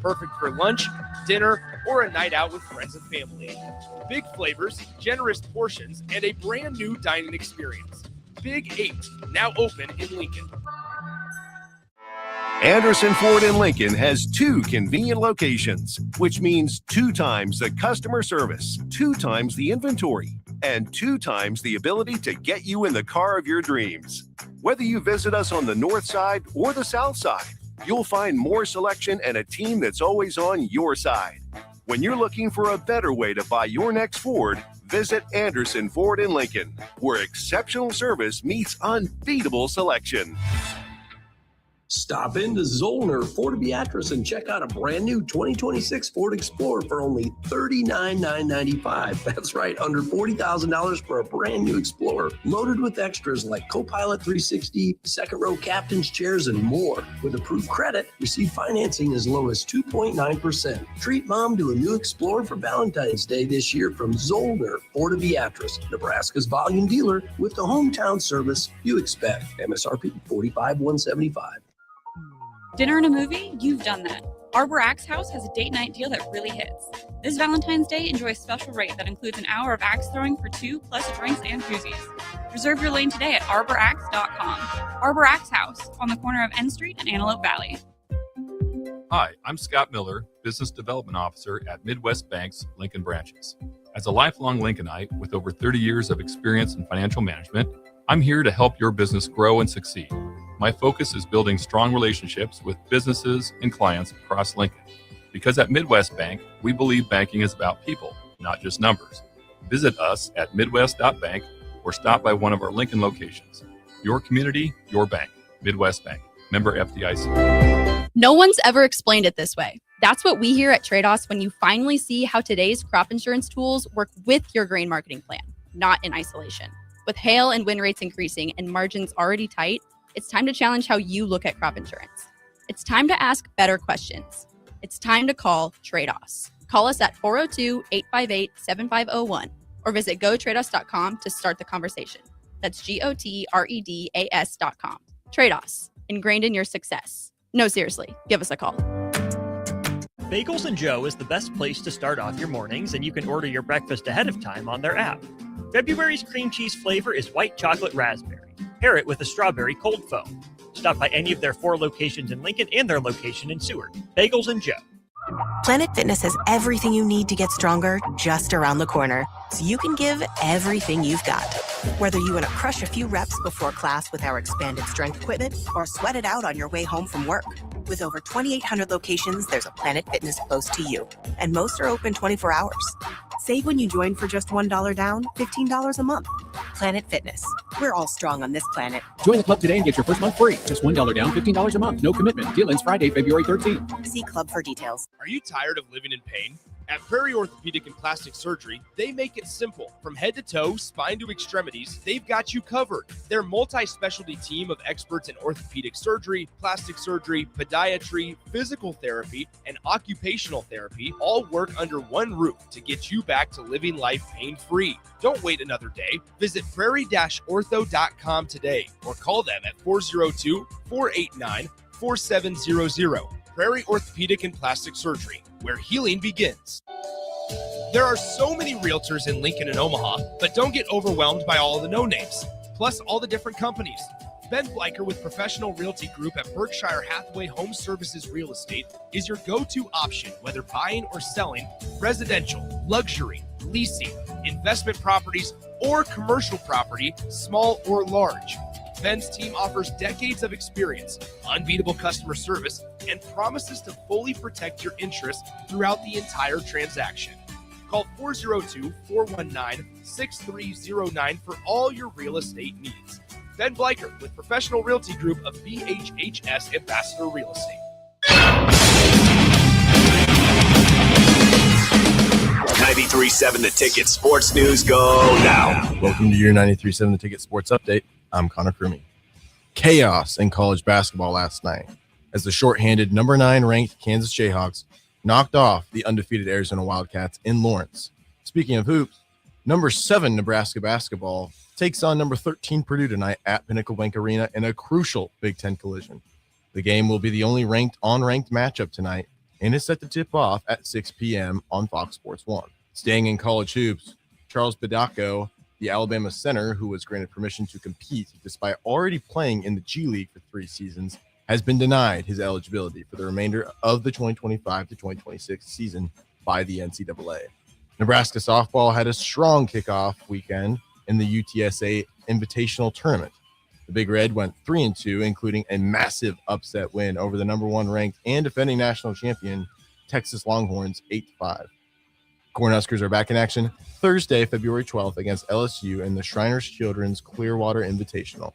Perfect for lunch, dinner, or a night out with friends and family. Big flavors, generous portions, and a brand new dining experience. Big 8, now open in Lincoln. Anderson Ford in Lincoln has 2 convenient locations, which means 2 times the customer service, 2 times the inventory, and 2 times the ability to get you in the car of your dreams. Whether you visit us on the north side or the south side, you'll find more selection and a team that's always on your side. When you're looking for a better way to buy your next Ford, visit Anderson Ford in Lincoln, where exceptional service meets unbeatable selection. Stop into Zollner Ford Beatrice and check out a brand new 2026 Ford Explorer for only $39,995. That's right, under $40,000 for a brand new Explorer, loaded with extras like Copilot 360, second row captain's chairs, and more. With approved credit, receive financing as low as 2.9%. Treat mom to a new Explorer for Valentine's Day this year from Zollner Ford Beatrice, Nebraska's volume dealer with the hometown service you expect. MSRP $45,175. Dinner and a movie? You've done that. Arbor Axe House has a date night deal that really hits. This Valentine's Day, enjoy a special rate that includes an hour of axe throwing for 2 plus drinks and koozies. Reserve your lane today at arbораxe.com. Arbor Axe House on the corner of N Street and Antelope Valley. Hi, I'm Scott Miller, Business Development Officer at Midwest Bank's Lincoln branches. As a lifelong Lincolnite with over 30 years of experience in financial management, I'm here to help your business grow and succeed. My focus is building strong relationships with businesses and clients across Lincoln. Because at Midwest Bank, we believe banking is about people, not just numbers. Visit us at midwest.bank or stop by one of our Lincoln locations. Your community, your bank. Midwest Bank. Member FDIC. No one's ever explained it this way. That's what we hear at Trade-Offs when you finally see how today's crop insurance tools work with your grain marketing plan, not in isolation. With hail and wind rates increasing and margins already tight, it's time to challenge how you look at crop insurance. It's time to ask better questions. It's time to call Trade-Offs. Call us at 402-858-7501 or visit gotradeoffs.com to start the conversation. That's GOTREDAS.com. Trade-Offs, ingrained in your success. No, seriously, give us a call. Bagels and Joe is the best place to start off your mornings, and you can order your breakfast ahead of time on their app. February's cream cheese flavor is white chocolate raspberry. Pair it with a strawberry cold foam. Stop by any of their 4 locations in Lincoln and their location in Seward. Bagels and Joe. Planet Fitness has everything you need to get stronger just around the corner, so you can give everything you've got. Whether you want to crush a few reps before class with our expanded strength equipment or sweat it out on your way home from work. With over 2,800 locations, there's a Planet Fitness close to you, and most are open 24 hours. Save when you join for just $1 down, $15 a month. Planet Fitness. We're all strong on this planet. Join the club today and get your first month free. Just $1 down, $15 a month. No commitment. Deal ends Friday, February 13th. See club for details. Are you tired of living in pain? At Prairie Orthopedic and Plastic Surgery, they make it simple. From head to toe, spine to extremities, they've got you covered. Their multi-specialty team of experts in orthopedic surgery, plastic surgery, podiatry, physical therapy, and occupational therapy all work under one roof to get you back to living life pain-free. Don't wait another day. Visit prairie-ortho.com today or call them at 402-489-4700. Prairie Orthopedic and Plastic Surgery, where healing begins. There are so many realtors in Lincoln and Omaha, but don't get overwhelmed by all the no-names, plus all the different companies. Ben Bleicher with Professional Realty Group at Berkshire Hathaway Home Services Real Estate is your go-to option, whether buying or selling residential, luxury, leasing, investment properties, or commercial property, small or large. Ben's team offers decades of experience, unbeatable customer service, and promises to fully protect your interests throughout the entire transaction. Call 402-419-6309 for all your real estate needs. Ben Bleicher with Professional Realty Group of BHHS Ambassador Real Estate. 93.7 The Ticket Sports News go now. Welcome to your 93.7 The Ticket Sports Update. I'm Connor Crumey. Chaos in college basketball last night as the shorthanded number 9 ranked Kansas Jayhawks knocked off the undefeated Arizona Wildcats in Lawrence. Speaking of hoops, number 7 Nebraska basketball takes on number 13 Purdue tonight at Pinnacle Bank Arena in a crucial Big Ten collision. The game will be the only unranked matchup tonight, and is set to tip off at 6 p.m. on Fox Sports 1. Staying in college hoops, Charles Bediako, the Alabama center who was granted permission to compete despite already playing in the G League for 3 seasons, has been denied his eligibility for the remainder of the 2025 to 2026 season by the NCAA. Nebraska softball had a strong kickoff weekend in the UTSA Invitational Tournament. The Big Red went 3-2, including a massive upset win over the number 1 ranked and defending national champion Texas Longhorns 8-5. Cornhuskers are back in action Thursday, February 12th against LSU in the Shriners Children's Clearwater Invitational.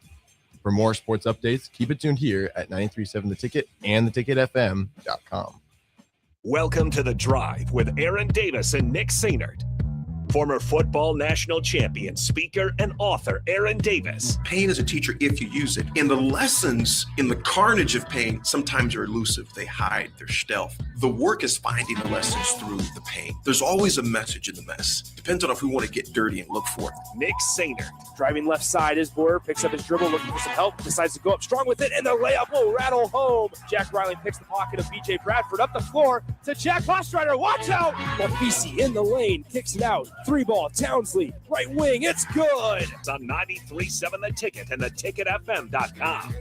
For more sports updates, keep it tuned here at 93.7 The Ticket and theticketfm.com. Welcome to The Drive with Aaron Davis and Nick Sainert. Former football national champion, speaker, and author Aaron Davis. Pain is a teacher if you use it. And the lessons in the carnage of pain sometimes are elusive. They hide, they're stealth. The work is finding the lessons through the pain. There's always a message in the mess. Depends on if we want to get dirty and look for it. Nick Sainert. Driving left side is Boyer, picks up his dribble, looking for some help, decides to go up strong with it, and the layup will rattle home. Jack Riley picks the pocket of BJ Bradford up the floor to Jack Hostrider. Watch out! Mafisi in the lane, kicks it out. 3-ball, Townsley, right wing, it's good! It's on 93.7 The Ticket and theticketfm.com.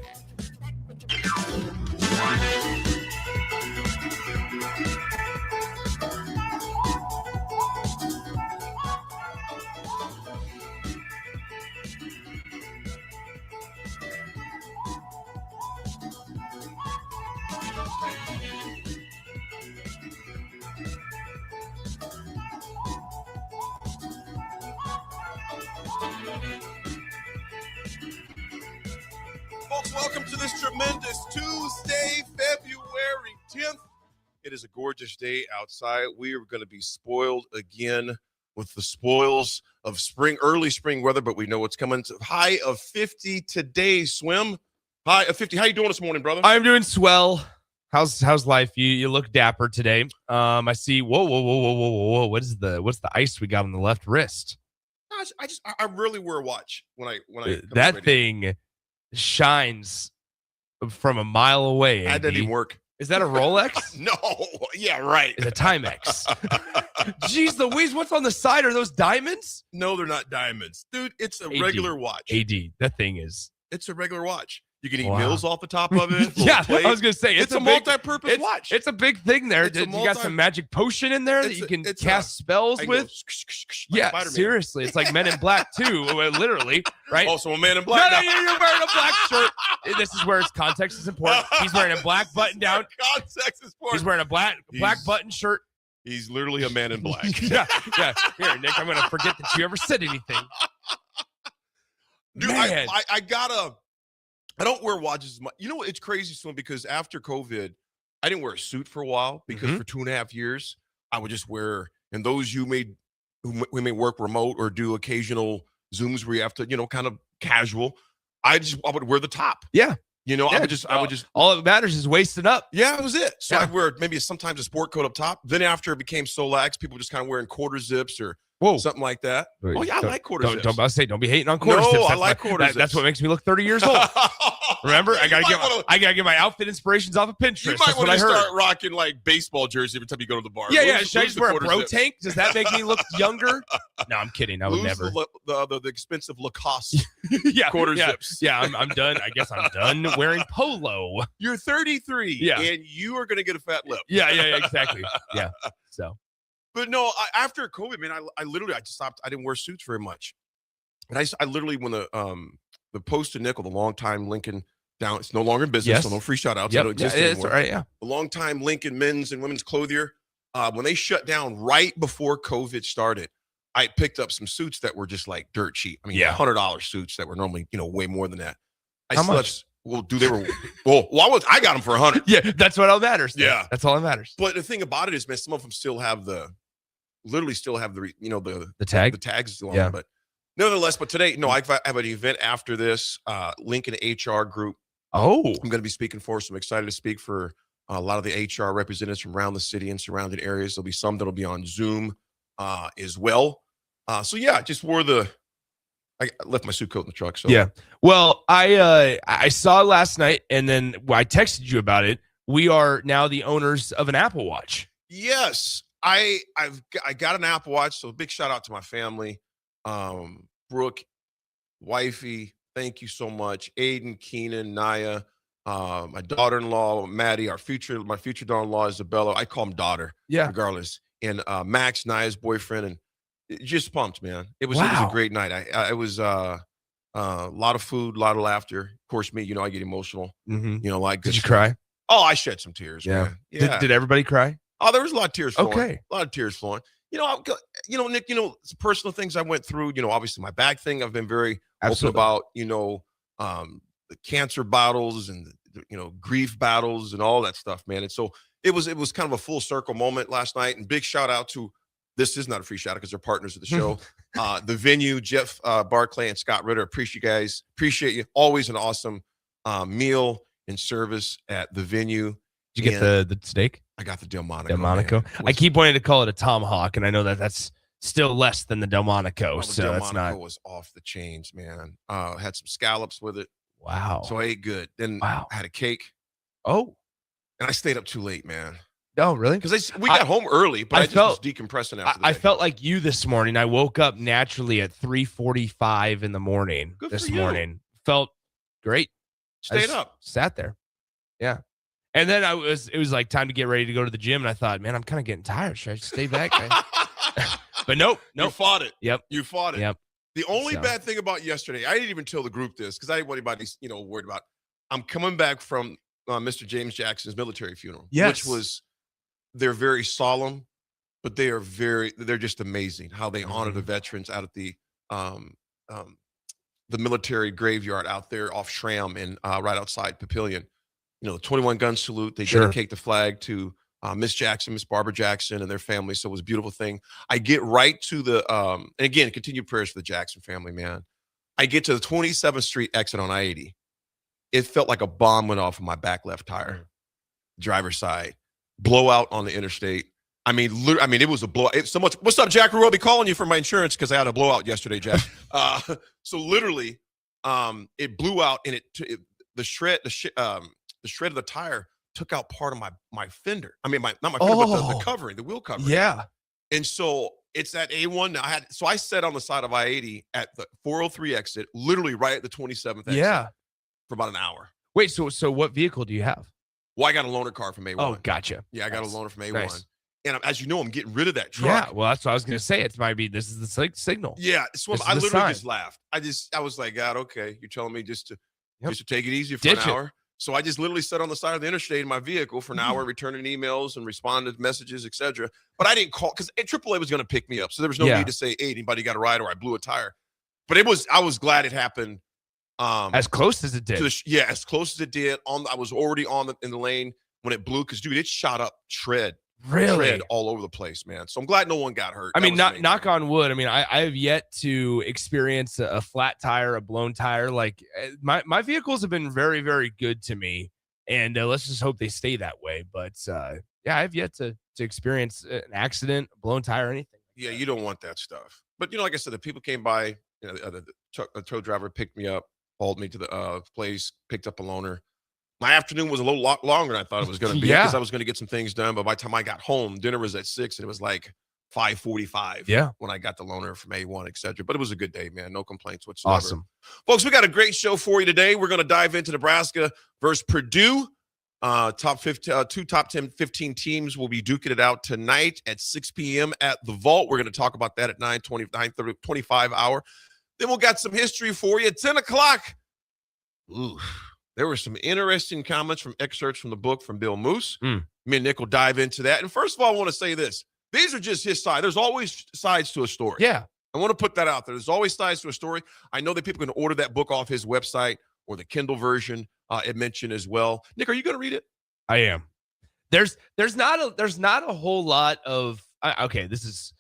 Folks, welcome to this tremendous Tuesday, February 10th. It is a gorgeous day outside. We are going to be spoiled again with the spoils of spring, early spring weather, but we know what's coming. High of 50 today, Swim. High of 50. How you doing this morning, brother? I'm doing swell. How's life? You look dapper today. I see. Whoa. What's the ice we got on the left wrist? I really wear a watch when I that thing shines from a mile away. That doesn't even work. Is that a Rolex? No. Yeah, right. It's a Timex. Jeez Louise, what's on the side? Are those diamonds? No, they're not diamonds. Dude, it's a regular watch. That thing is. It's a regular watch. You can eat meals off the top of it. Yeah, I was going to say. It's a multi-purpose watch. It's a big thing there. You got some magic potion in there that you can cast spells with? Yeah, Spider-Man. Seriously. It's like Men in Black too, literally, right? Oh, so a Man in Black. No, you're wearing a black shirt. This is where its context is important. He's wearing a black button down. Context is important. He's wearing a black button shirt. He's literally a Man in Black. yeah. Here, Nick, I'm going to forget that you ever said anything. Dude, Man. I don't wear watches as much. You know what? It's crazy, Swim, because after COVID, I didn't wear a suit for a while because for 2.5 years, I would just wear, and those who may work remote or do occasional Zooms where you have to, kind of casual, I would wear the top. Yeah. I would just all that matters is wasting up. Yeah, that was it. So I'd wear maybe sometimes a sport coat up top. Then after it became so lax, people just kind of wearing quarter zips or something like that. Wait, I like quarter zips. Don't be hating on quarter zips. No, I like quarter zips. That's what makes me look 30 years old. Remember, I gotta get my outfit inspirations off of Pinterest. You might want to start rocking like baseball jersey every time you go to the bar. Yeah. Should I just wear a bro tank? Does that make me look younger? No, I'm kidding. I would never. The expensive Lacoste quarter zips. Yeah, I'm done. I guess I'm done wearing polo. You're 33, and you are gonna get a fat lip. Yeah, exactly. Yeah. So. But no, after COVID, man, I literally just stopped. I didn't wear suits very much, and I literally when the Post and Nickel, the longtime Lincoln down, it's no longer in business, so no free shout outs. Yep. Don't exist anymore. Right, yeah. The longtime Lincoln men's and women's clothier, when they shut down right before COVID started, I picked up some suits that were just like dirt cheap. I mean, $100 suits that were normally way more than that. How much? I got them for $100. Yeah, that's what all matters. Yeah, that's all that matters. But the thing about it is, man, some of them still have the tag, the tags still on. But nevertheless, today, I have an event after this. Lincoln HR Group. Oh, I'm going to be speaking for. So I'm excited to speak for a lot of the HR representatives from around the city and surrounding areas. There'll be some that'll be on Zoom as well. Just wore I left my suit coat in the truck. So yeah. Well, I saw last night, and then I texted you about it. we are now the owners of an Apple Watch. Yes, I got an Apple Watch, so big shout out to my family, Brooke, wifey, thank you so much, Aiden, Keenan, Naya, my daughter-in-law, Maddie, my future daughter-in-law, Isabella. I call him daughter, regardless, and Max, Naya's boyfriend, and just pumped, man. It was a great night. It was a lot of food, a lot of laughter. Of course, me, I get emotional. Like did you cry? Oh, I shed some tears. Man. Yeah. Did everybody cry? Oh, there was a lot of tears flowing. Okay. A lot of tears flowing. Nick, some personal things I went through, obviously my back thing, I've been very open about, the cancer battles and, grief battles and all that stuff, man. And so it was kind of a full circle moment last night, and big shout out to, this is not a free shout out because they're partners of the show. The venue, Jeff Barclay and Scott Ritter. Appreciate you guys. Appreciate you. Always an awesome meal and service at the venue. Did you get the steak? I got the Delmonico. Delmonico. I keep wanting to call it a tomahawk, and I know that's still less than the Delmonico. So that's not. Delmonico was off the chains, man. Had some scallops with it. Wow. So I ate good. Then I had a cake. Oh. And I stayed up too late, man. Oh, really? Because we got home early, but I just was decompressing after the day. I felt like you this morning. I woke up naturally at 3:45 in the morning this morning. Felt great. Stayed up. Sat there. Yeah. And then it was like time to get ready to go to the gym. And I thought, man, I'm kind of getting tired. Should I stay back? But nope. You fought it. Yep. You fought it. Yep. The only bad thing about yesterday, I didn't even tell the group this because I didn't want anybody, worried about. I'm coming back from Mr. James Jackson's military funeral. Yes. Which they're very solemn, but they're just amazing how they honor the veterans out at the military graveyard out there off Shram and right outside Papillion. 21 gun salute. They dedicate the flag to Miss Jackson, Miss Barbara Jackson, and their family. So it was a beautiful thing. I get right to the and again, continued prayers for the Jackson family, man. I get to the 27th Street exit on I-80. It felt like a bomb went off of my back left tire, driver's side, blowout on the interstate. I mean, it was a blowout. So much. What's up, Jack? I'll be calling you for my insurance because I had a blowout yesterday, Jack. So literally, it blew out, and the shred of the tire took out part of my fender. I mean, not my fender, but the covering, the wheel covering. Yeah. And so it's at A1. I sat on the side of I-80 at the 403 exit, literally right at the 27th exit. Yeah. For about an hour. Wait, so what vehicle do you have? Well, I got a loaner car from A1. Oh, gotcha. Yeah, I got a loaner from A1. Nice. And as you know, I'm getting rid of that truck. Yeah, well, that's what I was going to say. This is the signal. Yeah, so I literally just laughed. I was like, God, okay, you're telling me just to take it easy for an hour. So I just literally sat on the side of the interstate in my vehicle for an hour, returning emails and responding to messages, etc. But I didn't call because AAA was going to pick me up. So there was no need to say, hey, anybody got a ride or I blew a tire. But I was glad it happened. As close as it did. As close as it did. I was already in the lane when it blew because, dude, it shot up tread all over the place, man. So I'm glad no one got hurt. I mean, knock on wood. I mean, I have yet to experience a flat tire, a blown tire. Like my vehicles have been very, very good to me, and let's just hope they stay that way. But I have yet to experience an accident, a blown tire, or anything. Yeah, you don't want that stuff. But like I said, the people came by. The tow driver picked me up, hauled me to the place, picked up a loaner. My afternoon was a little longer than I thought it was going to be because I was going to get some things done. But by the time I got home, dinner was at 6, and it was like 5:45. Yeah, when I got the loaner from A1, etc. But it was a good day, man. No complaints whatsoever. Awesome, folks. We got a great show for you today. We're going to dive into Nebraska versus Purdue. Top 15, 2 top 10, 15 teams will be duking it out tonight at 6 p.m. at the Vault. We're going to talk about that at 9:20, 25 hour. Then we'll got some history for you at 10 o'clock. Ooh. There were some interesting comments from excerpts from the book from Bill Moose. Me and Nick will dive into that. And first of all, I want to say this. These are just his side. There's always sides to a story. Yeah. I want to put that out there. There's always sides to a story. I know that people can order that book off his website or the Kindle version it mentioned as well. Nick, are you going to read it? I am. There's not a whole lot of this is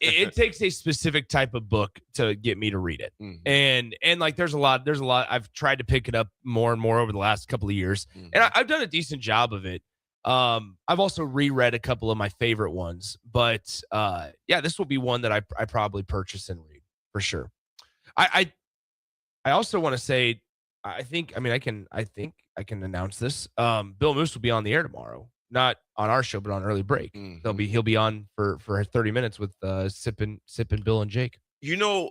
it takes a specific type of book to get me to read it. And like there's a lot I've tried to pick it up more and more over the last couple of years, and I've done a decent job of it. I've also reread a couple of my favorite ones, but this will be one that I probably purchase and read for sure. I also want to say I think I think I can announce this. Bill Moose will be on the air tomorrow. Not on our show, but on early break. He'll be on for 30 minutes with Sippin' Bill and Jake. You know,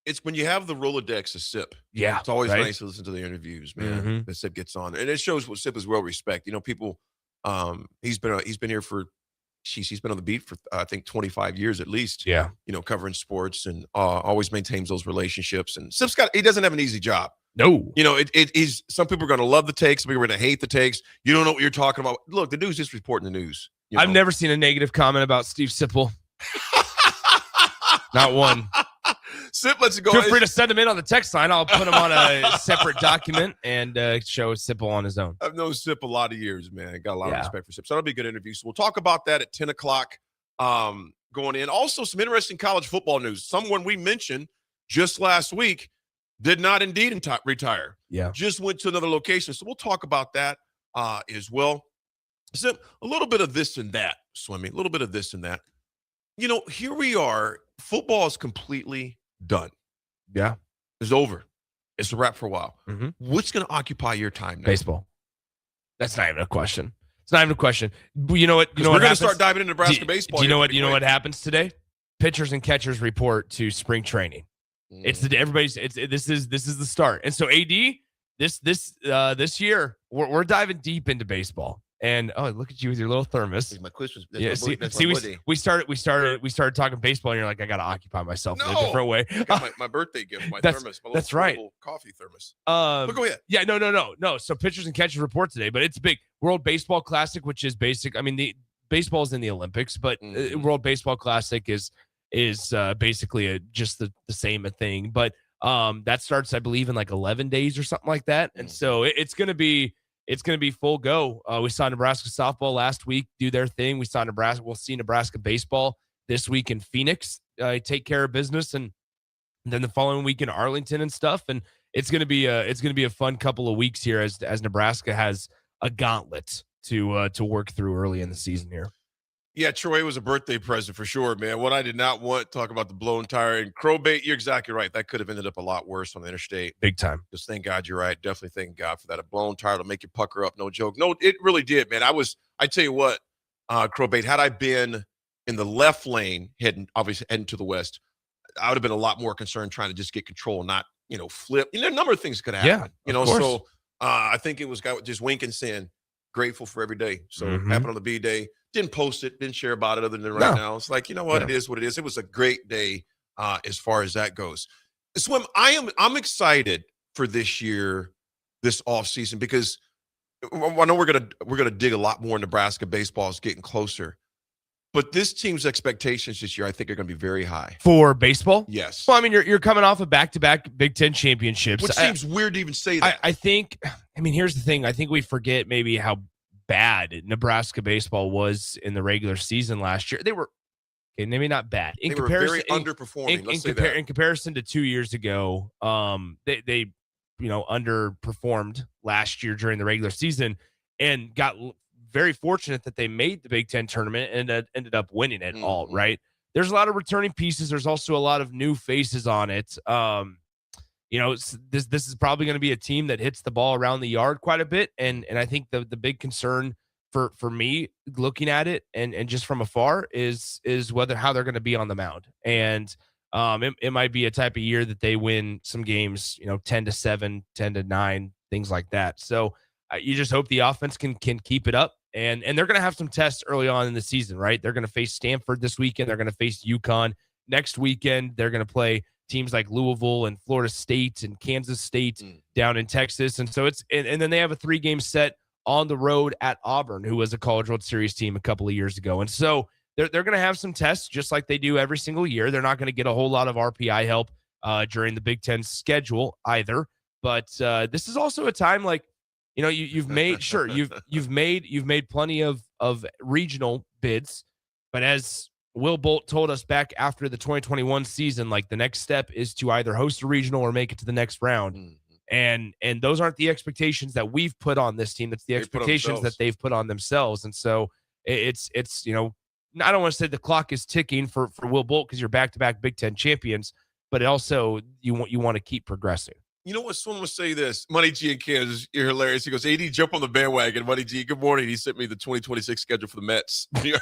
it's when you have the Rolodex of Sip. Yeah, it's always right? nice to listen to the interviews, man. That Sip gets on, and it shows what Sip is well respected. You know, people. He's been here for, he's been on the beat for I think 25 years at least. Yeah, you know, covering sports and always maintains those relationships. And Sip's he doesn't have an easy job. No, you know, he's some people are going to love the takes, some people are going to hate the takes. You don't know what you're talking about. Look, the news is reporting the news. I've never seen a negative comment about Steve Sipple. Not one. Sip lets it go. Feel free to send him in on the text line. I'll put him on a separate document and show Sipple on his own. I've known Sip a lot of years, man. I got a lot of respect for Sip. So that'll be a good interview. So we'll talk about that at 10 o'clock going in. Also, some interesting college football news. Someone we mentioned just last week did not indeed retire. Yeah. Just went to another location. So we'll talk about that as well. So a little bit of this and that, Swimmy. A little bit of this and that. You know, here we are. Football is completely done. Yeah. It's over. It's a wrap for a while. Mm-hmm. What's going to occupy your time now? Baseball. That's not even a question. It's not even a question. You know what? We're going to start diving into Nebraska baseball. Do you know what? You know what happens today? Pitchers and catchers report to spring training. It's this is the start. And so AD, this year we're diving deep into baseball. And look at you with your little thermos. My quiz was we started talking baseball, and you're like, I got to occupy myself in a different way. My birthday gift, my thermos. My that's right. Coffee thermos. But go ahead. Yeah, no. So pitchers and catchers report today, but it's big. World Baseball Classic, which is basic. I mean, the baseball is in the Olympics, but World Baseball Classic is basically just the same thing. But that starts, I believe, in like 11 days or something like that. And so it's going to be full go. We saw Nebraska softball last week do their thing. We'll see Nebraska baseball this week in Phoenix take care of business, and then the following week in Arlington and stuff. And it's going to be a fun couple of weeks here as Nebraska has a gauntlet to work through early in the season here. Yeah, Troy was a birthday present for sure, man. What I did not want, talk about the blown tire and crowbait. You're exactly right. That could have ended up a lot worse on the interstate. Big time. Just thank God you're right. Definitely thank God for that. A blown tire will make you pucker up. No joke. No, it really did, man. I tell you what, crowbait, had I been in the left lane heading to the west, I would have been a lot more concerned trying to just get control, not, flip. A number of things could happen. Yeah, so I think it was just winking, saying, grateful for every day. So happened on the B day. Didn't post it, didn't share about it other than right now. It's like, you know what? It is what it is. It was a great day as far as that goes. Swim, I'm excited for this year, this offseason, because I know we're gonna dig a lot more. Nebraska baseball is getting closer. But this team's expectations this year, I think, are going to be very high. For baseball? Yes. Well, I mean, you're coming off of back-to-back Big Ten championships. Which seems weird to even say that. I think, here's the thing. I think we forget maybe how bad Nebraska baseball was in the regular season last year. They were, maybe not bad. They were very underperforming, in comparison to 2 years ago, they underperformed last year during the regular season and got very fortunate that they made the Big Ten tournament and ended up winning it all, right? There's a lot of returning pieces. There's also a lot of new faces on it. This is probably going to be a team that hits the ball around the yard quite a bit. And I think the big concern for me looking at it and just from afar is how they're going to be on the mound. And it might be a type of year that they win some games, 10-7, 10-9, things like that. So you just hope the offense can keep it up. And they're going to have some tests early on in the season, right? They're going to face Stanford this weekend. They're going to face UConn next weekend. They're going to play teams like Louisville and Florida State and Kansas State down in Texas. And so and then they have a 3-game set on the road at Auburn, who was a College World Series team a couple of years ago. And so they're going to have some tests just like they do every single year. They're not going to get a whole lot of RPI help during the Big Ten schedule either. But this is also a time like, you've made you've made plenty of regional bids, but as Will Bolt told us back after the 2021 season, like the next step is to either host a regional or make it to the next round. And those aren't the expectations that we've put on this team. That's the expectations that they've put on themselves. And so it's I don't want to say the clock is ticking for Will Bolt because you're back-to-back Big Ten champions, but also you want to keep progressing. You know what? Someone will say this. Money G in Kansas, you're hilarious. He goes, AD, jump on the bandwagon. Money G, good morning. He sent me the 2026 schedule for the Mets. Yeah.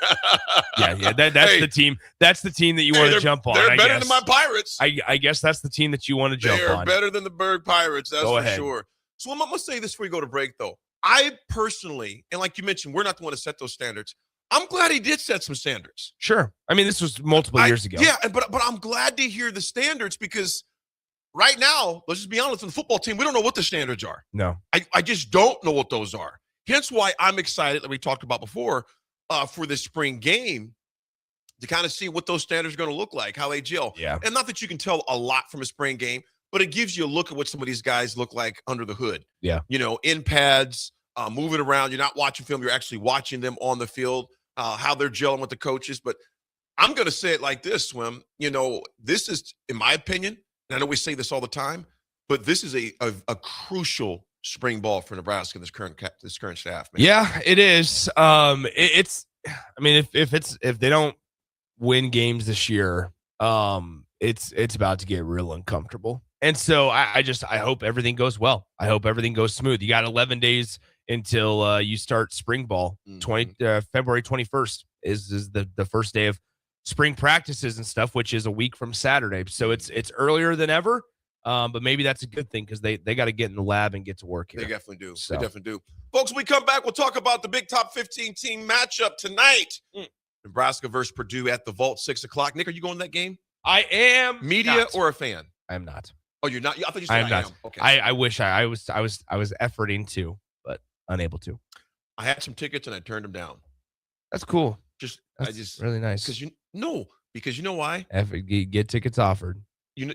That's the team. That's the team that you want to jump on. They're better than my Pirates. I guess that's the team that you want to jump on. They're better than the Berg Pirates. That's for sure. So I'm going to say this before we go to break, though. I personally, and like you mentioned, we're not the one to set those standards. I'm glad he did set some standards. Sure. I mean, this was multiple years ago. Yeah, but I'm glad to hear the standards because right now, let's just be honest, on the football team, we don't know what the standards are. No. I just don't know what those are. Hence why I'm excited that we talked about before for this spring game to kind of see what those standards are going to look like, how they gel. Yeah. And not that you can tell a lot from a spring game, but it gives you a look at what some of these guys look like under the hood. Yeah. You know, in pads, moving around. You're not watching film. You're actually watching them on the field, how they're gelling with the coaches. But I'm going to say it like this, Swim. You know, this is, in my opinion, and I know we say this all the time, but this is a crucial spring ball for Nebraska, this current staff. Man. Yeah, it is. It's, I mean, if they don't win games this year, it's about to get real uncomfortable. And so I hope everything goes well. I hope everything goes smooth. You got 11 days until you start spring ball. February 21st is the first day of spring practices and stuff, which is a week from Saturday. So it's earlier than ever. But maybe that's a good thing because they got to get in the lab and get to work here. They definitely do. So. They definitely do. Folks, when we come back, we'll talk about the big top 15 team matchup tonight. Nebraska versus Purdue at the Vault, 6 o'clock. Nick, are you going to that game? I am. Media not. Or a fan? I am not. Oh, you're not? I thought you said I am not. am. Okay. I wish I was efforting to, but unable to. I had some tickets and I turned them down. That's cool. That's really nice. Because you know why? Get tickets offered. You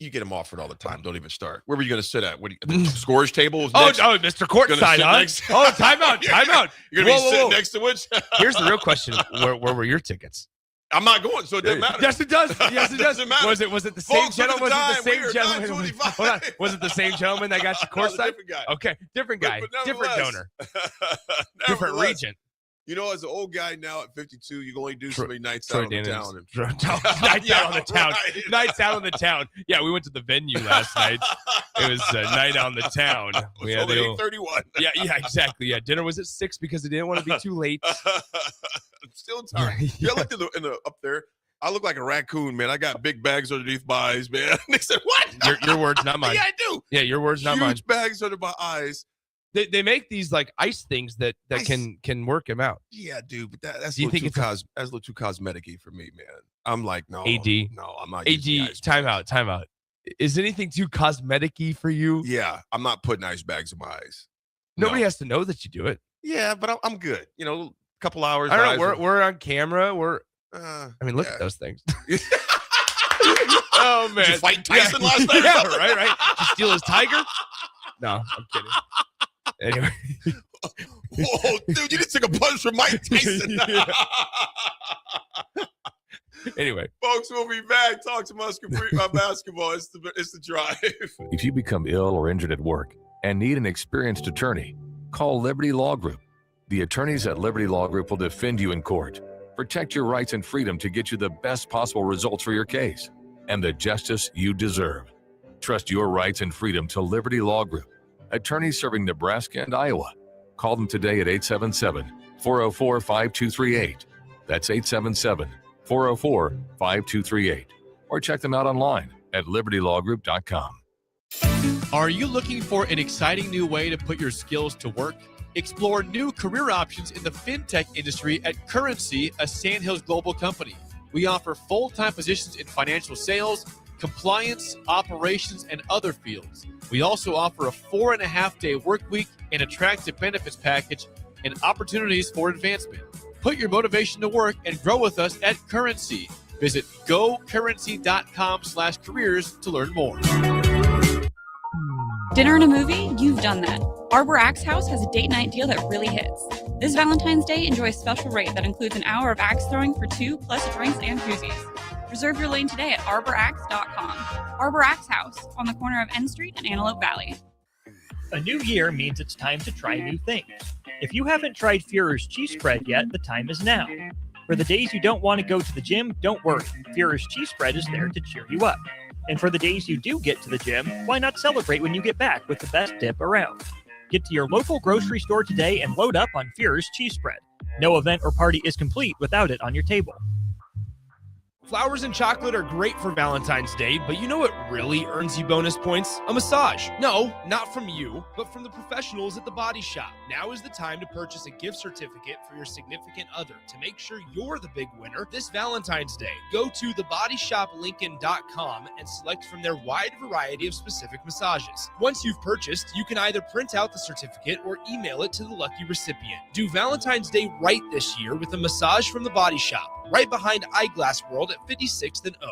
get them offered all the time. Don't even start. Where were you going to sit at? What the scores table? Mr. Courtside, huh? Time out. You're going to be sitting next to which? Here's the real question: Where were your tickets? I'm not going, so it doesn't matter. Yes, it does. Yes, it does. Doesn't matter. Was it the same gentleman? Hold on. Was it the same gentleman that got you courtside? Different guy. Okay, different guy, but different donor, different region. You know, as an old guy now at 52, you can only do so many nights out on the town. Nights out on the town. Yeah, we went to the venue last night. It was a night on the town. We had 8:31. Yeah, exactly. Yeah, dinner was at 6 because I didn't want to be too late. I'm still tired. Yeah, I looked up there. I look like a raccoon, man. I got big bags underneath my eyes, man. They said, what? Your words, not mine. Yeah, I do. Yeah, your words, not mine. Huge bags under my eyes. They make these like ice things that can work him out. Yeah, dude, but that's a little too cosmetic-y for me, man. I'm like, no. AD. No, I'm not. AD, time out. Is anything too cosmetic-y for you? Yeah, I'm not putting ice bags in my eyes. Nobody has to know that you do it. Yeah, but I'm good. You know, a couple hours. I don't know. We're on camera. Look at those things. Oh, man. Did you fight Tyson last night? Yeah, right. Did you steal his tiger? No, I'm kidding. Anyway. Whoa, dude, you just took a punch from Mike Tyson. Anyway. Folks, we'll be back. Talk to Muskie about basketball. It's the drive. If you become ill or injured at work and need an experienced attorney, call Liberty Law Group. The attorneys at Liberty Law Group will defend you in court, protect your rights and freedom to get you the best possible results for your case and the justice you deserve. Trust your rights and freedom to Liberty Law Group. Attorneys serving Nebraska and Iowa. Call them today at 877-404-5238. That's 877-404-5238. Or check them out online at libertylawgroup.com. Are you looking for an exciting new way to put your skills to work? Explore new career options in the fintech industry at Currency, a Sandhills Global company. We offer full-time positions in financial sales, compliance, operations, and other fields. We also offer a 4.5-day work week, an attractive benefits package, and opportunities for advancement. Put your motivation to work and grow with us at Currency. Visit gocurrency.com/careers to learn more. Dinner and a movie? You've done that. Arbor Axe House has a date night deal that really hits. This Valentine's Day, enjoy a special rate that includes an hour of axe throwing for 2 plus drinks and koozies. Reserve your lane today at arboraxe.com. Arbor Axe House on the corner of N Street and Antelope Valley. A new year means it's time to try new things. If you haven't tried Führer's cheese spread yet, the time is now. For the days you don't want to go to the gym, don't worry. Führer's cheese spread is there to cheer you up. And for the days you do get to the gym, why not celebrate when you get back with the best dip around? Get to your local grocery store today and load up on Fuhrer's cheese spread. No event or party is complete without it on your table. Flowers and chocolate are great for Valentine's Day, but you know what really earns you bonus points? A massage. No, not from you, but from the professionals at The Body Shop. Now is the time to purchase a gift certificate for your significant other to make sure you're the big winner this Valentine's Day. Go to thebodyshoplincoln.com and select from their wide variety of specific massages. Once you've purchased, you can either print out the certificate or email it to the lucky recipient. Do Valentine's Day right this year with a massage from The Body Shop, right behind Eyeglass World at 56th and O.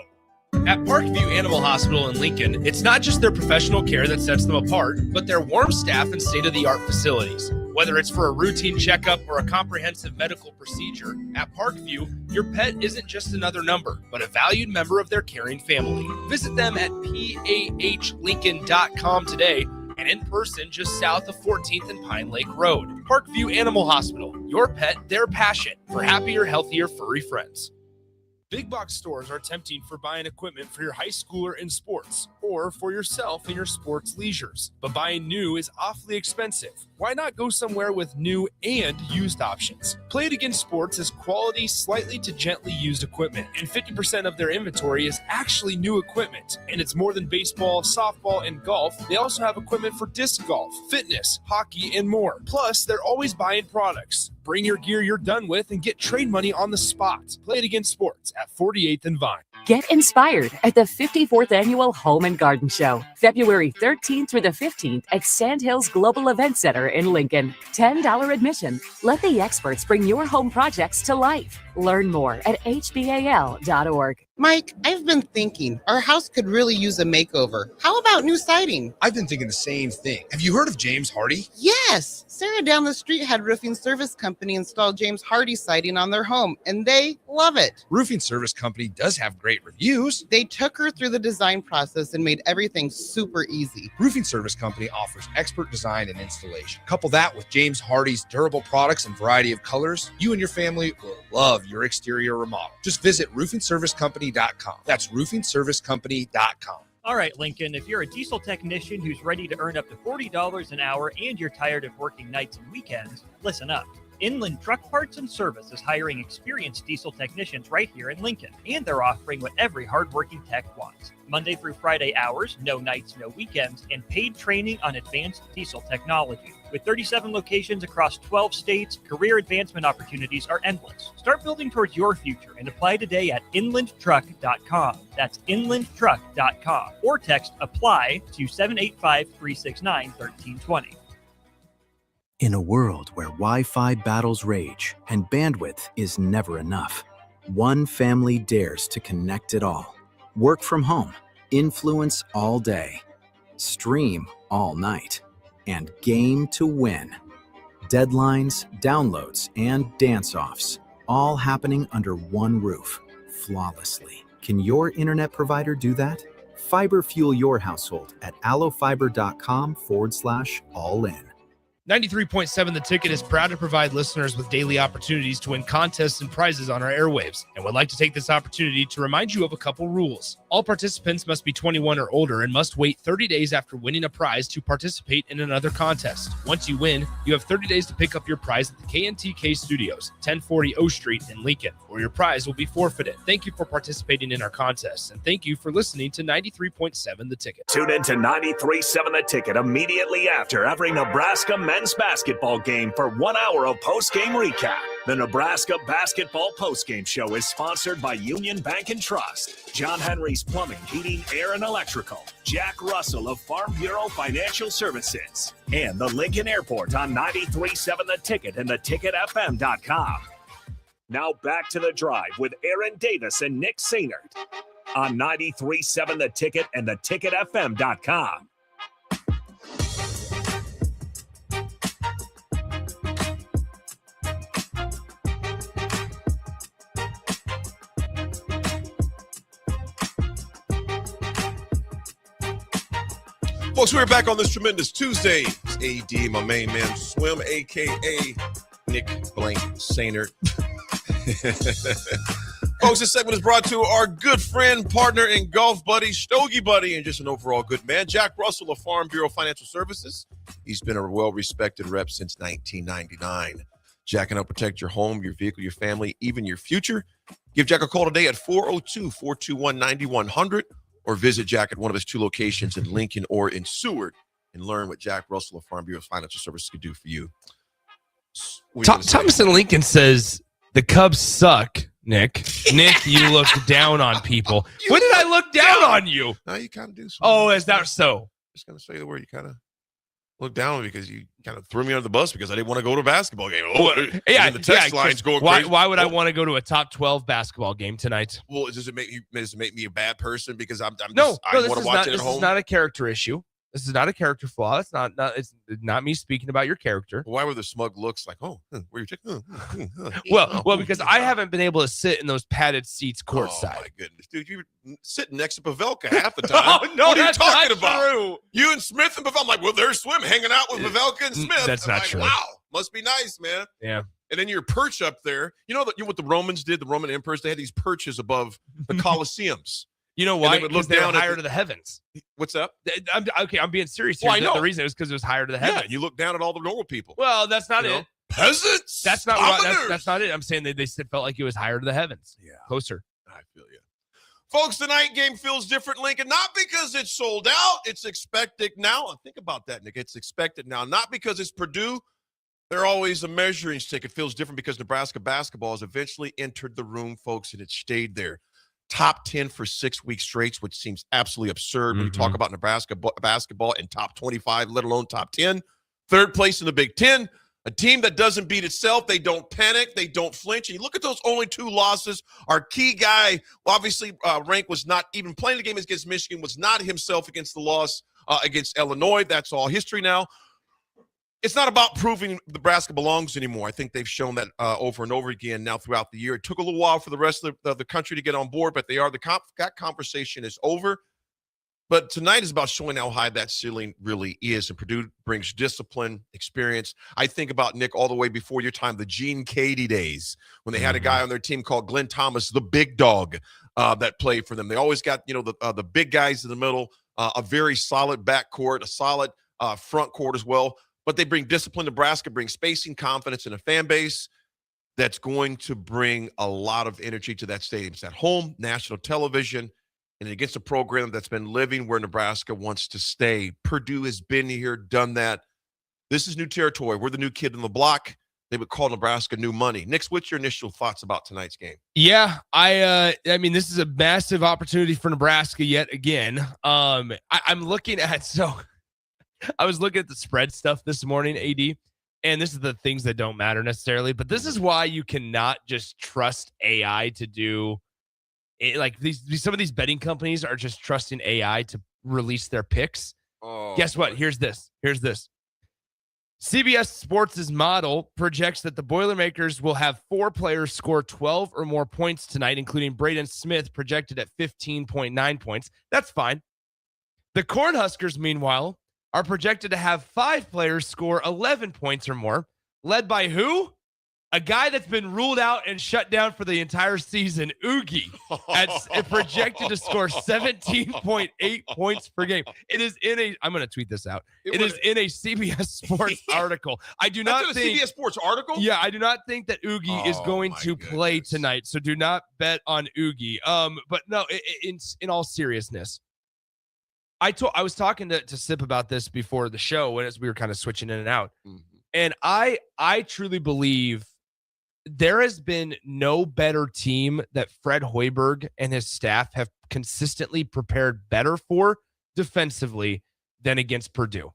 At Parkview Animal Hospital in Lincoln, it's not just their professional care that sets them apart, but their warm staff and state-of-the-art facilities. Whether it's for a routine checkup or a comprehensive medical procedure, at Parkview, your pet isn't just another number, but a valued member of their caring family. Visit them at pahlincoln.com today and in person just south of 14th and Pine Lake Road. Parkview Animal Hospital, your pet, their passion for happier, healthier, furry friends. Big box stores are tempting for buying equipment for your high schooler in sports or for yourself in your sports leisures. But buying new is awfully expensive. Why not go somewhere with new and used options? Play It Again Sports is quality, slightly to gently used equipment, and 50% of their inventory is actually new equipment. And it's more than baseball, softball, and golf. They also have equipment for disc golf, fitness, hockey, and more. Plus, they're always buying products. Bring your gear you're done with and get trade money on the spot. Play It Again Sports at 48th and Vine. Get inspired at the 54th Annual Home and Garden Show, February 13th through the 15th at Sandhills Global Event Center in Lincoln. $10 admission. Let the experts bring your home projects to life. Learn more at hbal.org. Mike, I've been thinking our house could really use a makeover. How about new siding? I've been thinking the same thing. Have you heard of James Hardy? Yes. Sarah down the street had Roofing Service Company install James Hardy siding on their home, and they love it. Roofing Service Company does have great reviews. They took her through the design process and made everything super easy. Roofing Service Company offers expert design and installation. Couple that with James Hardy's durable products and variety of colors, you and your family will love your exterior remodel. Just visit roofingservicecompany.com. That's roofingservicecompany.com. All right, Lincoln, if you're a diesel technician who's ready to earn up to $40 an hour and you're tired of working nights and weekends, listen up. Inland Truck Parts and Service is hiring experienced diesel technicians right here in Lincoln, and they're offering what every hardworking tech wants. Monday through Friday hours, no nights, no weekends, and paid training on advanced diesel technology. With 37 locations across 12 states, career advancement opportunities are endless. Start building towards your future and apply today at inlandtruck.com. That's inlandtruck.com. Or text APPLY to 785-369-1320. In a world where Wi-Fi battles rage and bandwidth is never enough, one family dares to connect it all. Work from home, influence all day, stream all night, and game to win. Deadlines, downloads, and dance-offs, all happening under one roof, flawlessly. Can your internet provider do that? Fiber fuel your household at allofiber.com/all-in. 93.7 The Ticket is proud to provide listeners with daily opportunities to win contests and prizes on our airwaves, and would like to take this opportunity to remind you of a couple rules. All participants must be 21 or older and must wait 30 days after winning a prize to participate in another contest. Once you win, you have 30 days to pick up your prize at the KNTK Studios, 1040 O Street in Lincoln, or your prize will be forfeited. Thank you for participating in our contests, and thank you for listening to 93.7 The Ticket. Tune in to 93.7 The Ticket immediately after every Nebraska men's basketball game for 1 hour of post-game recap. The Nebraska Basketball Postgame Show is sponsored by Union Bank and Trust, John Henry's Plumbing, Heating, Air, and Electrical, Jack Russell of Farm Bureau Financial Services, and the Lincoln Airport on 93.7 The Ticket and theticketfm.com. Now back to The Drive with Aaron Davis and Nick Sainert on 93.7 The Ticket and theticketfm.com. Folks, we're back on this tremendous Tuesday. It's AD, my main man, Swim, a.k.a. Nick Blank Sainert. Folks, this segment is brought to our good friend, partner, and golf buddy, Stogie Buddy, and just an overall good man, Jack Russell of Farm Bureau Financial Services. He's been a well-respected rep since 1999. Jack can help protect your home, your vehicle, your family, even your future. Give Jack a call today at 402-421-9100 or visit Jack at one of his 2 locations in Lincoln or in Seward and learn what Jack Russell of Farm Bureau Financial Services could do for you. Thomas and Lincoln says the Cubs suck, Nick. Nick, you look down on people. When did I look down on you? No, you kind of do. Oh, is that so? Just going to say the word you kind of look down on me because you kind of threw me under the bus because I didn't want to go to a basketball game. The text line's going crazy. Why would I want to go to a top 12 basketball game tonight? Well, does it make me a bad person because I want to watch it at home? This is not a character issue. This is not a character flaw. It's not me speaking about your character. Why were the smug looks like, where you taking? Well, because I haven't been able to sit in those padded seats courtside. Oh my goodness, dude, you were sitting next to Pavelka half the time. No, what are you that's talking not about? true. You and Smith and Pavelka. I'm like, well, they're hanging out with Pavelka and Smith. That's not true. Wow, must be nice, man. Yeah. And then your perch up there. You know what the Romans did? The Roman emperors, they had these perches above the Colosseums. You know why? They would look Because down they're higher to the heavens. What's up? I'm being serious here. Well, I know. The reason is because it was higher to the heavens. Yeah, you look down at all the normal people. Well, that's not it. Peasants. That's not right. That's not it. I'm saying they felt like it was higher to the heavens. Yeah. Closer. I feel you. Folks, the night game feels different, Lincoln. Not because it's sold out. It's expected now. Think about that, Nick. It's expected now. Not because it's Purdue. They're always a measuring stick. It feels different because Nebraska basketball has eventually entered the room, folks, and it stayed there. Top 10 for 6 weeks straight, which seems absolutely absurd when you talk about Nebraska basketball in top 25, let alone top 10. 3rd place in the Big Ten, a team that doesn't beat itself. They don't panic. They don't flinch. And you look at those only 2 losses. Our key guy, obviously, Rank was not even playing the game against Michigan, was not himself against the loss against Illinois. That's all history now. It's not about proving Nebraska belongs anymore. I think they've shown that over and over again now throughout the year. It took a little while for the rest of the country to get on board, but that conversation is over. But tonight is about showing how high that ceiling really is, and Purdue brings discipline, experience. I think about, Nick, all the way before your time, the Gene Cady days, when they had a guy on their team called Glenn Thomas, the big dog that played for them. They always got the big guys in the middle, a very solid backcourt, a solid front court as well. But they bring discipline. Nebraska brings spacing, confidence, and a fan base that's going to bring a lot of energy to that stadium. It's at home, national television, and against a program that's been living where Nebraska wants to stay. Purdue has been here, done that. This is new territory. We're the new kid on the block. They would call Nebraska new money. Nick, what's your initial thoughts about tonight's game? Yeah, I mean, this is a massive opportunity for Nebraska yet again. I'm looking at I was looking at the spread stuff this morning, AD, and this is the things that don't matter necessarily, but this is why you cannot just trust AI to do it. Like some of these betting companies are just trusting AI to release their picks. Guess what? Here's this. CBS Sports' model projects that the Boilermakers will have 4 players score 12 or more points tonight, including Braden Smith, projected at 15.9 points. That's fine. The Cornhuskers, meanwhile, are projected to have 5 players score 11 points or more, led by who? A guy that's been ruled out and shut down for the entire season, Oogie, projected to score 17.8 points per game. It is I'm going to tweet this out. It is in a CBS Sports article. I do not think a CBS Sports article. Yeah, I do not think that Oogie is going to play tonight. So do not bet on Oogie. But no, in all seriousness, I was talking to Sip about this before the show as we were kind of switching in and out. And I truly believe there has been no better team that Fred Hoiberg and his staff have consistently prepared better for defensively than against Purdue.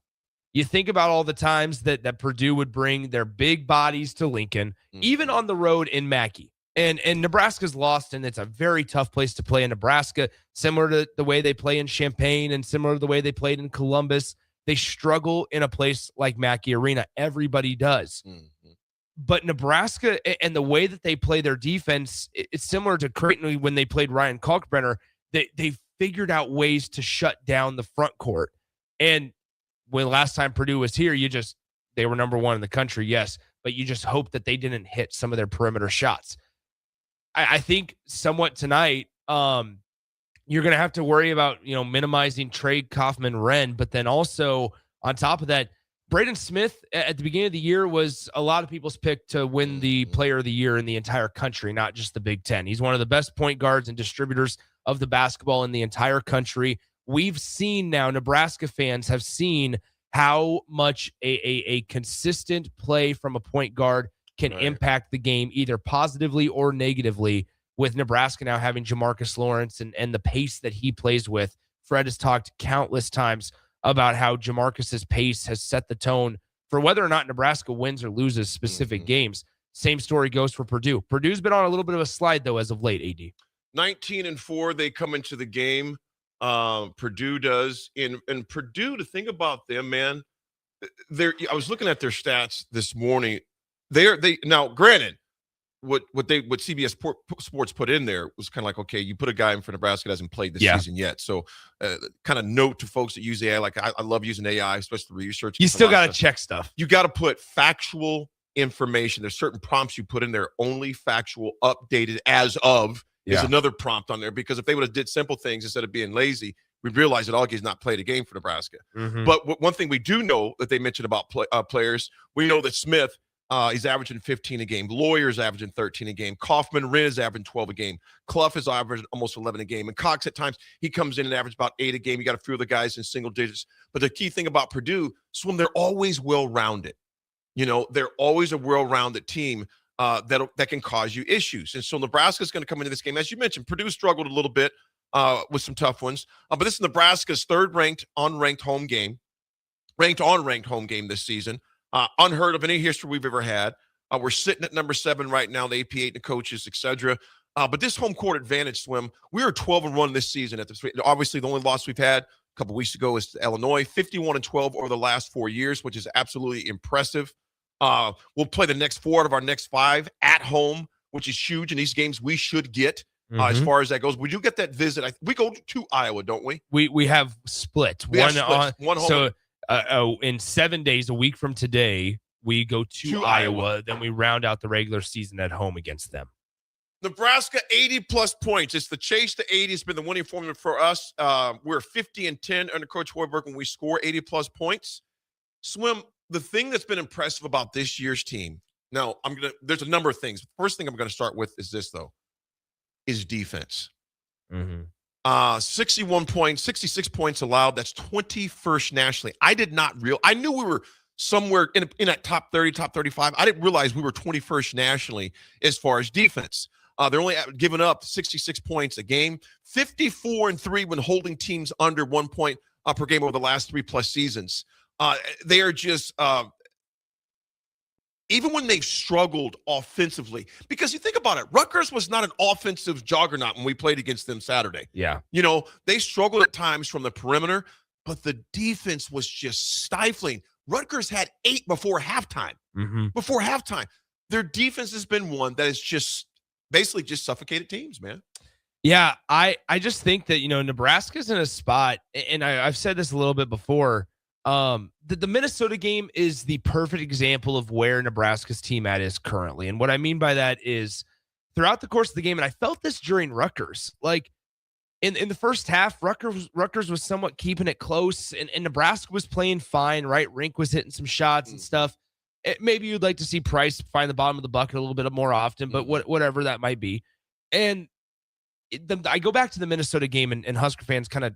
You think about all the times that Purdue would bring their big bodies to Lincoln, even on the road in Mackey. And Nebraska's lost, and it's a very tough place to play in Nebraska, similar to the way they play in Champaign and similar to the way they played in Columbus. They struggle in a place like Mackey Arena. Everybody does. But Nebraska and the way that they play their defense, it's similar to Creighton when they played Ryan Kalkbrenner. They figured out ways to shut down the front court. And when last time Purdue was here, they were number 1 in the country, yes, but you just hope that they didn't hit some of their perimeter shots. I think somewhat tonight, you're going to have to worry about, minimizing Trey Kaufman-Wren, but then also on top of that, Braden Smith at the beginning of the year was a lot of people's pick to win the player of the year in the entire country, not just the Big Ten. He's one of the best point guards and distributors of the basketball in the entire country. We've seen now, Nebraska fans have seen how much a consistent play from a point guard can impact the game either positively or negatively, with Nebraska now having Jamarcus Lawrence and the pace that he plays with. Fred has talked countless times about how Jamarcus's pace has set the tone for whether or not Nebraska wins or loses specific games. Same story goes for Purdue. Purdue's been on a little bit of a slide, though, as of late, AD. 19-4, they come into the game. Purdue does. And Purdue, to think about them, man, I was looking at their stats this morning. Now, granted, what CBS Sports put in there was kind of like, okay, you put a guy in for Nebraska that hasn't played this season yet. So kind of note to folks that use AI, like I love using AI, especially research. You still got to check stuff. You got to put factual information. There's certain prompts you put in there, only factual, updated as of is another prompt on there, because if they would have did simple things instead of being lazy, we'd realize that Augie's not played a game for Nebraska. But one thing we do know that they mentioned about players, we know that Smith, he's averaging 15 a game. Lawyer's averaging 13 a game. Kaufman-Wren is averaging 12 a game. Clough is averaging almost 11 a game. And Cox, at times, he comes in and averages about 8 a game. You got a few of the guys in single digits. But the key thing about Purdue, Swim, they're always well-rounded. They're always a well-rounded team that can cause you issues. And so Nebraska's going to come into this game. As you mentioned, Purdue struggled a little bit with some tough ones. But this is Nebraska's third-ranked, unranked home game. Ranked unranked home game this season. Unheard of any history we've ever had. We're sitting at number 7 right now, the AP8 and the coaches, etc. But this home court advantage, Swim, we are 12-1 this season. Obviously, the only loss we've had a couple weeks ago is to Illinois, 51-12 over the last 4 years, which is absolutely impressive. We'll play the next 4 out of our next 5 at home, which is huge in these games. We should get as far as that goes. We do get that visit. We go to Iowa, don't we? We have split. One home. So in 7 days, a week from today, we go to Iowa. Then we round out the regular season at home against them. Nebraska, 80-plus points. It's the chase to 80. It's been the winning formula for us. We're 50-10 under Coach Hoiberg when we score 80-plus points. Swim, the thing that's been impressive about this year's team, now there's a number of things. First thing I'm going to start with is this, though, is defense. 61 points, 66 points allowed. That's 21st nationally. I knew we were somewhere in that top 30, top 35. I didn't realize we were 21st nationally as far as defense. They're only giving up 66 points a game, 54-3 when holding teams under 1 point per game over the last 3+ seasons. They are just even when they've struggled offensively, because you think about it, Rutgers was not an offensive juggernaut when we played against them Saturday. Yeah. They struggled at times from the perimeter, but the defense was just stifling. Rutgers had 8 before halftime. Before halftime. Their defense has been one that has just basically just suffocated teams, man. Yeah, I just think that, Nebraska's in a spot, and I've said this a little bit before, the Minnesota game is the perfect example of where Nebraska's team at is currently. And what I mean by that is throughout the course of the game, and I felt this during Rutgers, like in the first half, Rutgers was somewhat keeping it close, and Nebraska was playing fine, right? Rink was hitting some shots and stuff. Maybe you'd like to see Price find the bottom of the bucket a little bit more often, but whatever that might be. And I go back to the Minnesota game, and Husker fans kind of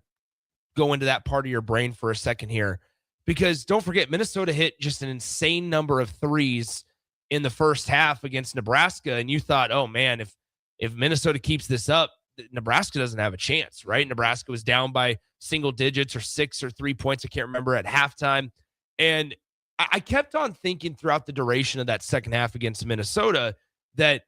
go into that part of your brain for a second here. Because don't forget, Minnesota hit just an insane number of threes in the first half against Nebraska. And you thought, oh, man, if Minnesota keeps this up, Nebraska doesn't have a chance, right? Nebraska was down by single digits or 6 or 3 points. I can't remember at halftime. And I kept on thinking throughout the duration of that second half against Minnesota that,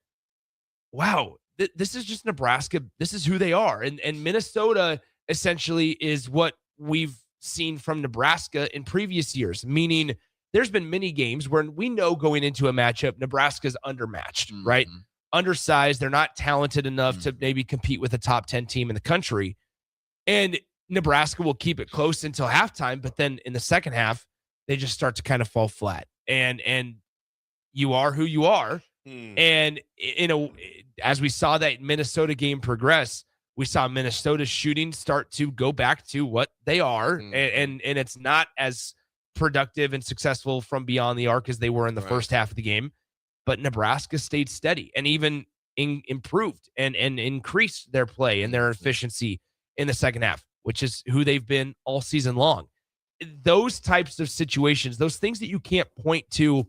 wow, this is just Nebraska. This is who they are. And Minnesota essentially is what we've seen from Nebraska in previous years, meaning there's been many games where we know going into a matchup, Nebraska's undermatched, right? Undersized. They're not talented enough to maybe compete with a top 10 team in the country. And Nebraska will keep it close until halftime. But then in the second half, they just start to kind of fall flat. And you are who you are. And as we saw that Minnesota game progress, we saw Minnesota's shooting start to go back to what they are, and it's not as productive and successful from beyond the arc as they were in the first half of the game. But Nebraska stayed steady and even improved and increased their play and their efficiency in the second half, which is who they've been all season long. Those types of situations, those things that you can't point to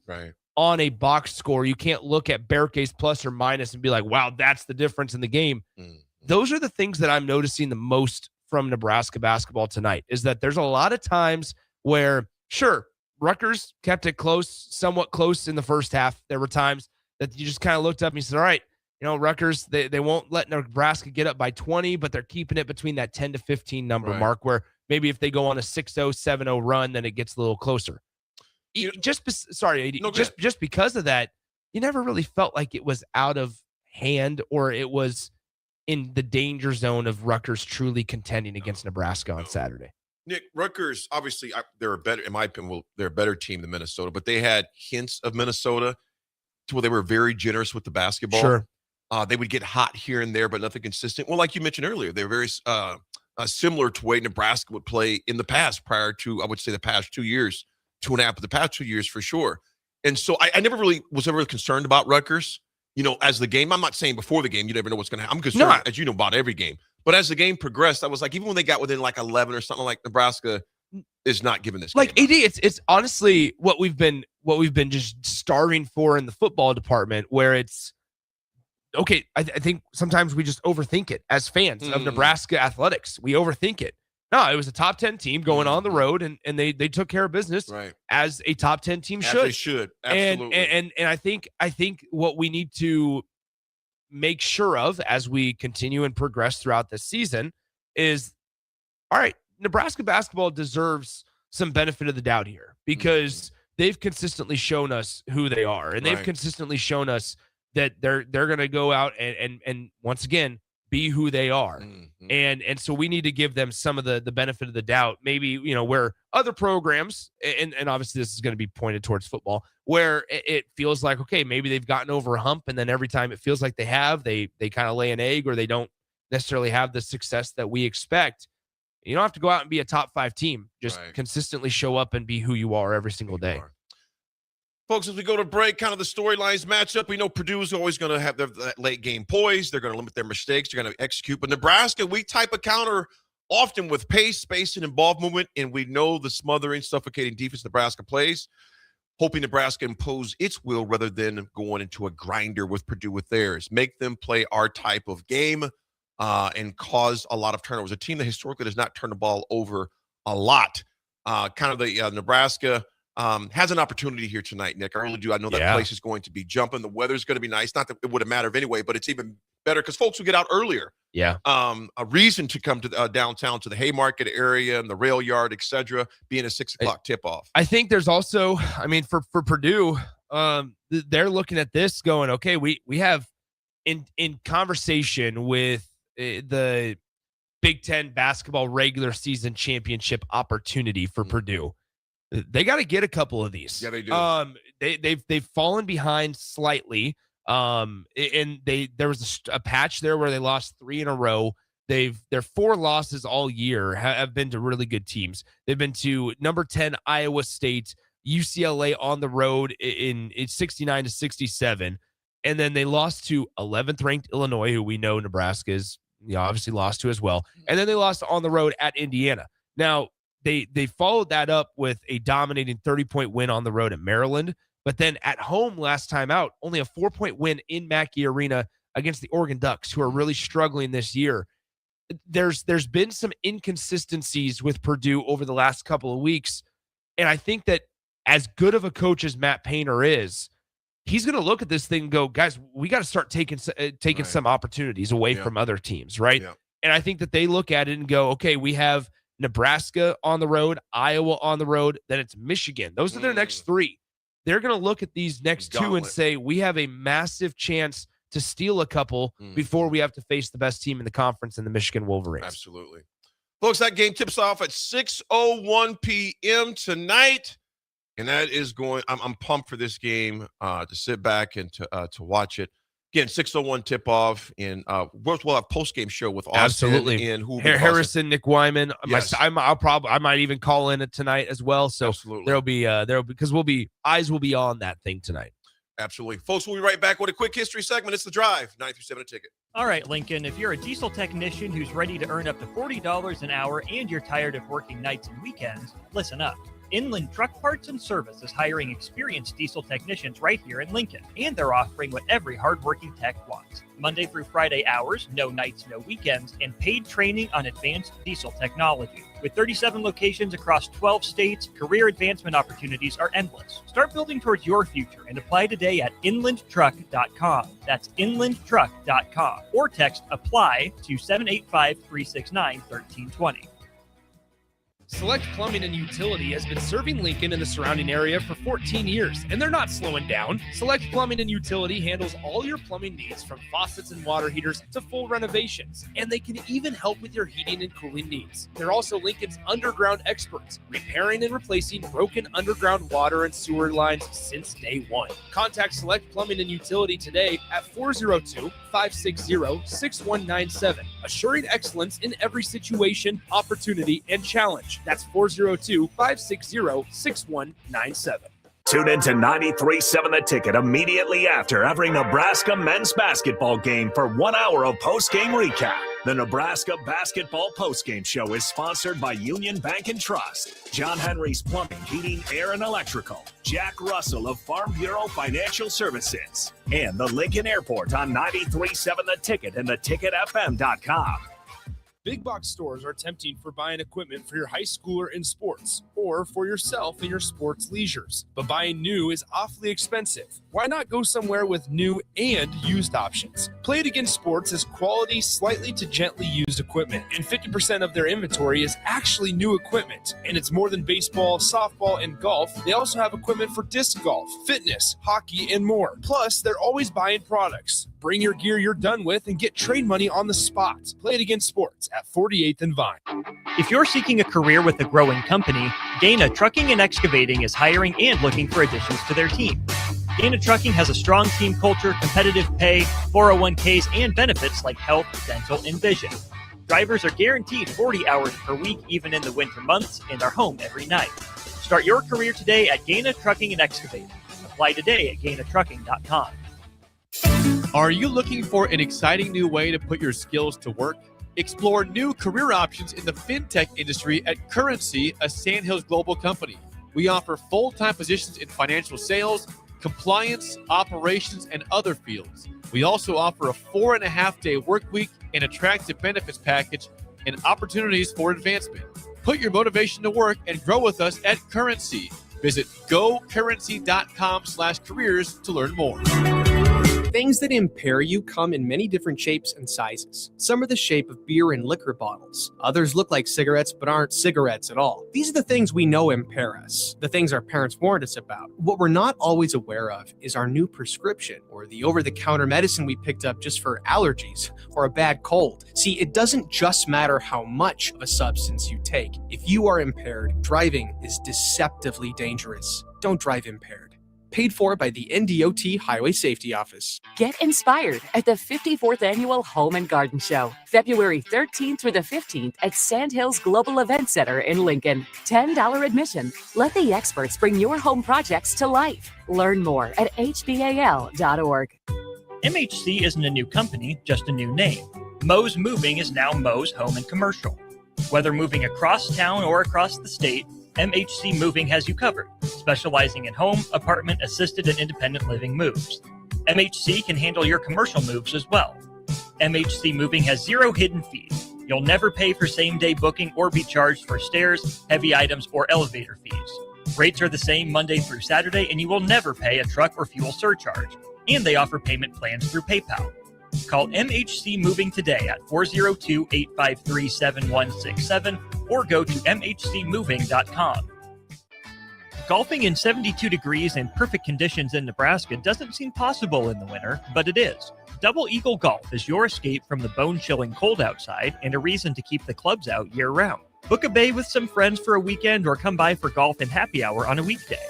on a box score, you can't look at bear case plus or minus and be like, wow, that's the difference in the game. Those are the things that I'm noticing the most from Nebraska basketball tonight, is that there's a lot of times where, sure, Rutgers kept it close, somewhat close in the first half. There were times that you just kind of looked up and you said, all right, Rutgers, they won't let Nebraska get up by 20, but they're keeping it between that 10 to 15 number mark, where maybe if they go on a 6-0, 7-0 run, then it gets a little closer. Just because of that, you never really felt like it was out of hand or it was in the danger zone of Rutgers truly contending against Nebraska on Saturday. Nick, Rutgers, obviously, they're a better, in my opinion, they're a better team than Minnesota, but they had hints of Minnesota to where they were very generous with the basketball. Sure. They would get hot here and there, but nothing consistent. Well, like you mentioned earlier, they're very similar to the way Nebraska would play in the past prior to, I would say, the past 2 years, 2.5 of the past 2 years for sure. And so I never really was ever concerned about Rutgers, as the game. I'm not saying before the game, you never know what's going to happen. I'm concerned, as you know, about every game. But as the game progressed, I was like, even when they got within like 11 or something, like Nebraska is not giving this like game AD, it's honestly what we've been just starving for in the football department, where it's okay. I think sometimes we just overthink it as fans of Nebraska athletics. We overthink it. No, it was a top 10 team going on the road, and they took care of business as a top 10 team As should. they should. Absolutely. And I think what we need to make sure of as we continue and progress throughout the season is, all right, Nebraska basketball deserves some benefit of the doubt here, because they've consistently shown us who they are, and they've consistently shown us that they're going to go out and once again be who they are. And so we need to give them some of the benefit of the doubt. Maybe, where other programs, and obviously this is going to be pointed towards football, where it feels like, okay, maybe they've gotten over a hump, and then every time it feels like they have, they kind of lay an egg, or they don't necessarily have the success that we expect. You don't have to go out and be a top 5 team. Just consistently show up and be who you are every single day. Folks, as we go to break, kind of the storylines match up. We know Purdue's always going to have that late game poise. They're going to limit their mistakes. They're going to execute. But Nebraska, we type a counter often with pace, spacing, and ball movement, and we know the smothering, suffocating defense Nebraska plays, hoping Nebraska impose its will rather than going into a grinder with Purdue with theirs. Make them play our type of game and cause a lot of turnovers. A team that historically does not turn the ball over a lot. The Nebraska has an opportunity here tonight, Nick. I really do. I know that place is going to be jumping. The weather's going to be nice. Not that it would have mattered anyway, but it's even better because folks will get out earlier. Yeah. A reason to come to downtown to the Haymarket area and the rail yard, etc., being a 6 o'clock tip-off. I think there's also, for Purdue, they're looking at this going, okay, we have in conversation with the Big Ten basketball regular season championship opportunity for Purdue. They got to get a couple of these. Yeah, they do. They've fallen behind slightly. And there was a patch there where they lost 3 in a row. Their 4 losses all year have been to really good teams. They've been to number 10 Iowa State, UCLA on the road in 69-67, and then they lost to 11th ranked Illinois, who we know Nebraska is obviously lost to as well, and then they lost on the road at Indiana. Now they followed that up with a dominating 30-point win on the road at Maryland. But then at home last time out, only a 4-point win in Mackey Arena against the Oregon Ducks, who are really struggling this year. There's been some inconsistencies with Purdue over the last couple of weeks. And I think that as good of a coach as Matt Painter is, he's going to look at this thing and go, guys, we got to start taking some opportunities away from other teams, right? Yeah. And I think that they look at it and go, okay, we have Nebraska on the road, Iowa on the road, then it's Michigan. Those are their next 3. They're going to look at these next 2 and say, we have a massive chance to steal a couple before we have to face the best team in the conference in the Michigan Wolverines. Absolutely. Folks, that game tips off at 6:01 p.m. tonight. And that is going. I'm pumped for this game to sit back and to watch it. Again, 6:01 tip-off, and we'll have post-game show with Austin Absolutely. and who Harrison, Nick Wyman. Yes. I might even call in it tonight as well. So there'll be because eyes will be on that thing tonight. Absolutely, folks. We'll be right back with a quick history segment. It's The Drive, 9-7 a ticket. All right, Lincoln, if you're a diesel technician who's ready to earn up to $40 an hour and you're tired of working nights and weekends, listen up. Inland Truck Parts and Service is hiring experienced diesel technicians right here in Lincoln, and they're offering what every hardworking tech wants. Monday through Friday hours, no nights, no weekends, and paid training on advanced diesel technology. With 37 locations across 12 states, career advancement opportunities are endless. Start building towards your future and apply today at inlandtruck.com. That's inlandtruck.com. Or text APPLY to 785-369-1320. Select Plumbing and Utility has been serving Lincoln and the surrounding area for 14 years, and they're not slowing down. Select Plumbing and Utility handles all your plumbing needs, from faucets and water heaters to full renovations, and they can even help with your heating and cooling needs. They're also Lincoln's underground experts, repairing and replacing broken underground water and sewer lines since day one. Contact Select Plumbing and Utility today at 402-560-6197, assuring excellence in every situation, opportunity, and challenge. That's 402-560-6197. Tune in to 93.7 The Ticket immediately after every Nebraska men's basketball game for 1 hour of post-game recap. The Nebraska Basketball Postgame Show is sponsored by Union Bank and Trust, John Henry's Plumbing, Heating, Air, and Electrical, Jack Russell of Farm Bureau Financial Services, and the Lincoln Airport on 93.7 The Ticket and theticketfm.com. Big box stores are tempting for buying equipment for your high schooler in sports or for yourself in your sports leisures. But buying new is awfully expensive. Why not go somewhere with new and used options? Play It Again Sports is quality, slightly to gently used equipment, and 50% of their inventory is actually new equipment. And it's more than baseball, softball, and golf. They also have equipment for disc golf, fitness, hockey, and more. Plus, they're always buying products. Bring your gear you're done with and get trade money on the spot. Play It Again Sports at 48th and Vine. If you're seeking a career with a growing company, Dana Trucking and Excavating is hiring and looking for additions to their team. Dana Trucking has a strong team culture, competitive pay, 401ks, and benefits like health, dental, and vision. Drivers are guaranteed 40 hours per week, even in the winter months, and are home every night. Start your career today at Dana Trucking and Excavating. Apply today at GainaTrucking.com. Are you looking for an exciting new way to put your skills to work? Explore new career options in the fintech industry at Currency, a Sandhills global company. We offer full-time positions in financial sales, compliance, operations, and other fields. We also offer a 4.5-day work week, an attractive benefits package, and opportunities for advancement. Put your motivation to work and grow with us at Currency. Visit gocurrency.com/careers to learn more. Things that impair you come in many different shapes and sizes. Some are the shape of beer and liquor bottles. Others look like cigarettes but aren't cigarettes at all. These are the things we know impair us, the things our parents warned us about. What we're not always aware of is our new prescription, or the over-the-counter medicine we picked up just for allergies or a bad cold. See, it doesn't just matter how much of a substance you take. If you are impaired, driving is deceptively dangerous. Don't drive impaired. Paid for by the NDOT Highway Safety Office. Get inspired at the 54th Annual Home and Garden Show, February 13th through the 15th at Sandhills Global Event Center in Lincoln. $10 admission. Let the experts bring your home projects to life. Learn more at hbal.org. MHC isn't a new company, just a new name. Moe's Moving is now Moe's Home and Commercial. Whether moving across town or across the state, MHC Moving has you covered, specializing in home, apartment, assisted, and independent living moves. MHC can handle your commercial moves as well. MHC Moving has 0 hidden fees. You'll never pay for same-day booking or be charged for stairs, heavy items, or elevator fees. Rates are the same Monday through Saturday, and you will never pay a truck or fuel surcharge. And they offer payment plans through PayPal. Call MHC Moving today at 402-853-7167 or go to mhcmoving.com. Golfing in 72 degrees and perfect conditions in Nebraska doesn't seem possible in the winter, but it is. Double Eagle Golf is your escape from the bone-chilling cold outside and a reason to keep the clubs out year-round. Book a bay with some friends for a weekend or come by for golf and happy hour on a weekday.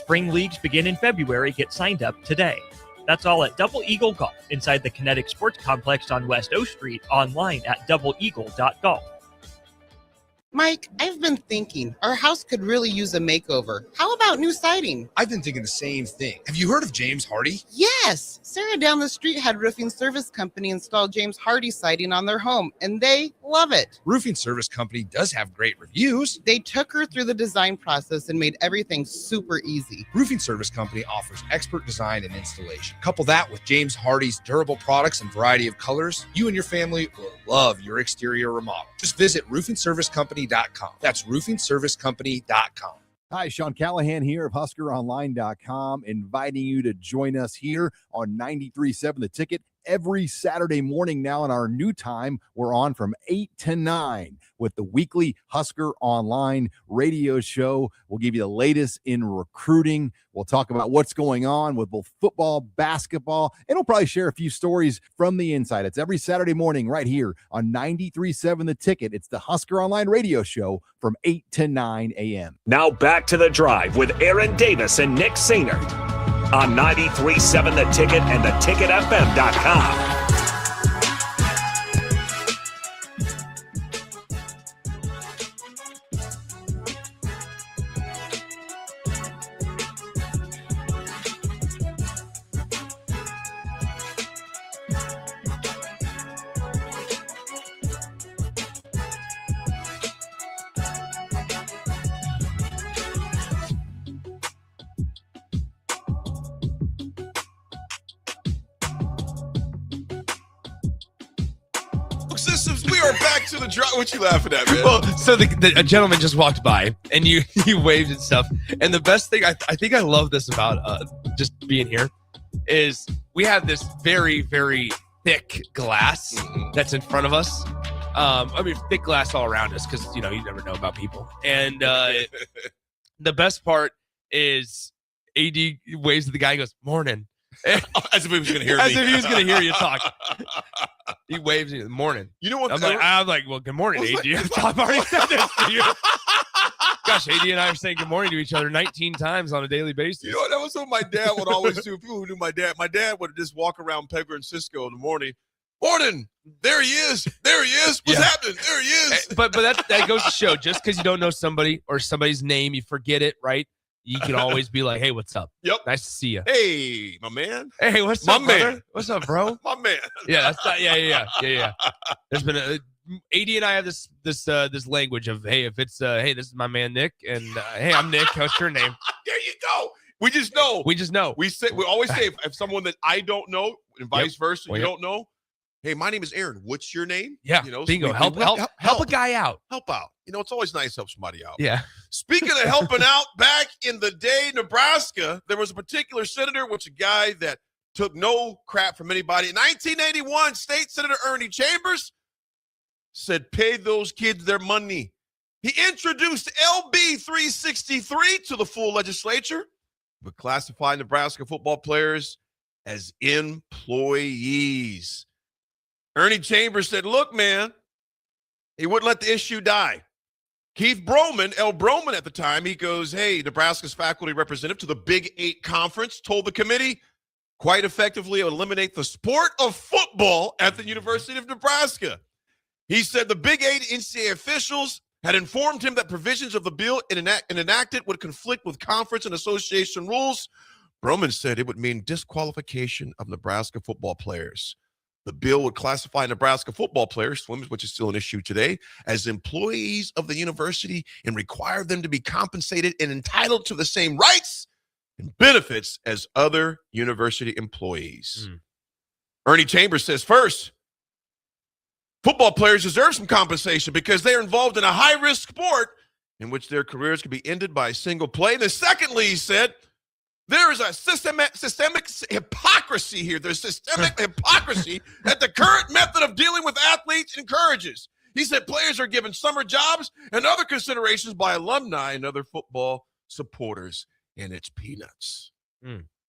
Spring leagues begin in February. Get signed up today. That's all at Double Eagle Golf inside the Kinetic Sports Complex on West O Street, online at doubleeagle.golf. Mike, I've been thinking our house could really use a makeover. How about new siding? I've been thinking the same thing. Have you heard of James Hardy? Yes. Sarah down the street had Roofing Service Company install James Hardy siding on their home, and they love it. Roofing Service Company does have great reviews. They took her through the design process and made everything super easy. Roofing Service Company offers expert design and installation. Couple that with James Hardy's durable products and variety of colors, you and your family will love your exterior remodel. Just visit roofingservicecompany.com. That's roofingservicecompany.com. Hi, Sean Callahan here of HuskerOnline.com, inviting you to join us here on 93.7 The Ticket every Saturday morning now. In our new time, we're on from 8 to 9 with the weekly Husker Online radio show. We'll give you the latest in recruiting. We'll talk about what's going on with both football, basketball, and we'll probably share a few stories from the inside. It's every Saturday morning right here on 93.7 The Ticket. It's the Husker Online radio show from 8 to 9 a.m. Now back to The Drive with Aaron Davis and Nick Sainert on 93.7 The Ticket and theticketfm.com. We are back to The Drive. What you laughing at, man? Well, so a gentleman just walked by and you waved and stuff. And the best thing, I think I love this about just being here, is we have this very, very thick glass that's in front of us. I mean, thick glass all around us because, you never know about people. And the best part is AD waves at the guy and goes, "Morning." As if he was going to hear me. As if he was going to hear you talk. He waves in the morning. You know what? I'm like, well, good morning, AD. I've already said this to you. Gosh, AD and I are saying good morning to each other 19 times on a daily basis. You know, that was what my dad would always do. People who knew my dad would just walk around Pepper and Cisco in the morning. Morning. There he is. There he is. What's happening? There he is. But that goes to show, just because you don't know somebody or somebody's name, you forget it, right? You can always be like, "Hey, what's up? Yep. Nice to see you. Hey, my man. Hey, what's my up, man? Brother? What's up, bro? My man." Yeah, that's not. Yeah. There's been AD and I have this language of, hey, if it's hey, this is my man Nick, and hey, I'm Nick. What's your name? There you go. We just know. We always say if someone that I don't know, and vice versa, you don't know. Hey, my name is Aaron. What's your name? Yeah, bingo. So help a guy out. Help out. It's always nice to help somebody out. Yeah. Speaking of helping out, back in the day, Nebraska, there was a particular senator, a guy that took no crap from anybody. In 1981, State Senator Ernie Chambers said, pay those kids their money. He introduced LB 363 to the full legislature, but classified Nebraska football players as employees. Ernie Chambers said, look, man, he wouldn't let the issue die. Keith Broman, L. Broman at the time, he goes, hey, Nebraska's faculty representative to the Big 8 Conference told the committee quite effectively eliminate the sport of football at the University of Nebraska. He said the Big 8 NCAA officials had informed him that provisions of the bill enacted would conflict with conference and association rules. Broman said it would mean disqualification of Nebraska football players. The bill would classify Nebraska football players, swimmers, which is still an issue today, as employees of the university and require them to be compensated and entitled to the same rights and benefits as other university employees. Ernie Chambers says, first, football players deserve some compensation because they are involved in a high-risk sport in which their careers can be ended by a single play. And then secondly, he said, there is a systemic hypocrisy here. There's systemic hypocrisy that the current method of dealing with athletes encourages. He said players are given summer jobs and other considerations by alumni and other football supporters, and it's peanuts.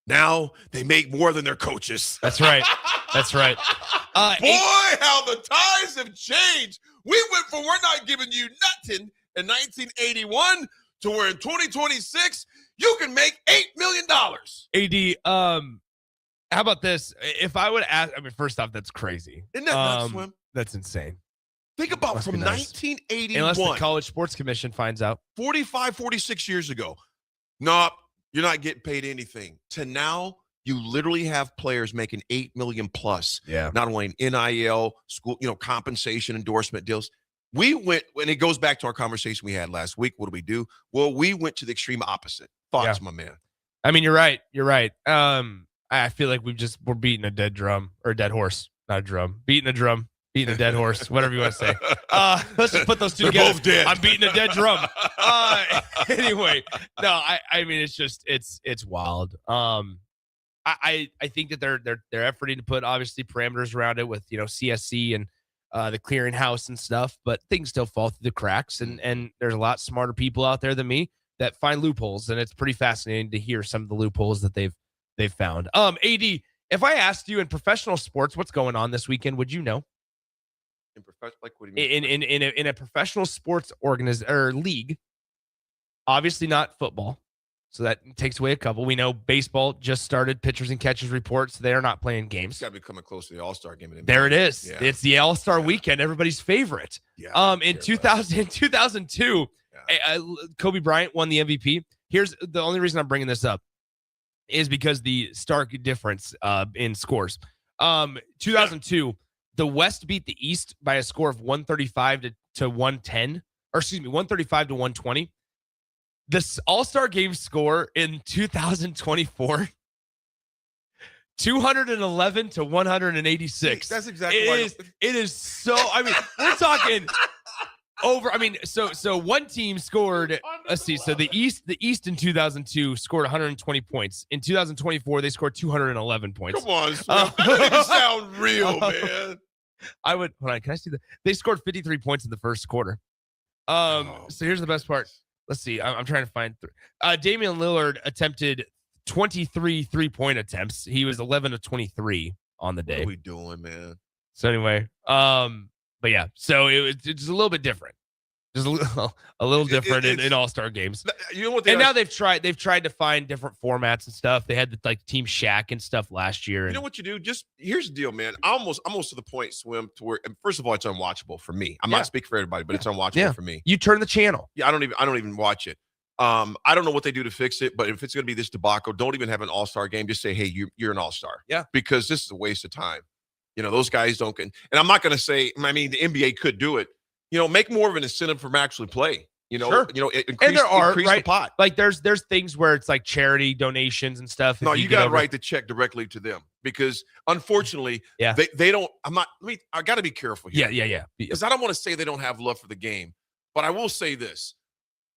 Now they make more than their coaches. That's right. That's right. Boy, how the times have changed. We went from we're not giving you nothing in 1981 to where in 2026 you can make $8 million. AD, how about this? If I would ask, I mean, first off, that's crazy. Isn't that nuts, Swim? That's insane. Think about Must from be nice. 1981. Unless the College Sports Commission finds out. 45, 46 years ago. Nope, you're not getting paid anything. To now, you literally have players making $8 million plus. Yeah. Not only in NIL, school, compensation, endorsement deals. We went, and it goes back to our conversation we had last week. What do we do? Well, we went to the extreme opposite. Thoughts, my man? I mean, you're right. You're right. I feel like we're beating a dead drum or a dead horse, not a drum. Beating a drum, beating a dead horse, whatever you want to say. Let's just put those two together. They're both dead. I'm beating a dead drum. Anyway, no, I mean, it's wild. I think that they're efforting to put obviously parameters around it with CSC and the clearinghouse and stuff, but things still fall through the cracks, and there's a lot smarter people out there than me that find loopholes, and it's pretty fascinating to hear some of the loopholes that they've found. AD, if I asked you in professional sports what's going on this weekend, would you know? In what do you mean? In a professional sports league, obviously not football, so that takes away a couple. We know baseball just started pitchers and catchers reports. They're not playing games. It's got to be coming close to the All-Star game. There it is. Yeah. It's the All-Star weekend, everybody's favorite. Yeah, in 2002, Kobe Bryant won the MVP. Here's the only reason I'm bringing this up is because the stark difference in scores. 2002, the West beat the East by a score of 135 to 110, or excuse me, 135 to 120. This All-Star game score in 2024, 211 to 186. That's exactly it is so, I mean, we're talking over. I mean, so one team scored, let's see. So the East in 2002 scored 120 points. In 2024, they scored 211 points. Come on, that sound real, man. Hold on, can I see that? They scored 53 points in the first quarter. So here's the best part. Let's see. I'm trying to find. Damian Lillard attempted 23 3-point attempts. He was 11 of 23 on the day. What are we doing, man? So anyway, but yeah, so it's a little bit different. Just a little different in All-Star games. You know what? Now they've tried to find different formats and stuff. They had the Team Shaq and stuff last year. You know what you do? Just here's the deal, man. I'm almost to the point, Swim, to where first of all, it's unwatchable for me. I'm not speaking for everybody, but it's unwatchable for me. You turn the channel. Yeah, I don't even watch it. I don't know what they do to fix it, but if it's going to be this debacle, don't even have an All-Star game. Just say, hey, you're an All-Star. Yeah, because this is a waste of time. Those guys don't get. And I'm not going to say. I mean, the NBA could do it. Make more of an incentive for them to actually play. Sure. Increase right? the pot. Like there's things where it's like charity donations and stuff. No, you got to write the check directly to them because unfortunately, they don't. I got to be careful here. Yeah. Because I don't want to say they don't have love for the game, but I will say this: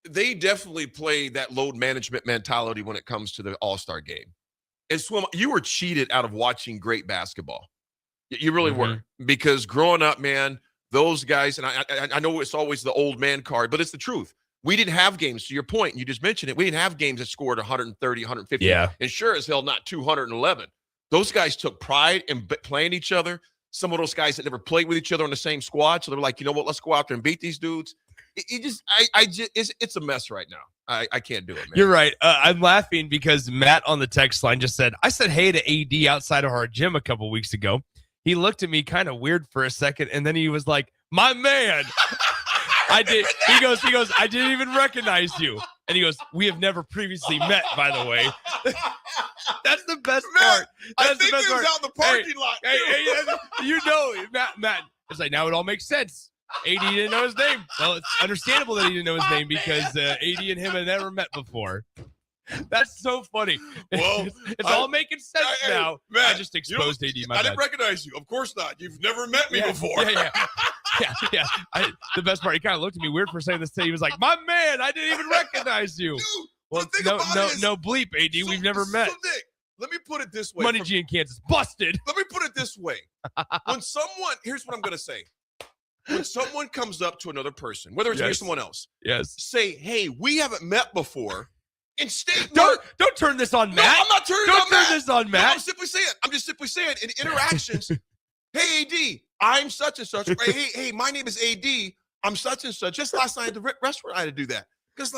they definitely play that load management mentality when it comes to the All-Star game. And Swim, you were cheated out of watching great basketball. You really were, because growing up, man. Those guys, and I know it's always the old man card, but it's the truth. We didn't have games, to your point, and you just mentioned it. We didn't have games that scored 130, 150. Yeah. And sure as hell, not 211. Those guys took pride in playing each other. Some of those guys that never played with each other on the same squad. So they're like, you know what, let's go out there and beat these dudes. It's a mess right now. I can't do it, man. You're right. I'm laughing because Matt on the text line just said, I said hey to AD outside of our gym a couple weeks ago. He looked at me kind of weird for a second, and then he was like, my man. I did. He goes, I didn't even recognize you. And he goes, we have never previously met, by the way. That's the best part. That's I think the best he was part. out in the parking lot. Hey, Matt, it's like, now it all makes sense. AD didn't know his name. Well, it's understandable that he didn't know his name because AD and him had never met before. That's so funny. Well, it's all making sense now. Man, I just exposed AD. I didn't recognize you. Of course not. You've never met me before. Yeah. The best part, he kind of looked at me weird for saying this. He was like, "My man, I didn't even recognize you." Dude, well, no bleep, AD. We've never met. So Nick, let me put it this way. Money G in Kansas busted. Let me put it this way. Here's what I'm going to say. When someone comes up to another person, whether it's me or someone else, say, "Hey, we haven't met before." And don't turn this on Matt. No, I'm not turning don't it on turn this on Matt. No, I'm just simply saying in interactions, hey AD, I'm such and such. Hey, my name is AD. I'm such and such. Just last night at the restaurant, I had to do that. Because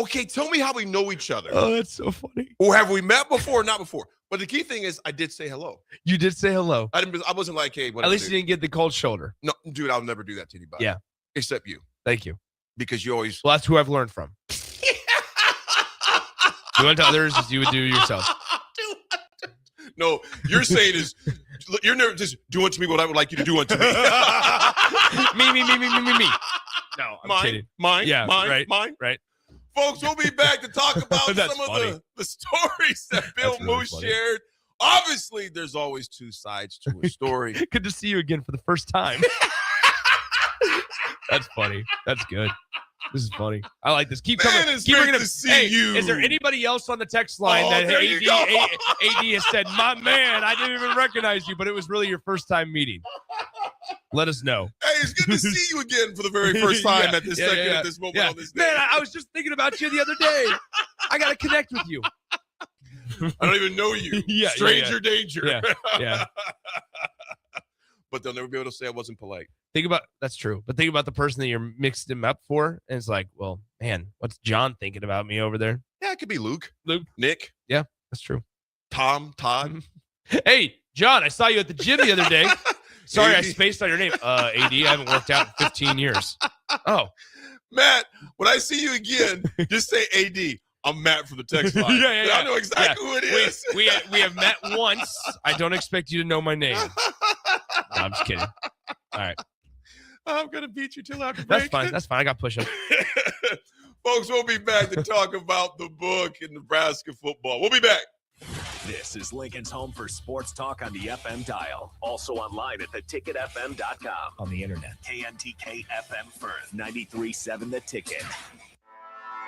Okay, tell me how we know each other. Oh, that's so funny. Or have we met before or not before? But the key thing is I did say hello. You did say hello. I wasn't like, hey, what At up, least dude? you didn't get the cold shoulder. No, dude, I'll never do that to anybody. Yeah. Except you. Thank you. Because you always. Well, that's who I've learned from. Do unto others as you would do yourself. No, you're saying is you're never just do unto me what I would like you to do unto me. Me. No, I'm kidding. Mine. Right. Folks, we'll be back to talk about That's some funny. of the stories that Bill That's really Moose funny. shared. Obviously, there's always two sides to a story. Good to see you again for the first time. That's funny. That's good. This is funny. I like this. Keep coming. it's Keep great bringing to it. see Hey, you. is there anybody else on the text line Oh, that there you go. AD has said, my man, I didn't even recognize you, but it was really your first time meeting? Let us know. Hey, it's good to see you again for the very first time Yeah, at this yeah, second, yeah, at this moment yeah. on this day. Man, I was just thinking about you the other day. I got to connect with you. I don't even know you. Yeah, Stranger danger. Yeah. But they'll never be able to say I wasn't polite. That's true. But think about the person that you're mixed him up for. And it's like, well, man, what's John thinking about me over there? Yeah, it could be Luke, Nick. Yeah, that's true. Tom, Todd. Hey, John, I saw you at the gym the other day. Sorry, I AD. spaced on your name. AD, I haven't worked out in 15 years. Oh. Matt, when I see you again, just say AD. I'm Matt from the text line. Yeah. I know exactly who it is. We have met once. I don't expect you to know my name. No, I'm just kidding. All right. I'm going to beat you till after break. That's fine. I got push-up. Folks, we'll be back to talk about the book in Nebraska football. We'll be back. This is Lincoln's home for sports talk on the FM dial. Also online at theticketfm.com. On the internet. KNTK FM Firth, 93.7 The Ticket.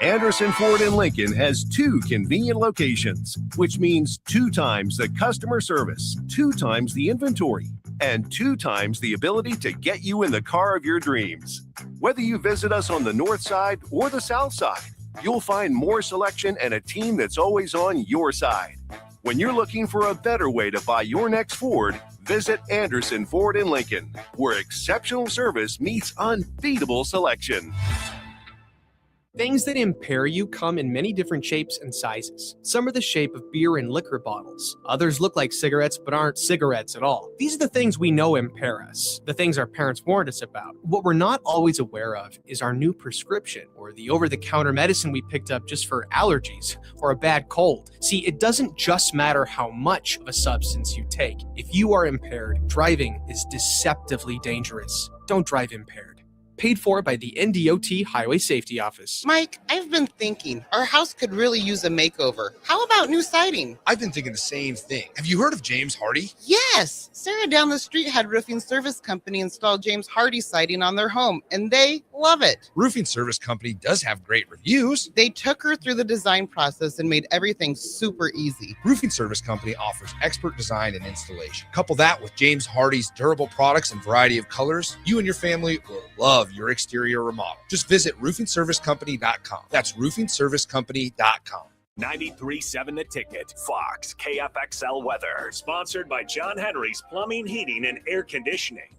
Anderson Ford in Lincoln has 2 convenient locations, which means 2 times the customer service, 2 times the inventory, and 2 times the ability to get you in the car of your dreams. Whether you visit us on the north side or the south side, you'll find more selection and a team that's always on your side. When you're looking for a better way to buy your next Ford, visit Anderson Ford in Lincoln, where exceptional service meets unbeatable selection. Things that impair you come in many different shapes and sizes. Some are the shape of beer and liquor bottles. Others look like cigarettes but aren't cigarettes at all. These are the things we know impair us, the things our parents warned us about. What we're not always aware of is our new prescription, or the over-the-counter medicine we picked up just for allergies or a bad cold. See, it doesn't just matter how much of a substance you take. If you are impaired, driving is deceptively dangerous. Don't drive impaired. Paid for by the NDOT Highway Safety Office. Mike, I've been thinking our house could really use a makeover. How about new siding? I've been thinking the same thing. Have you heard of James Hardy? Yes. Sarah down the street had Roofing Service Company install James Hardy siding on their home, and they love it. Roofing Service Company does have great reviews. They took her through the design process and made everything super easy. Roofing Service Company offers expert design and installation. Couple that with James Hardy's durable products and variety of colors, you and your family will love your exterior remodel. Just visit roofingservicecompany.com. That's roofingservicecompany.com. 93.7 The Ticket. Fox KFXL weather. Sponsored by John Henry's Plumbing, Heating, and Air Conditioning.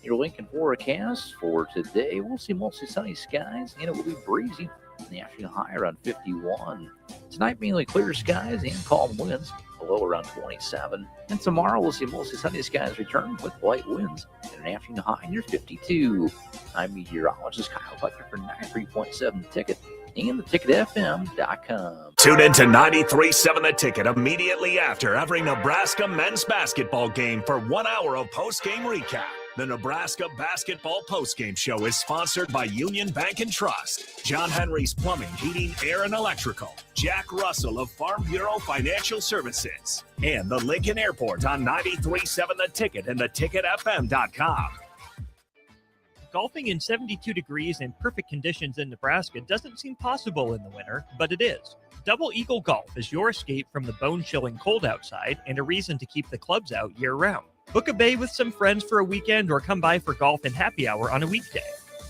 Your Lincoln forecast for today, we'll see mostly sunny skies and it will be breezy. The afternoon high around 51. Tonight, mainly clear skies and calm winds, below around 27. And tomorrow, we'll see mostly sunny skies return with light winds and an afternoon high near 52. I'm meteorologist Kyle Butler for 93.7 The Ticket and theticketfm.com. Tune in to 93.7 The Ticket immediately after every Nebraska men's basketball game for 1 hour of post-game recap. The Nebraska Basketball Postgame Show is sponsored by Union Bank and Trust, John Henry's Plumbing, Heating, Air, and Electrical, Jack Russell of Farm Bureau Financial Services, and the Lincoln Airport on 93.7 The Ticket and theticketfm.com. Golfing in 72 degrees and perfect conditions in Nebraska doesn't seem possible in the winter, but it is. Double Eagle Golf is your escape from the bone-chilling cold outside and a reason to keep the clubs out year-round. Book a bay with some friends for a weekend or come by for golf and happy hour on a weekday.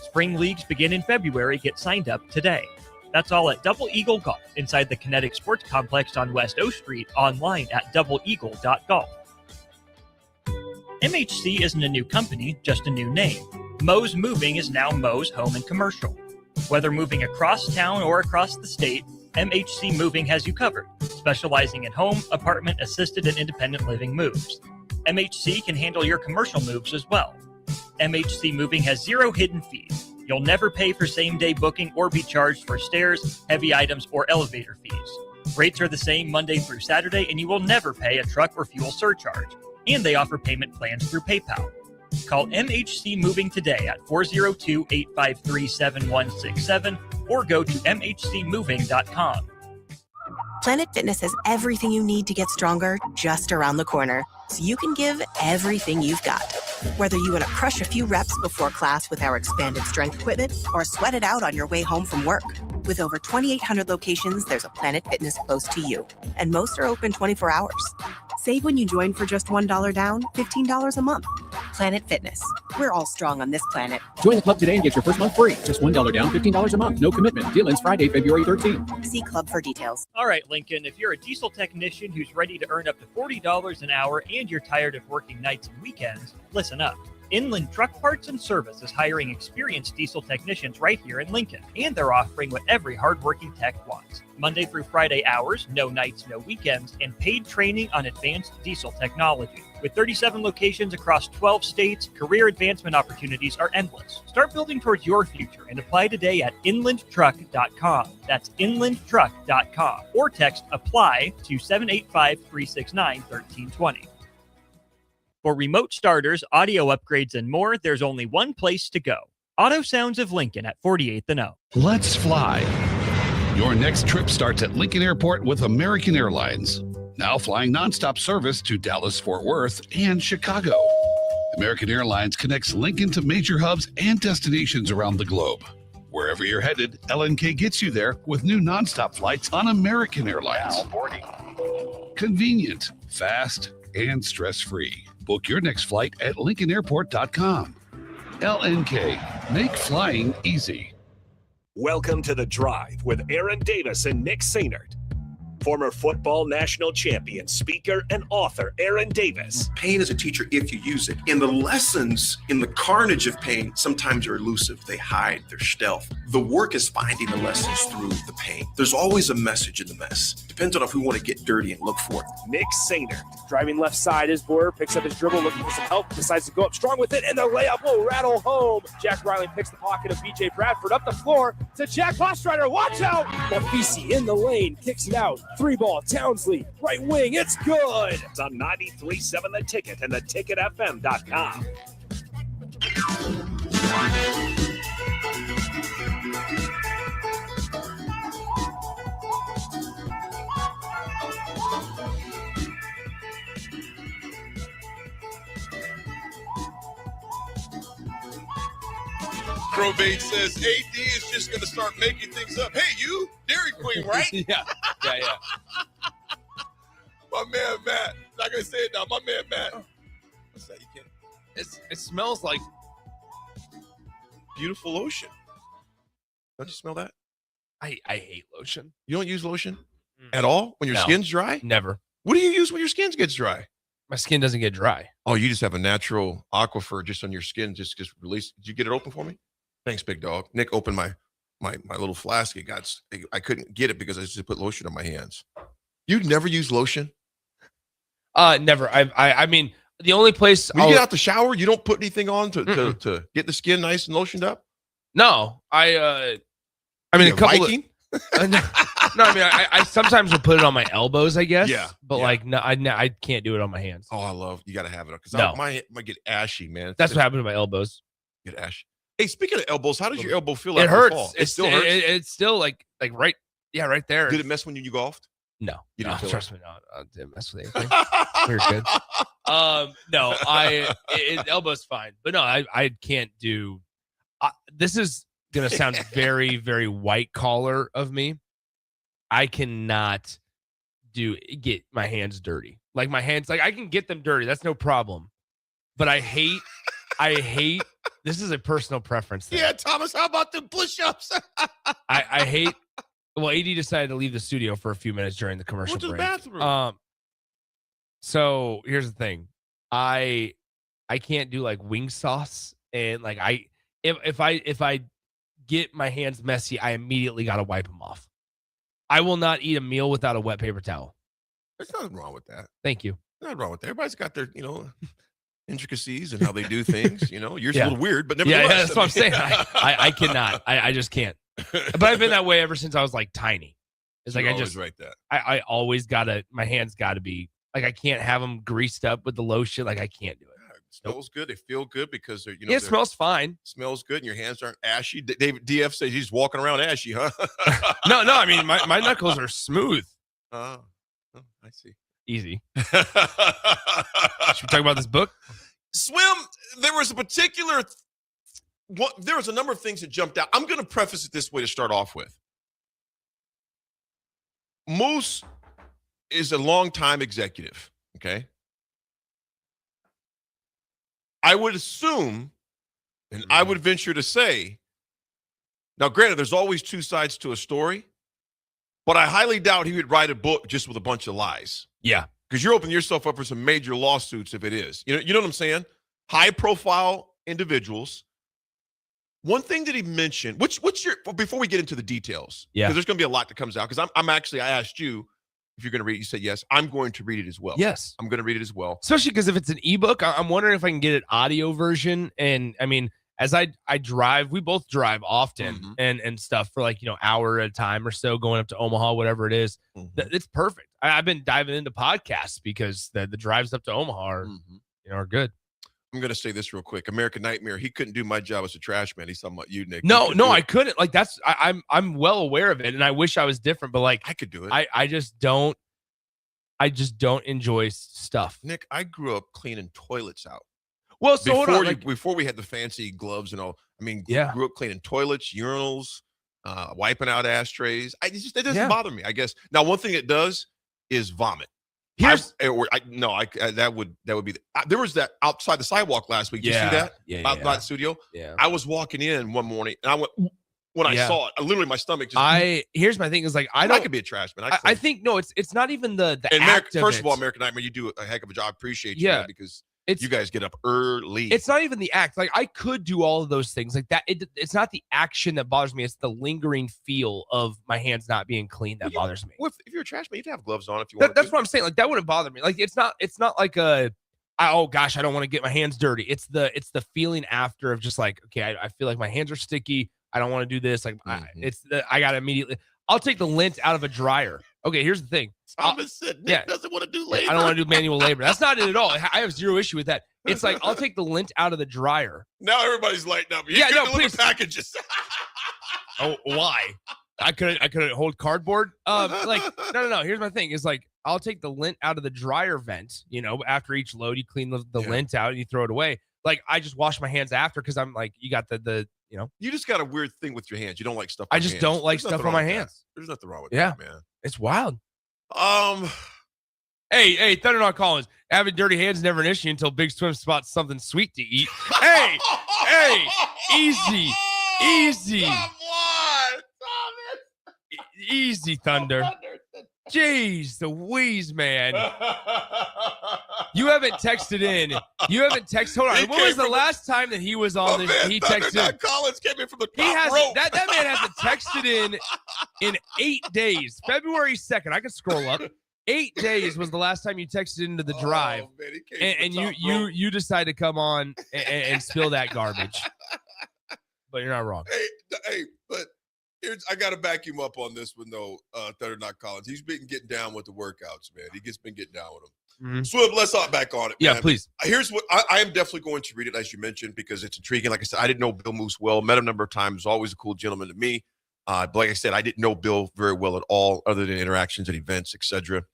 Spring leagues begin in February. Get signed up today. That's all at Double Eagle Golf inside the Kinetic Sports Complex on West O Street, online at doubleeagle.golf. MHC isn't a new company, just a new name. Moe's Moving is now Moe's Home and Commercial. Whether moving across town or across the state, MHC Moving has you covered, specializing in home, apartment, assisted, and independent living moves. MHC can handle your commercial moves as well. MHC Moving has 0 hidden fees. You'll never pay for same-day booking or be charged for stairs, heavy items, or elevator fees. Rates are the same Monday through Saturday, and you will never pay a truck or fuel surcharge. And they offer payment plans through PayPal. Call MHC Moving today at 402-853-7167 or go to mhcmoving.com. Planet Fitness has everything you need to get stronger just around the corner, so you can give everything you've got. Whether you want to crush a few reps before class with our expanded strength equipment or sweat it out on your way home from work. With over 2,800 locations, there's a Planet Fitness close to you, and most are open 24 hours. Save when you join for just $1 down, $15 a month. Planet Fitness. We're all strong on this planet. Join the club today and get your first month free. Just $1 down, $15 a month. No commitment. Deal ends Friday, February 13th. See club for details. All right, Lincoln, if you're a diesel technician who's ready to earn up to $40 an hour and you're tired of working nights and weekends, listen up. Inland Truck Parts and Service is hiring experienced diesel technicians right here in Lincoln, and they're offering what every hardworking tech wants. Monday through Friday hours, no nights, no weekends, and paid training on advanced diesel technology. With 37 locations across 12 states, career advancement opportunities are endless. Start building towards your future and apply today at inlandtruck.com. That's inlandtruck.com. Or text APPLY to 785-369-1320. For remote starters, audio upgrades, and more, there's only one place to go. Auto Sounds of Lincoln at 48th and O. Let's fly. Your next trip starts at Lincoln Airport with American Airlines. Now flying nonstop service to Dallas, Fort Worth, and Chicago. American Airlines connects Lincoln to major hubs and destinations around the globe. Wherever you're headed, LNK gets you there with new nonstop flights on American Airlines. Now boarding. Convenient, fast, and stress-free. Book your next flight at LincolnAirport.com. LNK, make flying easy. Welcome to The Drive with Aaron Davis and Nick Sainert. Former football national champion, speaker, and author Aaron Davis. Pain is a teacher if you use it. And the lessons in the carnage of pain sometimes are elusive. They hide, they're stealth. The work is finding the lessons through the pain. There's always a message in the mess. Depends on if we want to get dirty and look for it. Nick Sainert. Driving left side is Boyer, picks up his dribble, looking for some help, decides to go up strong with it, and the layup will rattle home. Jack Riley picks the pocket of B.J. Bradford up the floor to Jack Ostrider. Watch out! Mafisi in the lane, kicks it out. 3-ball, Townsley, right wing, it's good! It's on 93.7 The Ticket and theticketfm.com. Probate says AD is just going to start making things up. Hey, you, Dairy Queen, right? yeah. My man Matt. Not going to say it now. My man Matt. What's that? You can't. It smells like Beautiful lotion. Don't you smell that? I hate lotion. You don't use lotion at all when your No. skin's dry? Never. What do you use when your skin gets dry? My skin doesn't get dry. Oh, you just have a natural aquifer just on your skin, just release. Did you get it open for me? Thanks, big dog. Nick opened my little flask. I couldn't get it because I just put lotion on my hands. You'd never use lotion? Never. I mean, the only place when you get out the shower, you don't put anything on to get the skin nice and lotioned up? No, I mean, a couple Viking? No, I mean, I sometimes will put it on my elbows, I guess. Yeah, But like, no, I can't do it on my hands. Oh, you got to have it because No. my might get ashy, man. That's what happened to my elbows. Get ashy. Hey, speaking of elbows, how does your elbow feel? It after the hurts. fall? It still hurts. It's still like right. Yeah, right there. Did it mess when you golfed? No, You no, didn't feel trust it? me, no, I didn't mess with anything. We're good. No, elbow's fine, but no, I can't do. This is gonna sound very, very white collar of me. I cannot get my hands dirty. Like my hands, like I can get them dirty. That's no problem. But I hate. This is a personal preference thing. Yeah, Thomas, how about the push-ups? I hate. Well, AD decided to leave the studio for a few minutes during the commercial Went to the break. bathroom. So here's the thing. I can't do like wing sauce and like if I get my hands messy, I immediately got to wipe them off. I will not eat a meal without a wet paper towel. There's nothing wrong with that. Thank you. Nothing wrong with that. Everybody's got their, intricacies and how they do things. Yours Yeah. a little weird, but Yeah, nevertheless. that's what I'm saying. I cannot. I just can't. But I've been that way ever since I was like tiny. It's like You're I just always right that. I always gotta. My hands gotta be like I can't have them greased up with the lotion. Like I can't do it. It smells good. They feel good because they're, Yeah, it smells fine. Smells good, and your hands aren't ashy. David DF says he's walking around ashy, huh? No. I mean, my knuckles are smooth. Oh, I see. Easy. Should we talk about this book? Swim. There was a particular. There was a number of things that jumped out. I'm going to preface it this way to start off with. Moose is a longtime executive. Okay. I would assume, and I would venture to say, now granted, there's always two sides to a story, but I highly doubt he would write a book just with a bunch of lies. Yeah. Because you're opening yourself up for some major lawsuits if it is. You know what I'm saying? High profile individuals. One thing that he mentioned, what's your, before we get into the details, Yeah. because there's going to be a lot that comes out, because I'm actually, I asked you if you're going to read it. You said yes. I'm going to read it as well. Yes. I'm going to read it as well. Especially because if it's an ebook, I'm wondering if I can get an audio version. And I mean, as I drive, we both drive often and stuff for like, hour at a time or so going up to Omaha, whatever it is. It's perfect. I've been diving into podcasts because the drives up to Omaha are good. I'm going to say this real quick. American Nightmare, he couldn't do my job as a trash man. He's talking about you, Nick. No, I couldn't. Like that's I'm well aware of it, and I wish I was different. But like I could do it. I just don't enjoy stuff. Nick, I grew up cleaning toilets out. Well, so hold on, before we had the fancy gloves and all. I mean, Yeah. grew up cleaning toilets, urinals, wiping out ashtrays. It doesn't bother me. I guess now one thing it does is vomit. That would be. There was that outside the sidewalk last week. Did you see that? Outside the studio. Yeah. I was walking in one morning and I went when I saw it. Literally, my stomach just. Here's my thing is like I could be a trash man. I think no, it's not even the and act of first it. of all, American Nightmare, you do a heck of a job. I appreciate you, man, because you guys get up early. It's not even the act. Like I could do all of those things like that. It's not the action that bothers me. It's the lingering feel of my hands not being clean that bothers me. Well, if you're a trash man, you'd have gloves on if you want. That's what I'm saying. Like that wouldn't bother me. Like it's not like oh gosh, I don't want to get my hands dirty. It's the feeling after of just like, okay, I feel like my hands are sticky. I don't want to do this. Like I got to immediately. I'll take the lint out of a dryer. Okay, here's the thing. Thomas said Nick doesn't want to do labor. I don't want to do manual labor. That's not it at all. I have zero issue with that. It's like I'll take the lint out of the dryer. Now everybody's lighting up. Please. Packages. Oh, why? I couldn't hold cardboard. Like no. Here's my thing. Is like I'll take the lint out of the dryer vent. After each load, you clean the lint out and you throw it away. Like I just wash my hands after because I'm like you got the. You just got a weird thing with your hands. You don't like stuff. I just don't like stuff on my hands. There's nothing wrong with Yeah. that, man. It's wild. Hey, Thunder Not Collins. Having dirty hands never an issue until Big Swim spots something sweet to eat. hey, easy. Easy, Thunder. Jeez, the wheeze, man. You haven't texted in. Hold on. When was the last time that he was on this? He texted in. Collins came in from the top He has rope. that man hasn't texted in 8 days. February 2nd. I can scroll up. 8 days was the last time you texted into the drive, man, he came and from the top rope. you decide to come on and spill that garbage. But you're not wrong. Hey, but I got to back him up on this one though. Thunder Not Collins. He's been getting down with the workouts, man. He been getting down with them. Swim, let's hop back on it. Yeah, man. please. Here's what I am definitely going to read it as you mentioned because it's intriguing. Like I said, I didn't know Bill Moose well. Met him a number of times. Always a cool gentleman to me. But like I said, I didn't know Bill very well at all, other than interactions at events, etc.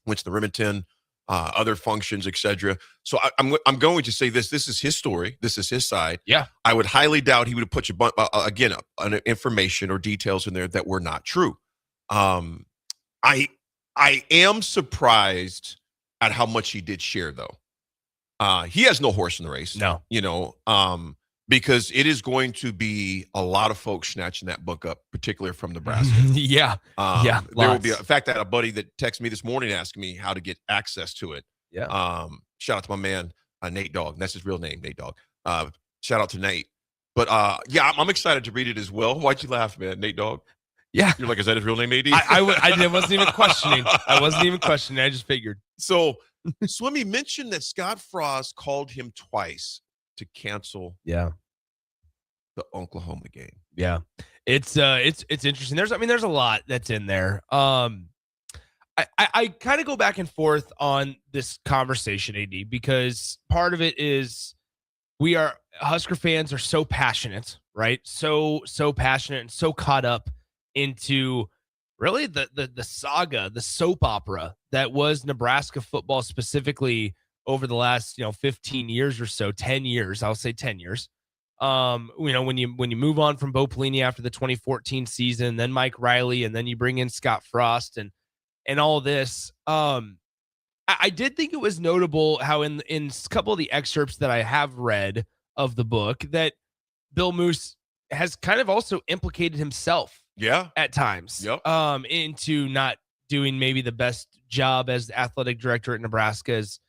Went to the Remington, other functions, etc. So I'm going to say this. This is his story. This is his side. Yeah. I would highly doubt he would have put information or details in there that were not true. I am surprised at how much he did share, though. He has no horse in the race. No. Because it is going to be a lot of folks snatching that book up, particularly from Nebraska. Yeah. There will be. In lots. fact, I had a buddy that texted me this morning asking me how to get access to it. Yeah. Shout out to my man, Nate Dogg. That's his real name, Nate Dogg. Shout out to Nate. But yeah, I'm excited to read it as well. Why'd you laugh, man? Nate Dogg? Yeah. You're like, is that his real name, AD? I wasn't even questioning. I just figured. So Swimmy mentioned that Scott Frost called him twice to cancel the Oklahoma game. Yeah. It's interesting. There's a lot that's in there. I kind of go back and forth on this conversation, AD, because part of it is Husker fans are so passionate, right? So passionate and so caught up into really the saga, the soap opera that was Nebraska football specifically over the last 15 years or so, 10 years. I'll say 10 years. When you move on from Bo Pelini after the 2014 season, then Mike Riley, and then you bring in Scott Frost and all this. I did think it was notable how in a couple of the excerpts that I have read of the book that Bill Moos has kind of also implicated himself at times into not doing maybe the best job as the athletic director at Nebraska as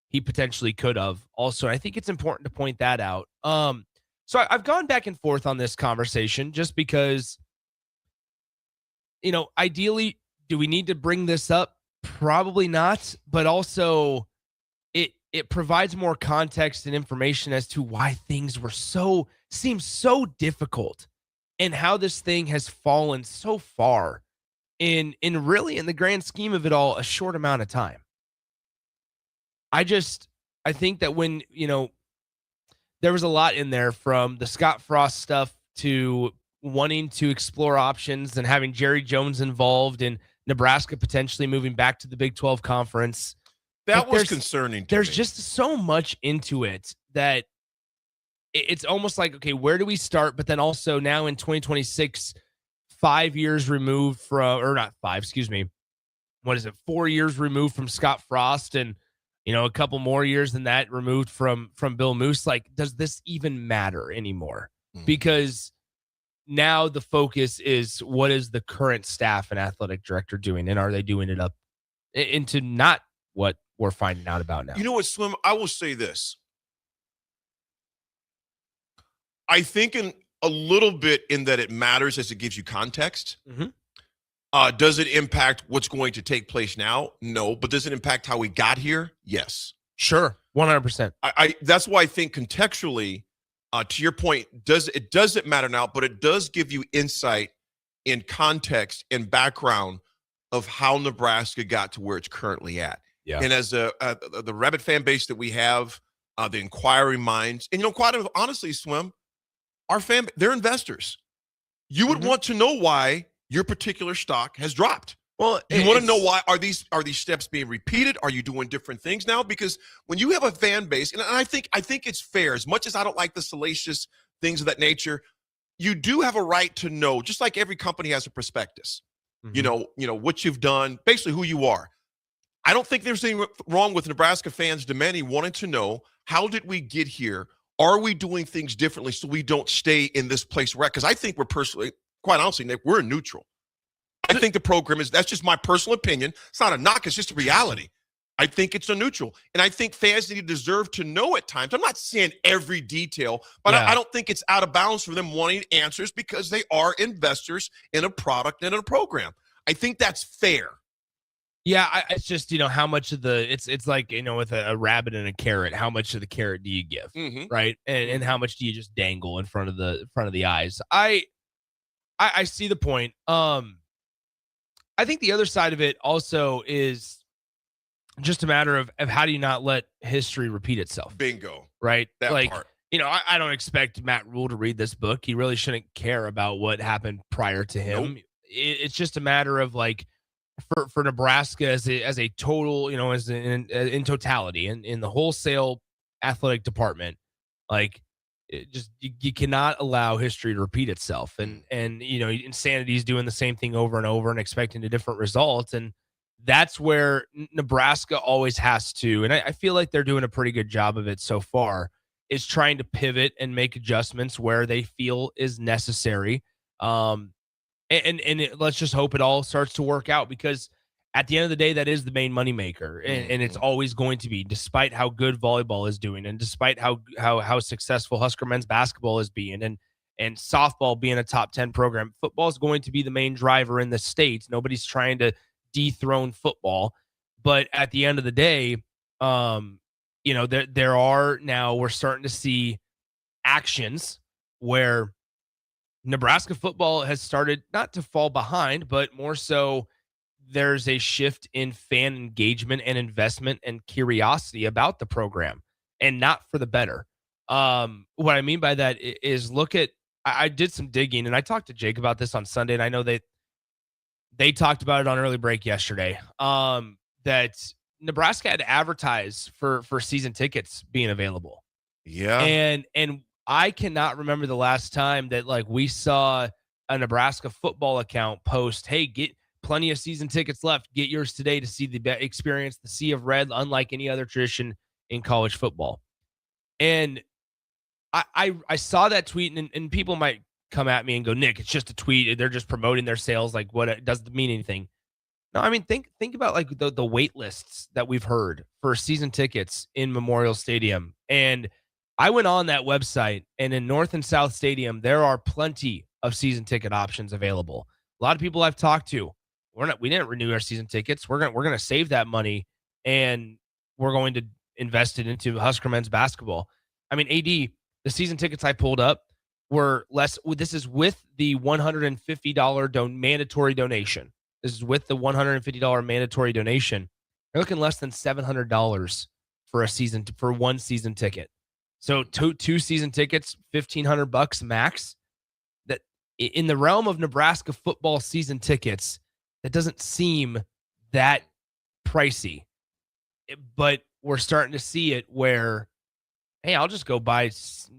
he potentially could have. Also, I think it's important to point that out. So I've gone back and forth on this conversation just because, ideally, do we need to bring this up? Probably not, but also it provides more context and information as to why things seem so difficult and how this thing has fallen so far in really, in the grand scheme of it all, a short amount of time. I think that when, there was a lot in there from the Scott Frost stuff to wanting to explore options and having Jerry Jones involved in Nebraska potentially moving back to the Big 12 conference. That was concerning to There's me. just so much into it that it's almost like, okay, where do we start? But then also now in 2026, 5 years removed from, or not 5, excuse me. What is it? 4 years removed from Scott Frost and, a couple more years than that removed from Bill Moos. Like, does this even matter anymore? Because now the focus is what is the current staff and athletic director doing, and are they doing it up into not what we're finding out about now? You know what, Swim? I will say this. I think in a little bit in that it matters as it gives you context. Does it impact what's going to take place now? No. But does it impact how we got here? Yes. Sure. 100%. That's why I think contextually, to your point, it doesn't matter now, but it does give you insight in context and background of how Nebraska got to where it's currently at. Yeah. And as the Rabbit fan base that we have, the inquiring minds, and quite honestly, Swim, they're investors. You would want to know why your particular stock has dropped. Well, you want to know why are these steps being repeated? Are you doing different things now? Because when you have a fan base, and I think it's fair, as much as I don't like the salacious things of that nature, you do have a right to know, just like every company has a prospectus. What you've done, basically who you are. I don't think there's anything wrong with Nebraska fans demanding, wanting to know, how did we get here? Are we doing things differently so we don't stay in this place we're at? Because I think we're personally, quite honestly, Nick, we're neutral. I think the program that's just my personal opinion. It's not a knock, it's just a reality. I think it's a neutral. And I think fans deserve to know at times. I'm not saying every detail, but I don't think it's out of bounds for them wanting answers because they are investors in a product and in a program. I think that's fair. Yeah, it's just, how much of it's like, with a rabbit and a carrot, how much of the carrot do you give, right? And how much do you just dangle in front of the eyes? I see the point. I think the other side of it also is just a matter of how do you not let history repeat itself? Bingo. Right? That part. I don't expect Matt Rule to read this book. He really shouldn't care about what happened prior to him. Nope. It's just a matter of like, for Nebraska as a total, in totality and in the wholesale athletic department, like you cannot allow history to repeat itself. And insanity is doing the same thing over and over and expecting a different result. And that's where Nebraska always has to, and I feel like they're doing a pretty good job of it so far, is trying to pivot and make adjustments where they feel is necessary. And let's just hope it all starts to work out, because at the end of the day, that is the main moneymaker, and it's always going to be, despite how good volleyball is doing, and despite how successful Husker men's basketball is being, and softball being a top 10 program. Football is going to be the main driver in the States. Nobody's trying to dethrone football, but at the end of the day, there are now, we're starting to see actions where Nebraska football has started not to fall behind, but more so there's a shift in fan engagement and investment and curiosity about the program, and not for the better. What I mean by that is, I did some digging, and I talked to Jake about this on Sunday, and I know they talked about it on early break yesterday, that Nebraska had to advertise for season tickets being available. Yeah. And I cannot remember the last time that we saw a Nebraska football account post, hey, get plenty of season tickets left. Get yours today to see experience the Sea of Red, unlike any other tradition in college football. And I saw that tweet, and people might come at me and go, Nick, it's just a tweet. They're just promoting their sales. What, it doesn't mean anything. No, I mean, think about the wait lists that we've heard for season tickets in Memorial Stadium. And I went on that website, and in North and South Stadium, there are plenty of season ticket options available. A lot of people I've talked to, we didn't renew our season tickets. We're going to save that money, and we're going to invest it into Husker men's basketball. I mean, AD, the season tickets I pulled up were less. This is with the $150 mandatory donation. This is with the $150 mandatory donation. You're looking less than $700 for one season ticket. So two season tickets, $1,500 max. That in the realm of Nebraska football season tickets, that doesn't seem that pricey. But we're starting to see it where, hey, I'll just go buy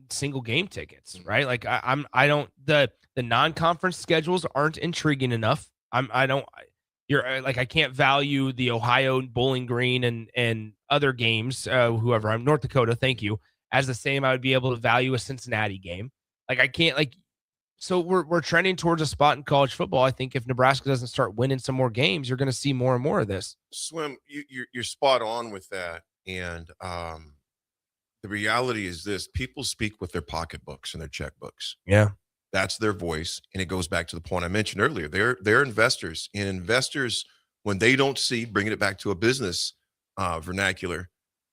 single game tickets, right? The non-conference schedules aren't intriguing enough. I can't value the Ohio Bowling Green and other games, North Dakota, thank you, as the same I would be able to value a Cincinnati game. So we're trending towards a spot in college football. I think if Nebraska doesn't start winning some more games, you're going to see more and more of this. Swim, you're spot on with that. And the reality is this: people speak with their pocketbooks and their checkbooks. Yeah. That's their voice. And it goes back to the point I mentioned earlier. They're investors. And investors, when they don't see, bringing it back to a business vernacular,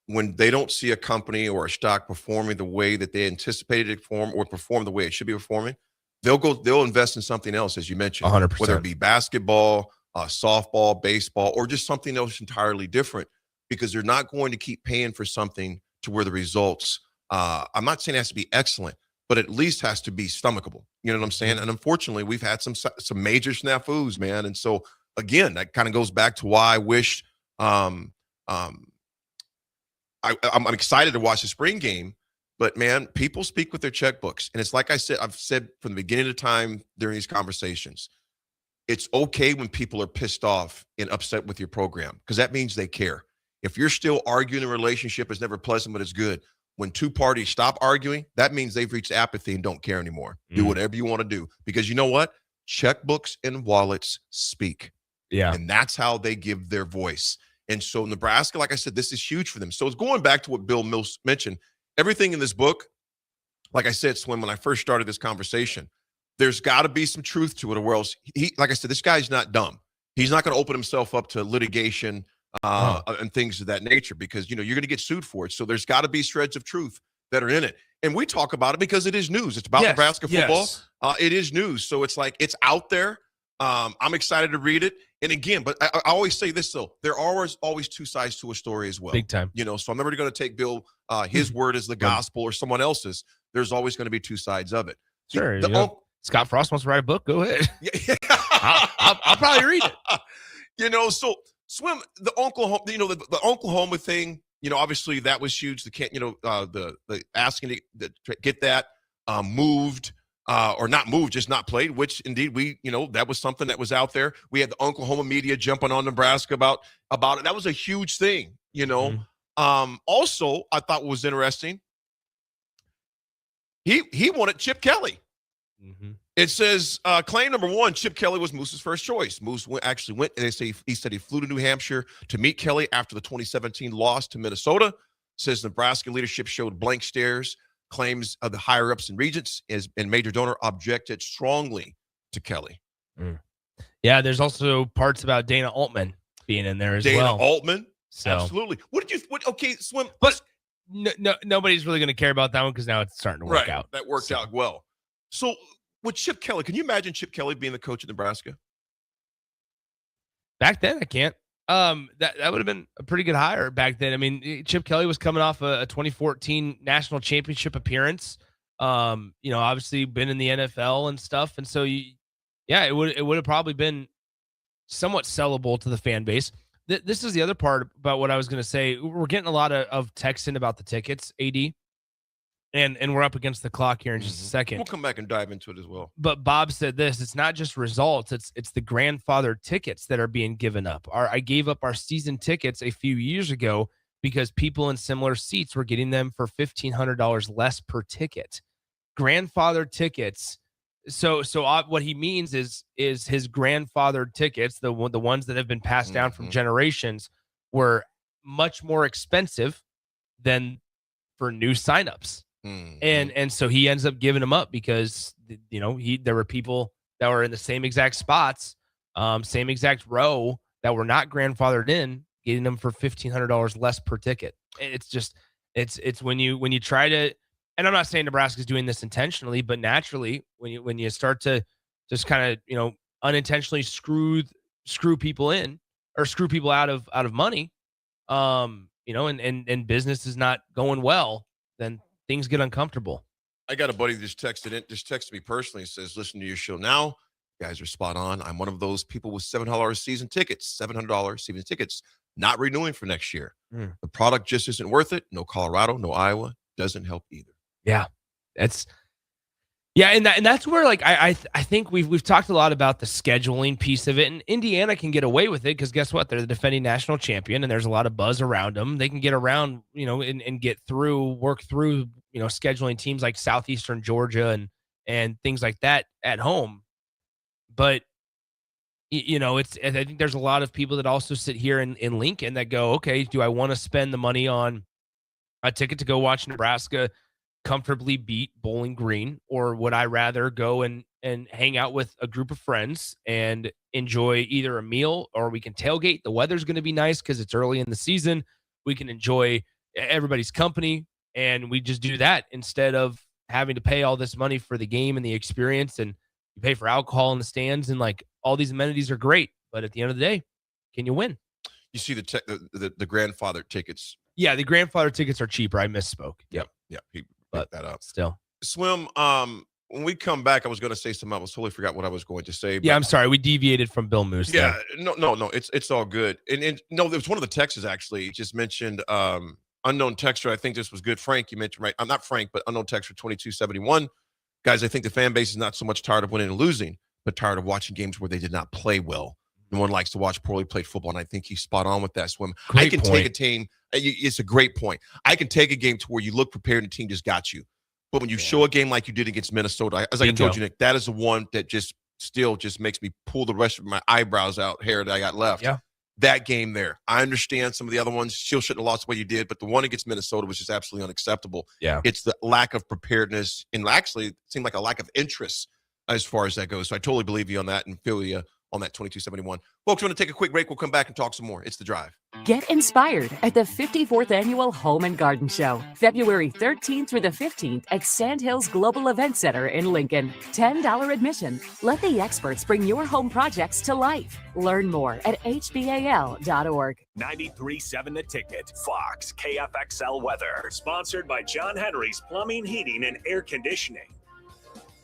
when they don't see a company or a stock performing the way that they anticipated it to perform, or perform the way it should be performing, they'll invest in something else, as you mentioned, 100%. Whether it be basketball, softball, baseball, or just something else entirely different, because they're not going to keep paying for something to where the results, I'm not saying it has to be excellent, but at least has to be stomachable. You know what I'm saying? And unfortunately, we've had some major snafus, man. And so again, that kind of goes back to why I wish I'm excited to watch the spring game. But man, people speak with their checkbooks, and it's like I've said from the beginning of the time during these conversations, it's okay when people are pissed off and upset with your program, because that means they care. If you're still arguing, a relationship is never pleasant, but it's good. When two parties stop arguing, that means they've reached apathy and don't care anymore. Do whatever you want to do, because you know what? Checkbooks and wallets speak. Yeah. And that's how they give their voice. And so Nebraska, like I said, this is huge for them. So it's going back to what Bill Mills mentioned. Everything in this book, like I said, Swim, when I first started this conversation, there's got to be some truth to it, or else like I said, this guy's not dumb. He's not going to open himself up to litigation and things of that nature, because, you're going to get sued for it. So there's got to be shreds of truth that are in it. And we talk about it because it is news. It's about Nebraska football. Yes. It is news. So it's like, it's out there. I'm excited to read it. And again, but I always say this, though, there are always two sides to a story as well. Big time. So I'm never going to take Bill, his word as the gospel or someone else's. There's always going to be two sides of it. Sure. Scott Frost wants to write a book. Go ahead. Yeah. I'll probably read it. So Swim, the Oklahoma thing, obviously that was huge. The asking to get that moved. Or not moved, just not played, which indeed that was something that was out there. We had the Oklahoma media jumping on Nebraska about it. That was a huge thing, Also, I thought what was interesting, he wanted Chip Kelly. It says claim number one: Chip Kelly was Moose's first choice. Moose actually went, and he said he flew to New Hampshire to meet Kelly after the 2017 loss to Minnesota. Says Nebraska leadership showed blank stares. Claims of the higher ups and regents and major donor objected strongly to Kelly. Yeah, there's also parts about Dana Altman being in there as Dana well. Altman, So, absolutely. Okay, Swim, but nobody's really going to care about that one because now it's starting to work out. That worked out well. So with Chip Kelly, can you imagine Chip Kelly being the coach of Nebraska? Back then, I can't. That would have been a pretty good hire back then. I mean, Chip Kelly was coming off a 2014 national championship appearance. Obviously been in the NFL and stuff, and so it would have probably been somewhat sellable to the fan base. This is the other part about what I was going to say. We're getting a lot of texts in about the tickets, AD. And we're up against the clock here in just a second. We'll come back and dive into it as well. But Bob said this: it's not just results; it's the grandfather tickets that are being given up. I gave up our season tickets a few years ago because people in similar seats were getting them for $1,500 less per ticket. Grandfather tickets. So what he means is his grandfathered tickets, the ones that have been passed down from generations, were much more expensive than for new signups. And so he ends up giving them up because there were people that were in the same exact spots, same exact row that were not grandfathered in, getting them for $1,500 less per ticket. It's when you try to, and I'm not saying Nebraska's doing this intentionally, but naturally when you start to just kind of unintentionally screw people in or screw people out of money, and business is not going well, then things get uncomfortable. I got a buddy that just texted me personally and says, listen to your show now. You guys are spot on. I'm one of those people with $700 season tickets, $700 season tickets, not renewing for next year. The product just isn't worth it. No Colorado, no Iowa. Doesn't help either. Yeah. And that's where I think we've talked a lot about the scheduling piece of it, and Indiana can get away with it because guess what? They're the defending national champion, and there's a lot of buzz around them. They can get around, and work through, scheduling teams like Southeastern Georgia and things like that at home. But I think there's a lot of people that also sit here in Lincoln that go, okay, do I want to spend the money on a ticket to go watch Nebraska comfortably beat Bowling Green, or would I rather go and hang out with a group of friends and enjoy either a meal, or we can tailgate? The weather's going to be nice because it's early in the season. We can enjoy everybody's company, and we just do that instead of having to pay all this money for the game and the experience, and you pay for alcohol in the stands, and all these amenities are great, but at the end of the day, can you win? You see the grandfather tickets. Yeah, the grandfather tickets are cheaper. I misspoke. Yep. Yeah, he picked that up. Still. Swim, when we come back, I was going to say something. I totally forgot what I was going to say. Yeah, I'm sorry. We deviated from Bill Moose. Yeah, no, it's all good. And no, there was one of the texts actually just mentioned unknown texter. I think this was good. Frank, you mentioned, right? I'm not Frank, but unknown texter 2271. Guys, I think the fan base is not so much tired of winning and losing, but tired of watching games where they did not play well. No one likes to watch poorly played football, and I think he's spot on with that, Swim. I can take a team. It's a great point. I can take a game to where you look prepared and the team just got you. But when you show a game like you did against Minnesota, as I told you, Nick, that is the one that still makes me pull the rest of my eyebrows out, hair that I got left. Yeah. That game there. I understand some of the other ones still shouldn't have lost the way you did, but the one against Minnesota was just absolutely unacceptable. Yeah. It's the lack of preparedness, and actually it seemed like a lack of interest as far as that goes. So I totally believe you on that and feel you on that 2271. Folks, we're going to take a quick break. We'll come back and talk some more. It's The Drive. Get inspired at the 54th Annual Home and Garden Show, February 13th through the 15th at Sandhills Global Event Center in Lincoln. $10 admission. Let the experts bring your home projects to life. Learn more at hbal.org. 93.7 The Ticket, Fox, KFXL weather. Sponsored by John Henry's Plumbing, Heating, and Air Conditioning.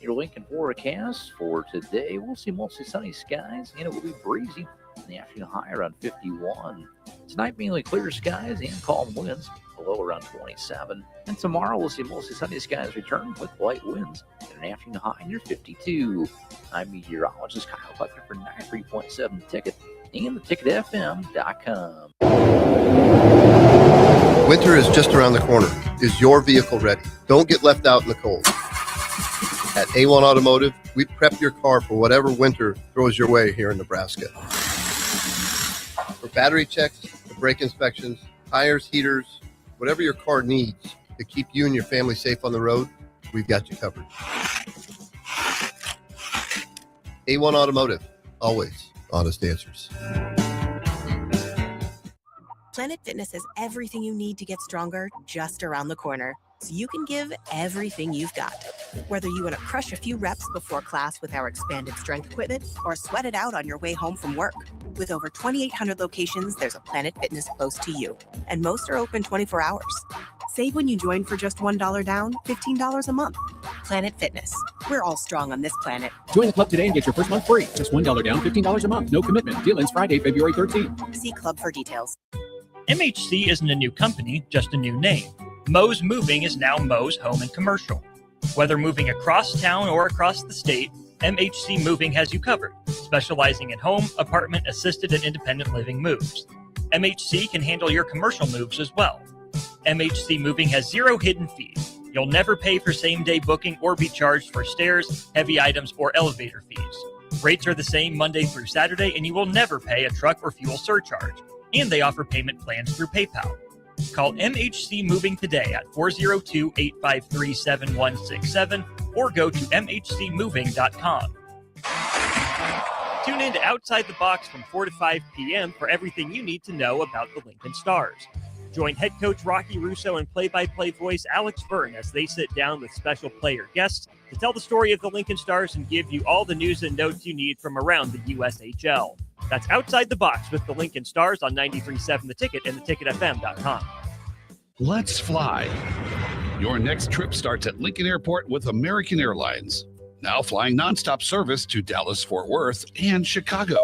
Your Lincoln forecast for today, we'll see mostly sunny skies, and it will be breezy. In the afternoon, high around 51. Tonight, mainly clear skies and calm winds, below around 27. And tomorrow, we'll see mostly sunny skies return with light winds, and an afternoon high near 52. I'm meteorologist Kyle Butler for 93.7 The Ticket and theticketfm.com. Winter is just around the corner. Is your vehicle ready? Don't get left out in the cold. At A1 Automotive, we prep your car for whatever winter throws your way here in Nebraska. For battery checks, for brake inspections, tires, heaters, whatever your car needs to keep you and your family safe on the road, we've got you covered. A1 Automotive, always honest answers. Planet Fitness has everything you need to get stronger just around the corner, so you can give everything you've got. Whether you want to crush a few reps before class with our expanded strength equipment or sweat it out on your way home from work. With over 2,800 locations, there's a Planet Fitness close to you, and most are open 24 hours. Save when you join for just $1 down, $15 a month. Planet Fitness. We're all strong on this planet. Join the club today and get your first month free. Just $1 down, $15 a month. No commitment. Deal ends Friday, February 13th. See club for details. MHC isn't a new company, just a new name. Moe's Moving is now Moe's Home and Commercial. Whether moving across town or across the state, MHC Moving has you covered, specializing in home, apartment, assisted, and independent living moves. MHC can handle your commercial moves as well. MHC Moving has 0 hidden fees. You'll never pay for same-day booking or be charged for stairs, heavy items, or elevator fees. Rates are the same Monday through Saturday, and you will never pay a truck or fuel surcharge. And they offer payment plans through PayPal. Call MHC Moving today at 402-853-7167 or go to mhcmoving.com. Tune in to Outside the Box from 4 to 5 p.m. for everything you need to know about the Lincoln Stars. Join head coach Rocky Russo and play-by-play voice Alex Byrne as they sit down with special player guests to tell the story of the Lincoln Stars and give you all the news and notes you need from around the USHL. That's Outside the Box with the Lincoln Stars on 93.7 The Ticket and theticketfm.com. Let's fly. Your next trip starts at Lincoln Airport with American Airlines. Now flying nonstop service to Dallas, Fort Worth, and Chicago.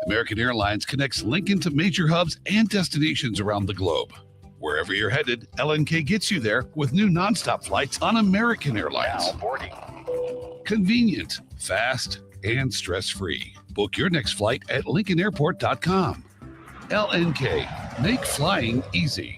American Airlines connects Lincoln to major hubs and destinations around the globe. Wherever you're headed, LNK gets you there with new nonstop flights on American Airlines. Now boarding. Convenient, fast, and stress-free. Book your next flight at LincolnAirport.com. LNK, make flying easy.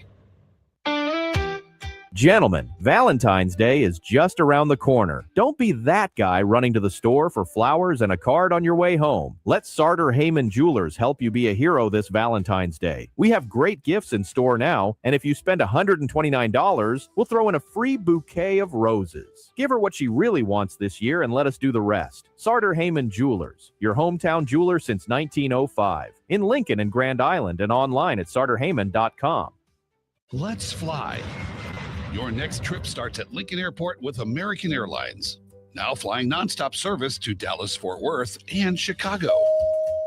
Gentlemen, Valentine's Day is just around the corner. Don't be that guy running to the store for flowers and a card on your way home. Let Sartor Heyman Jewelers help you be a hero this Valentine's Day. We have great gifts in store now, and if you spend $129, we'll throw in a free bouquet of roses. Give her what she really wants this year and let us do the rest. Sartor Heyman Jewelers, your hometown jeweler since 1905. In Lincoln and Grand Island and online at sartorheyman.com. Let's fly. Your next trip starts at Lincoln Airport with American Airlines. Now flying nonstop service to Dallas, Fort Worth, and Chicago.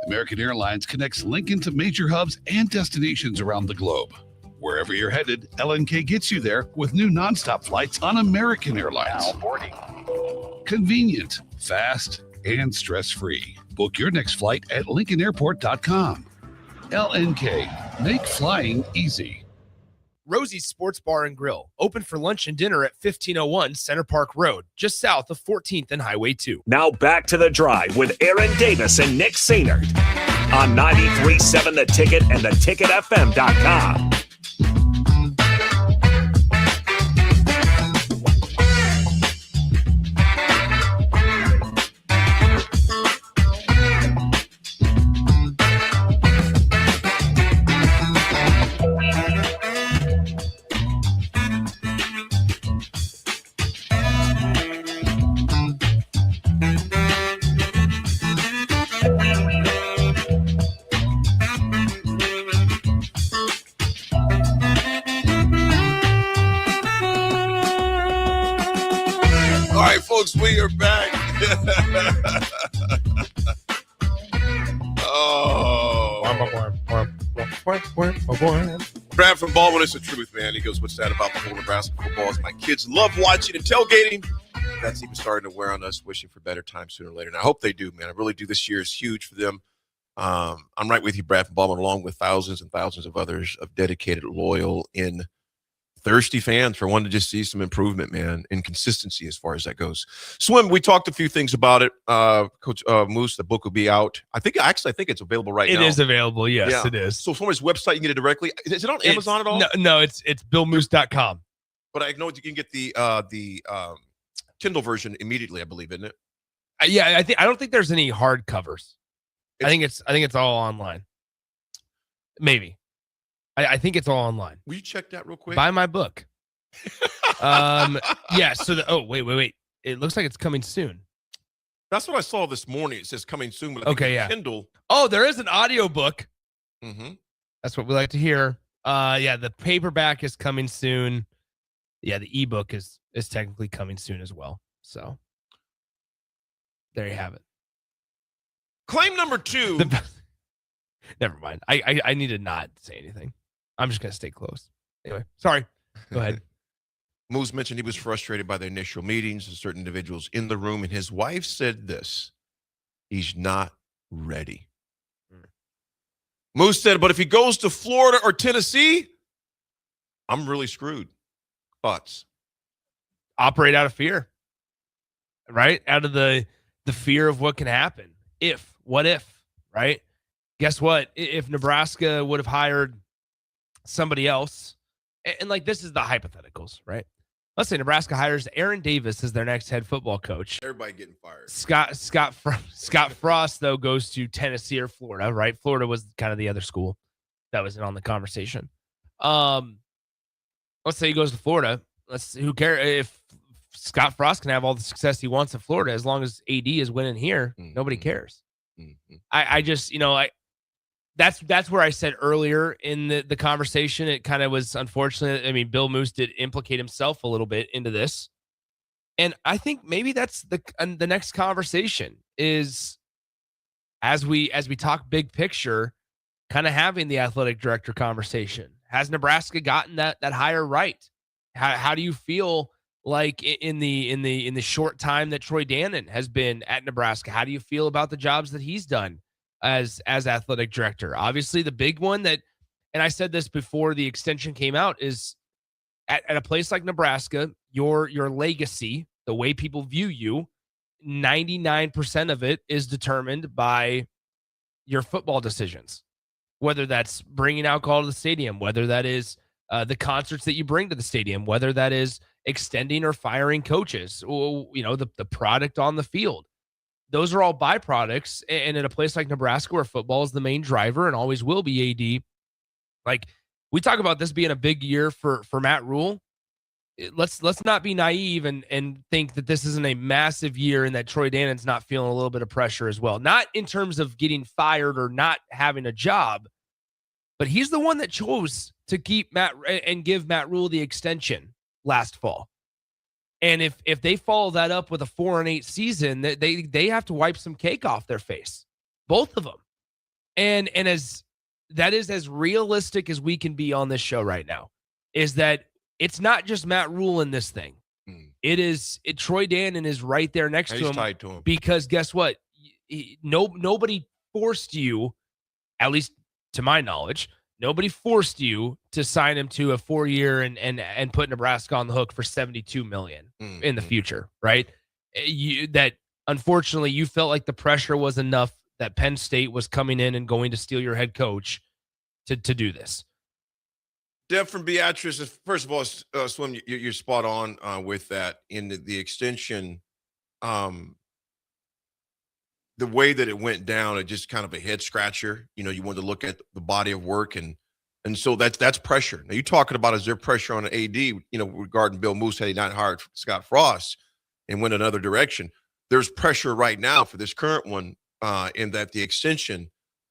American Airlines connects Lincoln to major hubs and destinations around the globe. Wherever you're headed, LNK gets you there with new nonstop flights on American Airlines. Now boarding. Convenient, fast, and stress-free. Book your next flight at LincolnAirport.com. LNK, make flying easy. Rosie's Sports Bar and Grill, open for lunch and dinner at 1501 Center Park Road, just south of 14th and Highway 2. Now back to the drive with Aaron Davis and Nick Sainert on 93.7 The Ticket and theticketfm.com. Folks, we are back. Brad from Baldwin is the truth, man. He goes, what's that about the whole Nebraska football? My kids love watching and tailgating. That's even starting to wear on us, wishing for better times sooner or later. And I hope they do, man. I really do. This year is huge for them. I'm right with you, Brad from Baldwin, along with thousands and thousands of others of dedicated, loyal, thirsty fans for wanting to just see some improvement, man, and consistency as far as that goes. Swim, we talked a few things about it. Coach Moose, the book will be out. I think it's available right now. It is available. Yes, it is. So from his website, you can get it directly. Is it on Amazon at all? No, it's billmoose.com. But I know you can get the Kindle version immediately, I believe, isn't it? Yeah, I don't think there's any hard covers. I think it's all online. Maybe. I think it's all online. Will you check that real quick? Buy my book. Yeah. So wait. It looks like it's coming soon. That's what I saw this morning. It says coming soon. But I think Okay, the yeah. Kindle. Oh, there is an audiobook. Mm-hmm. That's what we like to hear. Yeah, the paperback is coming soon. Yeah, the ebook is technically coming soon as well. So there you have it. Claim number 2. Never mind. I need to not say anything. I'm just gonna stay close. Anyway, sorry. Go ahead. Moose mentioned he was frustrated by the initial meetings and certain individuals in the room, and his wife said this: he's not ready. Moose said, but if he goes to Florida or Tennessee, I'm really screwed. Thoughts? Operate out of fear, right? Out of the fear of what can happen. What if, right? Guess what? If Nebraska would have hired somebody else, and like this is the hypotheticals, right? Let's say Nebraska hires Aaron Davis as their next head football coach. Everybody getting fired. Scott Frost, though, goes to Tennessee or Florida, right? Florida was kind of the other school that was in on the conversation. Let's say he goes to Florida. Who cares if Scott Frost can have all the success he wants in Florida as long as AD is winning here? Nobody cares. I just, that's where I said earlier in the conversation, it kind of was unfortunate. I mean, Bill Moose did implicate himself a little bit into this. And I think maybe that's the next conversation is as we talk big picture, kind of having the athletic director conversation. Has Nebraska gotten that hire right? How do you feel like in the short time that Troy Dannon has been at Nebraska? How do you feel about the jobs that he's done as athletic director? Obviously, the big one that, and I said this before the extension came out, is at a place like Nebraska, your legacy, the way people view you, 99% of it is determined by your football decisions. Whether that's bringing alcohol to the stadium, whether that is the concerts that you bring to the stadium, whether that is extending or firing coaches, or, the product on the field. Those are all byproducts. And in a place like Nebraska, where football is the main driver and always will be, AD, like we talk about this being a big year for Matt Rule. Let's not be naive and think that this isn't a massive year and that Troy Dannon's not feeling a little bit of pressure as well. Not in terms of getting fired or not having a job, but he's the one that chose to keep Matt and give Matt Rule the extension last fall. And if they follow that up with a 4-8 season, they have to wipe some cake off their face, both of them. And as that is as realistic as we can be on this show right now, is that it's not just Matt Rule in this thing. Troy Dannon is right there next to him. Tied to him. Because guess what? Nobody forced you, at least to my knowledge, nobody forced you to sign him to a 4-year and put Nebraska on the hook for $72 million in the future, right? That unfortunately you felt like the pressure was enough that Penn State was coming in and going to steal your head coach to do this. Deb from Beatrice, first of all, Swim, you're spot on with that. In the extension, the way that it went down, it just kind of a head scratcher. You wanted to look at the body of work, and so that's pressure. Now you're talking about, is there pressure on an AD? Regarding Bill Moose had he not hired Scott Frost and went another direction. There's pressure right now for this current one, in that the extension,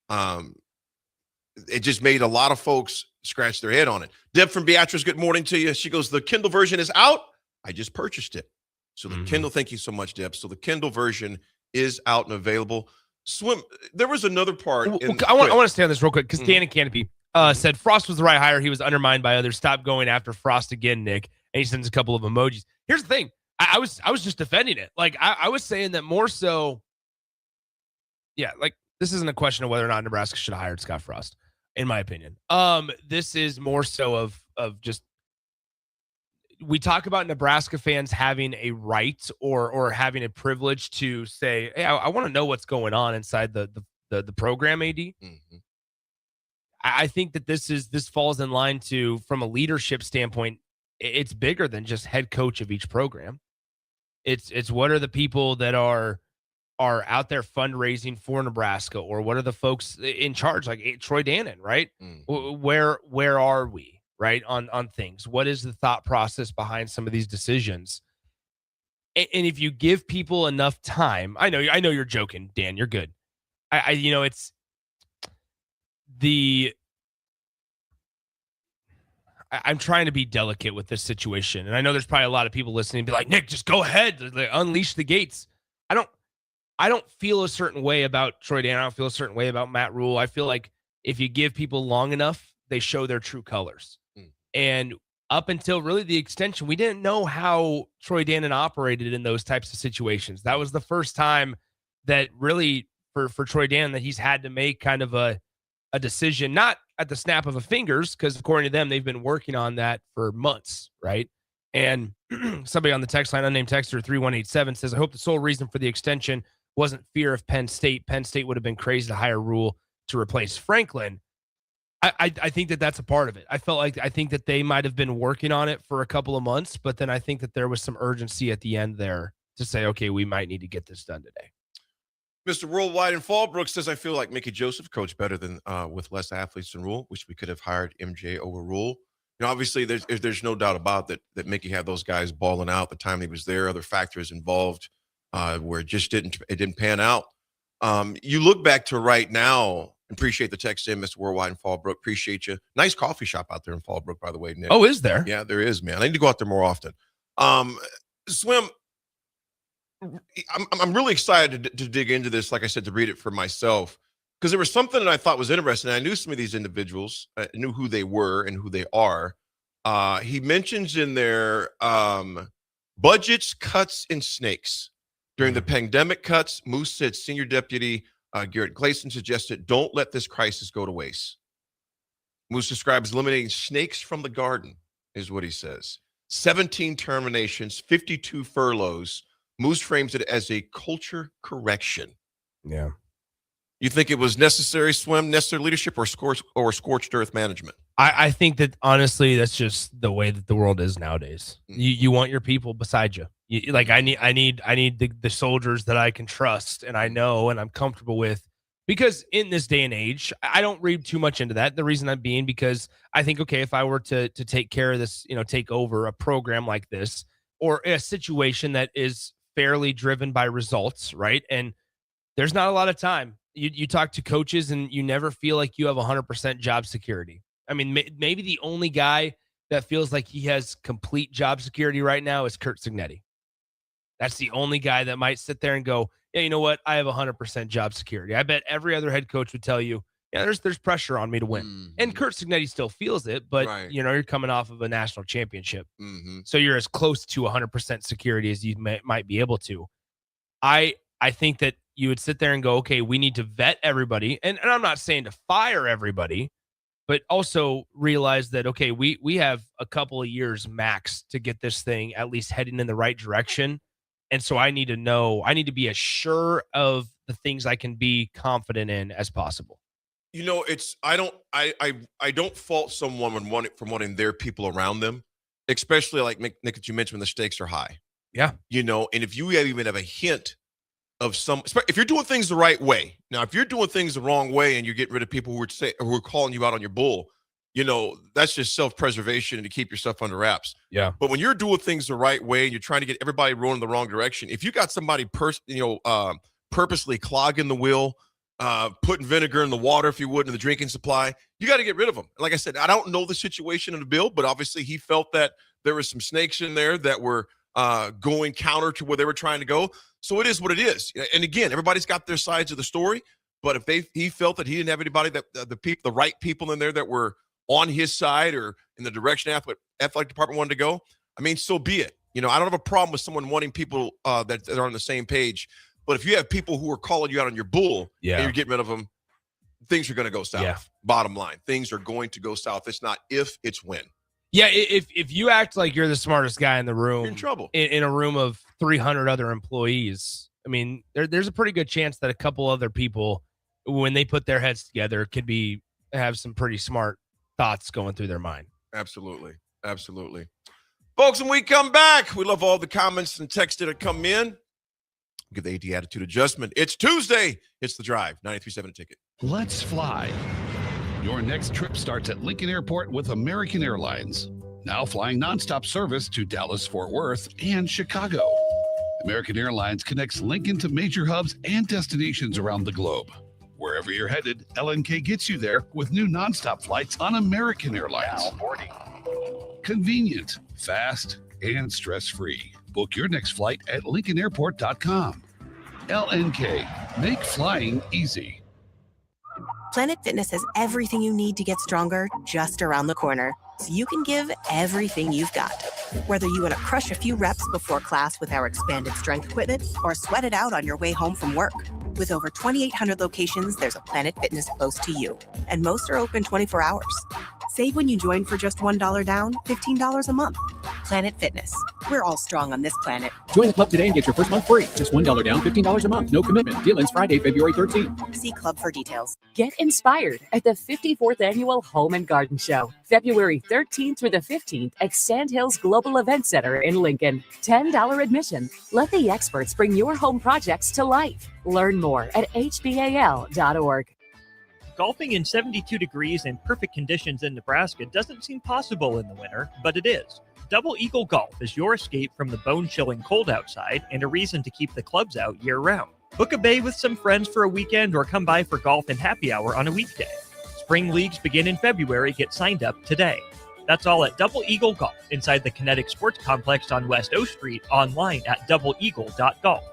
it just made a lot of folks scratch their head on it. Deb from Beatrice, good morning to you. She goes, the Kindle version is out. I just purchased it. So the Kindle, thank you so much, Deb. So the Kindle version is out and available. Swim, there was another part. I want to stay on this real quick because Dan and Canopy said Frost was the right hire. He was undermined by others. Stop going after Frost again, Nick. And he sends a couple of emojis. Here's the thing. I was just defending it. Like I was saying that more so. Yeah, like this isn't a question of whether or not Nebraska should have hired Scott Frost, in my opinion. This is more so of just, we talk about Nebraska fans having a right or having a privilege to say, hey, I want to know what's going on inside the program, AD. I think that this falls in line to, from a leadership standpoint, it's bigger than just head coach of each program. It's what are the people that are out there fundraising for Nebraska, or what are the folks in charge, like Troy Dannon, right? Where are we, right, on things? What is the thought process behind some of these decisions? And if you give people enough time, I know you're joking, Dan, you're good. It's I'm trying to be delicate with this situation. And I know there's probably a lot of people listening and be like, Nick, just go ahead, like, unleash the gates. I don't feel a certain way about Troy Dan. I don't feel a certain way about Matt Rule. I feel like if you give people long enough, they show their true colors. And up until really the extension, we didn't know how Troy Dannon operated in those types of situations. That was the first time that really for Troy Dannon that he's had to make kind of a decision, not at the snap of a fingers, because according to them, they've been working on that for months, right? And somebody on the text line, unnamed texter 3187, says, I hope the sole reason for the extension wasn't fear of Penn State. Penn State would have been crazy to hire Rule to replace Franklin. I think that that's a part of it. I think that they might have been working on it for a couple of months, but then I think that there was some urgency at the end there to say, okay, we might need to get this done today. Mr. Worldwide in Fallbrook says, I feel like Mickey Joseph coached better than with less athletes than Rule. Wish we could have hired MJ over Rule. You know, obviously, there's no doubt about that Mickey had those guys balling out the time he was there. Other factors involved where it just didn't pan out. You look back to right now. Appreciate the text in, Mr. Worldwide in Fallbrook. Appreciate you. Nice coffee shop out there in Fallbrook, by the way, Nick. Oh, is there? Yeah, there is, man. I need to go out there more often. Swim. I'm really excited to dig into this, like I said, to read it for myself, because there was something that I thought was interesting. I knew some of these individuals, I knew who they were and who they are. He mentions in there budgets, cuts, and snakes. During the pandemic cuts, Moose said Senior Deputy Garrett Gleason suggested, don't let this crisis go to waste. Moose describes eliminating snakes from the garden, is what he says. 17 terminations, 52 furloughs. Moose frames it as a culture correction. Yeah. You think it was necessary leadership, or scorched earth management? I think that honestly, that's just the way that the world is nowadays. You want your people beside you. I need the soldiers that I can trust and I know and I'm comfortable with, because in this day and age, I don't read too much into that. The reason I'm being, because I think, okay, if I were to take care of this, take over a program like this, or a situation that is fairly driven by results, right? And there's not a lot of time. You talk to coaches and you never feel like you have 100% job security. I mean, maybe the only guy that feels like he has complete job security right now is Curt Cignetti. That's the only guy that might sit there and go, yeah, you know what? I have 100% job security. I bet every other head coach would tell you, yeah, there's pressure on me to win. And Curt Cignetti still feels it, but Right. You're coming off of a national championship. Mm-hmm. So you're as close to 100% security as you might be able to. I think that you would sit there and go, okay, we need to vet everybody. And I'm not saying to fire everybody, but also realize that, okay, we have a couple of years max to get this thing at least heading in the right direction. And so I need to be as sure of the things I can be confident in as possible. I don't fault someone from wanting their people around them, especially like Nick, that you mentioned when the stakes are high. Yeah. And if you even have a hint of if you're doing things the right way. Now, if you're doing things the wrong way and you're getting rid of people who are calling you out on your bull, that's just self-preservation and to keep yourself under wraps. Yeah. But when you're doing things the right way and you're trying to get everybody rolling in the wrong direction, if you got somebody purposely clogging the wheel, putting vinegar in the water, if you would, in the drinking supply, you got to get rid of them. Like I said, I don't know the situation in the bill, but obviously he felt that there was some snakes in there that were going counter to where they were trying to go. So it is what it is. And again, everybody's got their sides of the story. But if he felt that he didn't have anybody that the right people in there that were on his side or in the direction athletic department wanted to go, I mean, so be it. I don't have a problem with someone wanting people that are on the same page. But if you have people who are calling you out on your bull and you're getting rid of them, things are going to go south. Yeah. Bottom line, things are going to go south. It's not if, it's when. Yeah, if you act like you're the smartest guy in the room, you're in trouble. In a room of 300 other employees, I mean, there's a pretty good chance that a couple other people, when they put their heads together, could have some pretty smart thoughts going through their mind. Absolutely. Folks, when we come back, we love all the comments and texts that have come in. Give the AT attitude adjustment. It's Tuesday. It's The Drive. 93.7 Ticket. Let's fly. Your next trip starts at Lincoln Airport with American Airlines. Now flying nonstop service to Dallas, Fort Worth, and Chicago. American Airlines connects Lincoln to major hubs and destinations around the globe. Wherever you're headed, LNK gets you there with new nonstop flights on American Airlines. Now boarding. Convenient, fast, and stress-free. Book your next flight at LincolnAirport.com. LNK, make flying easy. Planet Fitness has everything you need to get stronger just around the corner, so you can give everything you've got. Whether you want to crush a few reps before class with our expanded strength equipment or sweat it out on your way home from work. With over 2,800 locations, there's a Planet Fitness close to you, and most are open 24 hours. Save when you join for just $1 down, $15 a month. Planet Fitness. We're all strong on this planet. Join the club today and get your first month free. Just $1 down, $15 a month. No commitment. Deal ends Friday, February 13th. See club for details. Get inspired at the 54th Annual Home and Garden Show, February 13th through the 15th at Sandhills Global Event Center in Lincoln. $10 admission. Let the experts bring your home projects to life. Learn more at hbal.org. Golfing in 72 degrees and perfect conditions in Nebraska doesn't seem possible in the winter, but it is. Double Eagle Golf is your escape from the bone-chilling cold outside and a reason to keep the clubs out year-round. Book a bay with some friends for a weekend or come by for golf and happy hour on a weekday. Spring leagues begin in February. Get signed up today. That's all at Double Eagle Golf inside the Kinetic Sports Complex on West O Street, online at doubleeagle.golf.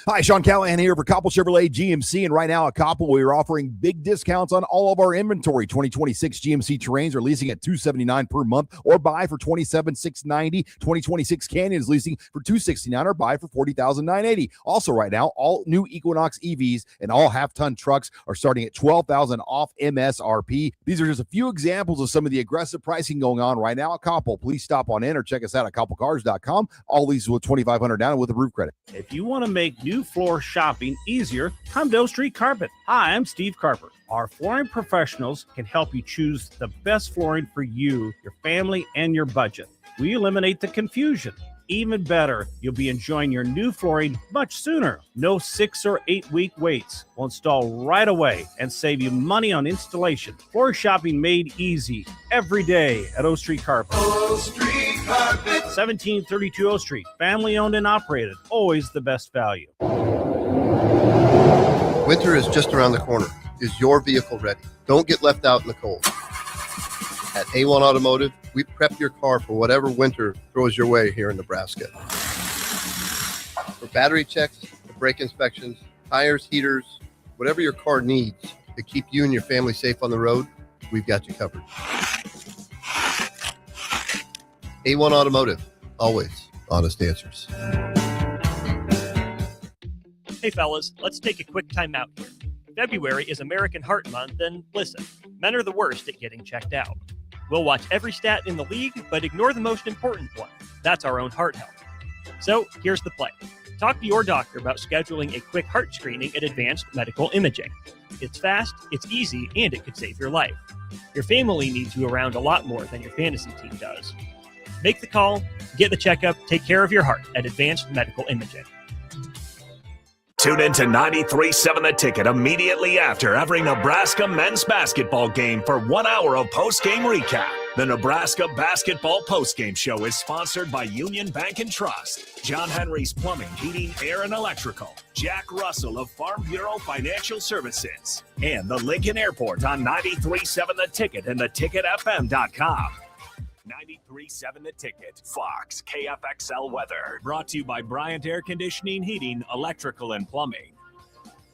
Hi, Sean Callahan here for Koppel Chevrolet GMC, and right now at Koppel, we are offering big discounts on all of our inventory. 2026 GMC Terrains are leasing at $279 per month or buy for $27,690. 2026 Canyons leasing for $269 or buy for $40,980. Also right now, all new Equinox EVs and all half-ton trucks are starting at $12,000 off MSRP. These are just a few examples of some of the aggressive pricing going on right now at Koppel. Please stop on in or check us out at koppelcars.com. All leases with $2,500 down and with a roof credit. If you want to make new floor shopping easier, come to O Street Carpet. Hi, I'm Steve Carper. Our flooring professionals can help you choose the best flooring for you, your family, and your budget. We eliminate the confusion. Even better, you'll be enjoying your new flooring much sooner. No 6 or 8 week waits. We'll install right away and save you money on installation. Floor shopping made easy every day at O Street Carpet. O Street Carpet. 1732 O Street. Family owned and operated. Always the best value. Winter is just around the corner. Is your vehicle ready? Don't get left out in the cold. At A1 Automotive, we prep your car for whatever winter throws your way here in Nebraska. For battery checks, for brake inspections, tires, heaters, whatever your car needs to keep you and your family safe on the road, we've got you covered. A1 Automotive, always honest answers. Hey fellas, let's take a quick time out here. February is American Heart Month, and listen, men are the worst at getting checked out. We'll watch every stat in the league, but ignore the most important one. That's our own heart health. So here's the play. Talk to your doctor about scheduling a quick heart screening at Advanced Medical Imaging. It's fast, it's easy, and it could save your life. Your family needs you around a lot more than your fantasy team does. Make the call, get the checkup, take care of your heart at Advanced Medical Imaging. Tune in to 93.7 The Ticket immediately after every Nebraska men's basketball game for 1 hour of post-game recap. The Nebraska Basketball Postgame Show is sponsored by Union Bank and Trust, John Henry's Plumbing, Heating, Air, and Electrical, Jack Russell of Farm Bureau Financial Services, and the Lincoln Airport on 93.7 The Ticket and theticketfm.com. 93.7 The Ticket, Fox, KFXL Weather. Brought to you by Bryant Air Conditioning, Heating, Electrical, and Plumbing.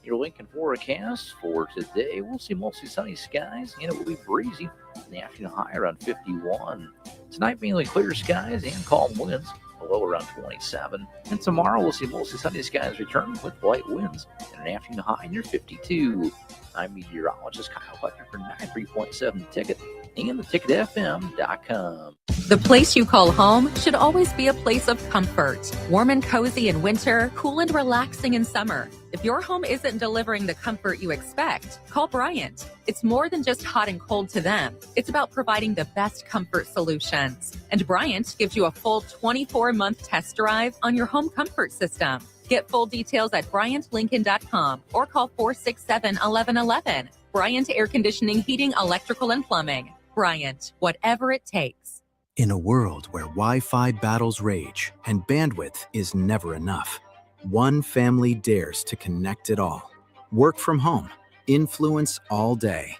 Your Lincoln forecast for today, we'll see mostly sunny skies, and it will be breezy. In the afternoon, high around 51. Tonight, mainly clear skies and calm winds, a low around 27. And tomorrow, we'll see mostly sunny skies return with light winds, and an afternoon high near 52. I'm meteorologist Kyle Buckner for 93.7 The Ticket and theticketfm.com. The place you call home should always be a place of comfort. Warm and cozy in winter, cool and relaxing in summer. If your home isn't delivering the comfort you expect, call Bryant. It's more than just hot and cold to them. It's about providing the best comfort solutions. And Bryant gives you a full 24-month test drive on your home comfort system. Get full details at BryantLincoln.com or call 467-1111. Bryant Air Conditioning, Heating, Electrical, and Plumbing. Bryant, whatever it takes. In a world where Wi-Fi battles rage and bandwidth is never enough, one family dares to connect it all. Work from home, influence all day,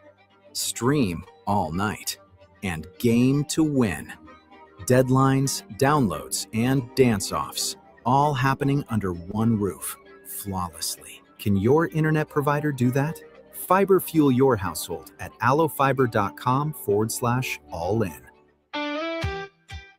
stream all night, and game to win. Deadlines, downloads, and dance-offs, all happening under one roof, flawlessly. Can your internet provider do that? Fiber fuel your household at allofiber.com/all-in.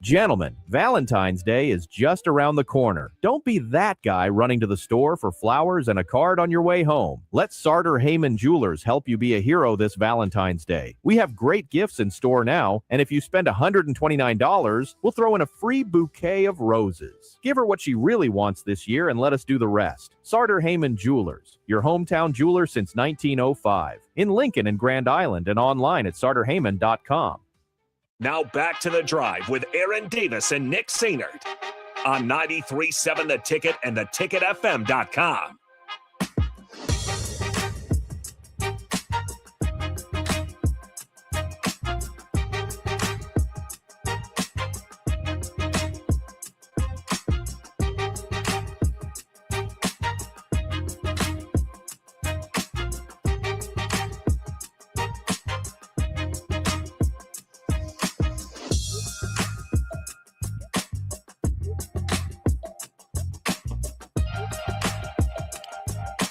Gentlemen, Valentine's Day is just around the corner. Don't be that guy running to the store for flowers and a card on your way home. Let Sartor Heyman Jewelers help you be a hero this Valentine's Day. We have great gifts in store now, and if you spend $129, we'll throw in a free bouquet of roses. Give her what she really wants this year and let us do the rest. Sartor Heyman Jewelers, your hometown jeweler since 1905. In Lincoln and Grand Island and online at sartorheyman.com. Now back to The Drive with Aaron Davis and Nick Sainert on 93.7 The Ticket and theticketfm.com.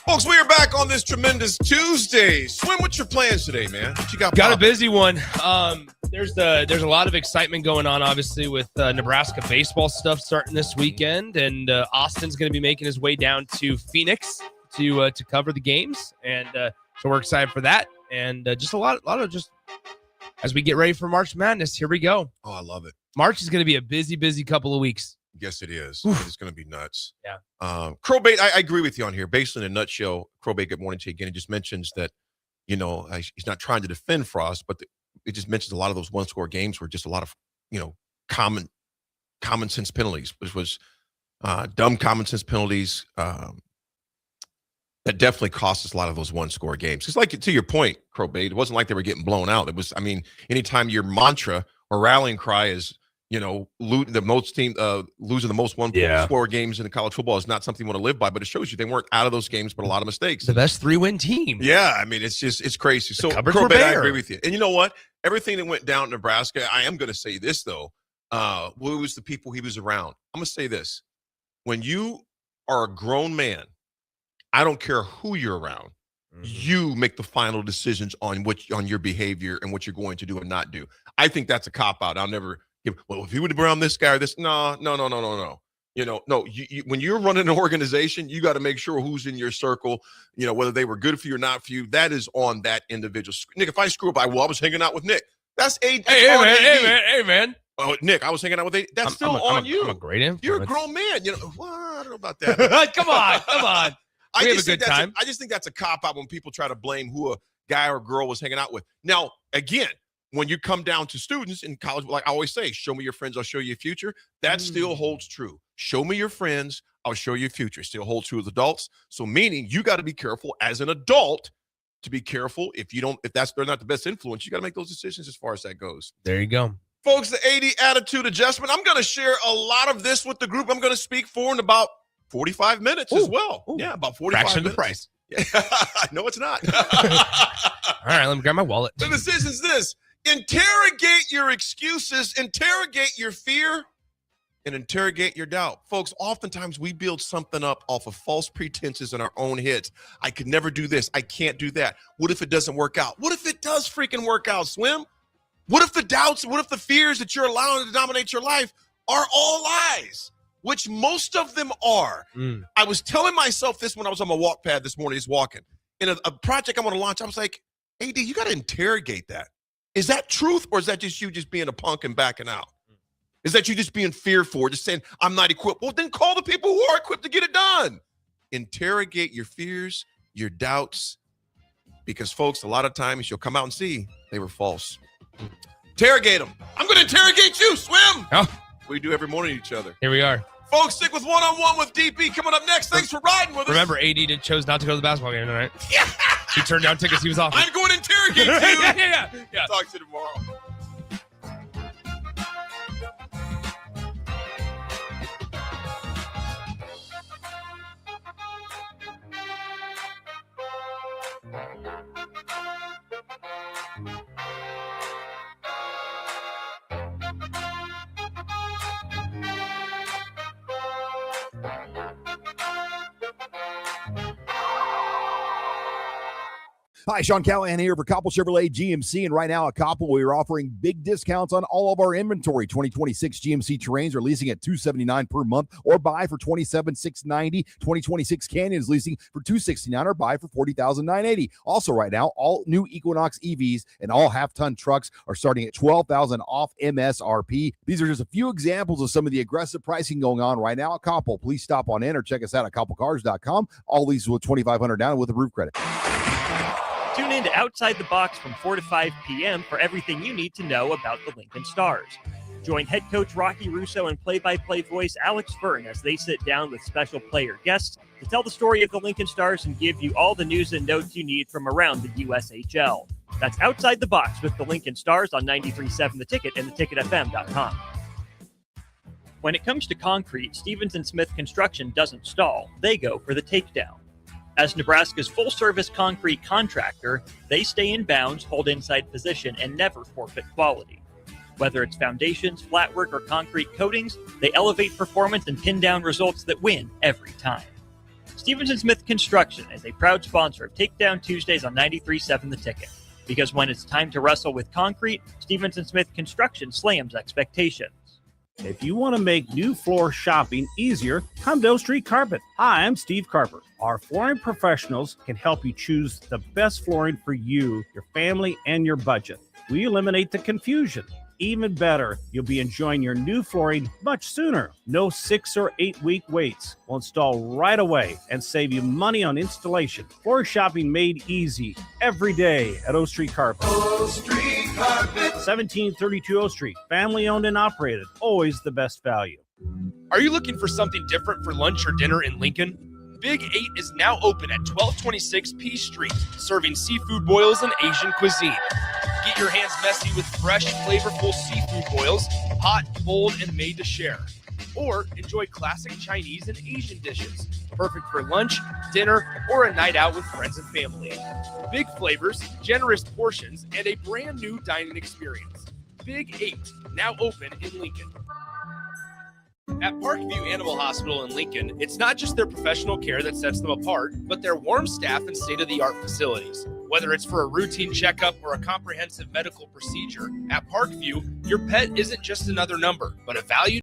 Folks, we are back on this tremendous Tuesday. Swim, what's your plans today, man? What you got a popping? busy one. There's a lot of excitement going on, obviously, with Nebraska baseball stuff starting this weekend, and Austin's going to be making his way down to Phoenix to cover the games, and so we're excited for that. And just a lot of just as we get ready for March Madness. Here we go. Oh, I love it. March is going to be a busy couple of weeks. Yes, it is. Oof. It's going to be nuts. Yeah. Crowbait, I agree with you on here. Basically, in a nutshell, Crowbait, good morning to you again. He just mentions that, he's not trying to defend Frost, but it just mentions a lot of those one-score games were just a lot of, common sense penalties, which was dumb common sense penalties that definitely cost us a lot of those one-score games. It's like, to your point, Crowbait, it wasn't like they were getting blown out. It was, anytime your mantra or rallying cry is, losing the most one-score games in the college football is not something you want to live by, but it shows you they weren't out of those games, but a lot of mistakes. The best 3-win team. Yeah, it's crazy. So, Crowbait, I agree with you. And you know what? Everything that went down in Nebraska, I am going to say this, though. Who was the people he was around? I'm going to say this. When you are a grown man, I don't care who you're around. Mm-hmm. You make the final decisions on your behavior and what you're going to do and not do. I think that's a cop-out. I'll never – well, if you would have been around this guy or this, no. When you're running an organization, you got to make sure who's in your circle, whether they were good for you or not for you. That is on that individual. Nick, if I screw up, I was hanging out with Nick. That's AD. Hey, man. Oh, Nick, I was hanging out with AD. That's still on you. I'm a great influence. You're a grown man. Well, I don't know about that. Come on. We have a good time. I just think that's a cop-out when people try to blame who a guy or girl was hanging out with. Now, again, when you come down to students in college, like I always say, show me your friends, I'll show you your future. That still holds true. Show me your friends, I'll show you your future. Still holds true as adults. So meaning you got to be careful as an adult to be careful. If they're not the best influence, you got to make those decisions as far as that goes. There you go. Folks, the AD attitude adjustment. I'm going to share a lot of this with the group I'm going to speak for in about 45 minutes as well. Ooh. Yeah, about 45 Fraction minutes. of the price. Yeah, no, it's not. All right, let me grab my wallet. The decision is this. Interrogate your excuses, interrogate your fear, and interrogate your doubt. Folks, oftentimes we build something up off of false pretenses in our own heads. I could never do this. I can't do that. What if it doesn't work out? What if it does freaking work out, Swim? What if the doubts, what if the fears that you're allowing to dominate your life are all lies, which most of them are? I was telling myself this when I was on my walk pad this morning, just walking. In a project I'm going to launch, I was like, AD, you got to interrogate that. Is that truth, or is that just you just being a punk and backing out? Is that you just being fearful, just saying, I'm not equipped? Well, then call the people who are equipped to get it done. Interrogate your fears, your doubts, because, folks, a lot of times you'll come out and see they were false. Interrogate them. I'm going to interrogate you, Swim. Oh. We do every morning each other. Here we are. Folks, stick with One-on-One with DP coming up next. Thanks for riding with us. Remember, AD chose not to go to the basketball game tonight. Yeah. He turned down tickets. He was off. I'm going to interrogate you. Yeah. Talk to you tomorrow. Hi, Sean Callahan here for Koppel Chevrolet GMC. And right now at Koppel, we are offering big discounts on all of our inventory. 2026 GMC Terrains are leasing at $279 per month or buy for $27,690. 2026 Canyons leasing for $269 or buy for $40,980. Also right now, all new Equinox EVs and all half-ton trucks are starting at $12,000 off MSRP. These are just a few examples of some of the aggressive pricing going on right now at Koppel. Please stop on in or check us out at koppelcars.com. All leases with $2,500 down with a roof credit. Tune in to Outside the Box from 4 to 5 p.m. for everything you need to know about the Lincoln Stars. Join head coach Rocky Russo and play-by-play voice Alex Fern as they sit down with special player guests to tell the story of the Lincoln Stars and give you all the news and notes you need from around the USHL. That's Outside the Box with the Lincoln Stars on 93.7 The Ticket and theticketfm.com. When it comes to concrete, Stevens & Smith Construction doesn't stall. They go for the takedown. As Nebraska's full-service concrete contractor, they stay in bounds, hold inside position, and never forfeit quality. Whether it's foundations, flatwork, or concrete coatings, they elevate performance and pin down results that win every time. Stevens & Smith Construction is a proud sponsor of Takedown Tuesdays on 93.7 The Ticket. Because when it's time to wrestle with concrete, Stevens & Smith Construction slams expectations. If you want to make new floor shopping easier, come to O Street Carpet. Hi, I'm Steve Carper. Our flooring professionals can help you choose the best flooring for you, your family, and your budget. We eliminate the confusion. Even better, you'll be enjoying your new flooring much sooner. No 6 or 8 week waits. We'll install right away and save you money on installation. Floor shopping made easy every day at O Street Carpet. O Street Carpet. 1732 O Street. Family owned and operated. Always the best value. Are you looking for something different for lunch or dinner in Lincoln? Big 8 is now open at 1226 P Street, serving seafood boils and Asian cuisine. Get your hands messy with fresh, flavorful seafood boils, hot, bold, and made to share. Or enjoy classic Chinese and Asian dishes, perfect for lunch, dinner, or a night out with friends and family. Big flavors, generous portions, and a brand new dining experience. Big 8, now open in Lincoln. At Parkview Animal Hospital in Lincoln, it's not just their professional care that sets them apart, but their warm staff and state-of-the-art facilities. Whether it's for a routine checkup or a comprehensive medical procedure, at Parkview, your pet isn't just another number, but a valued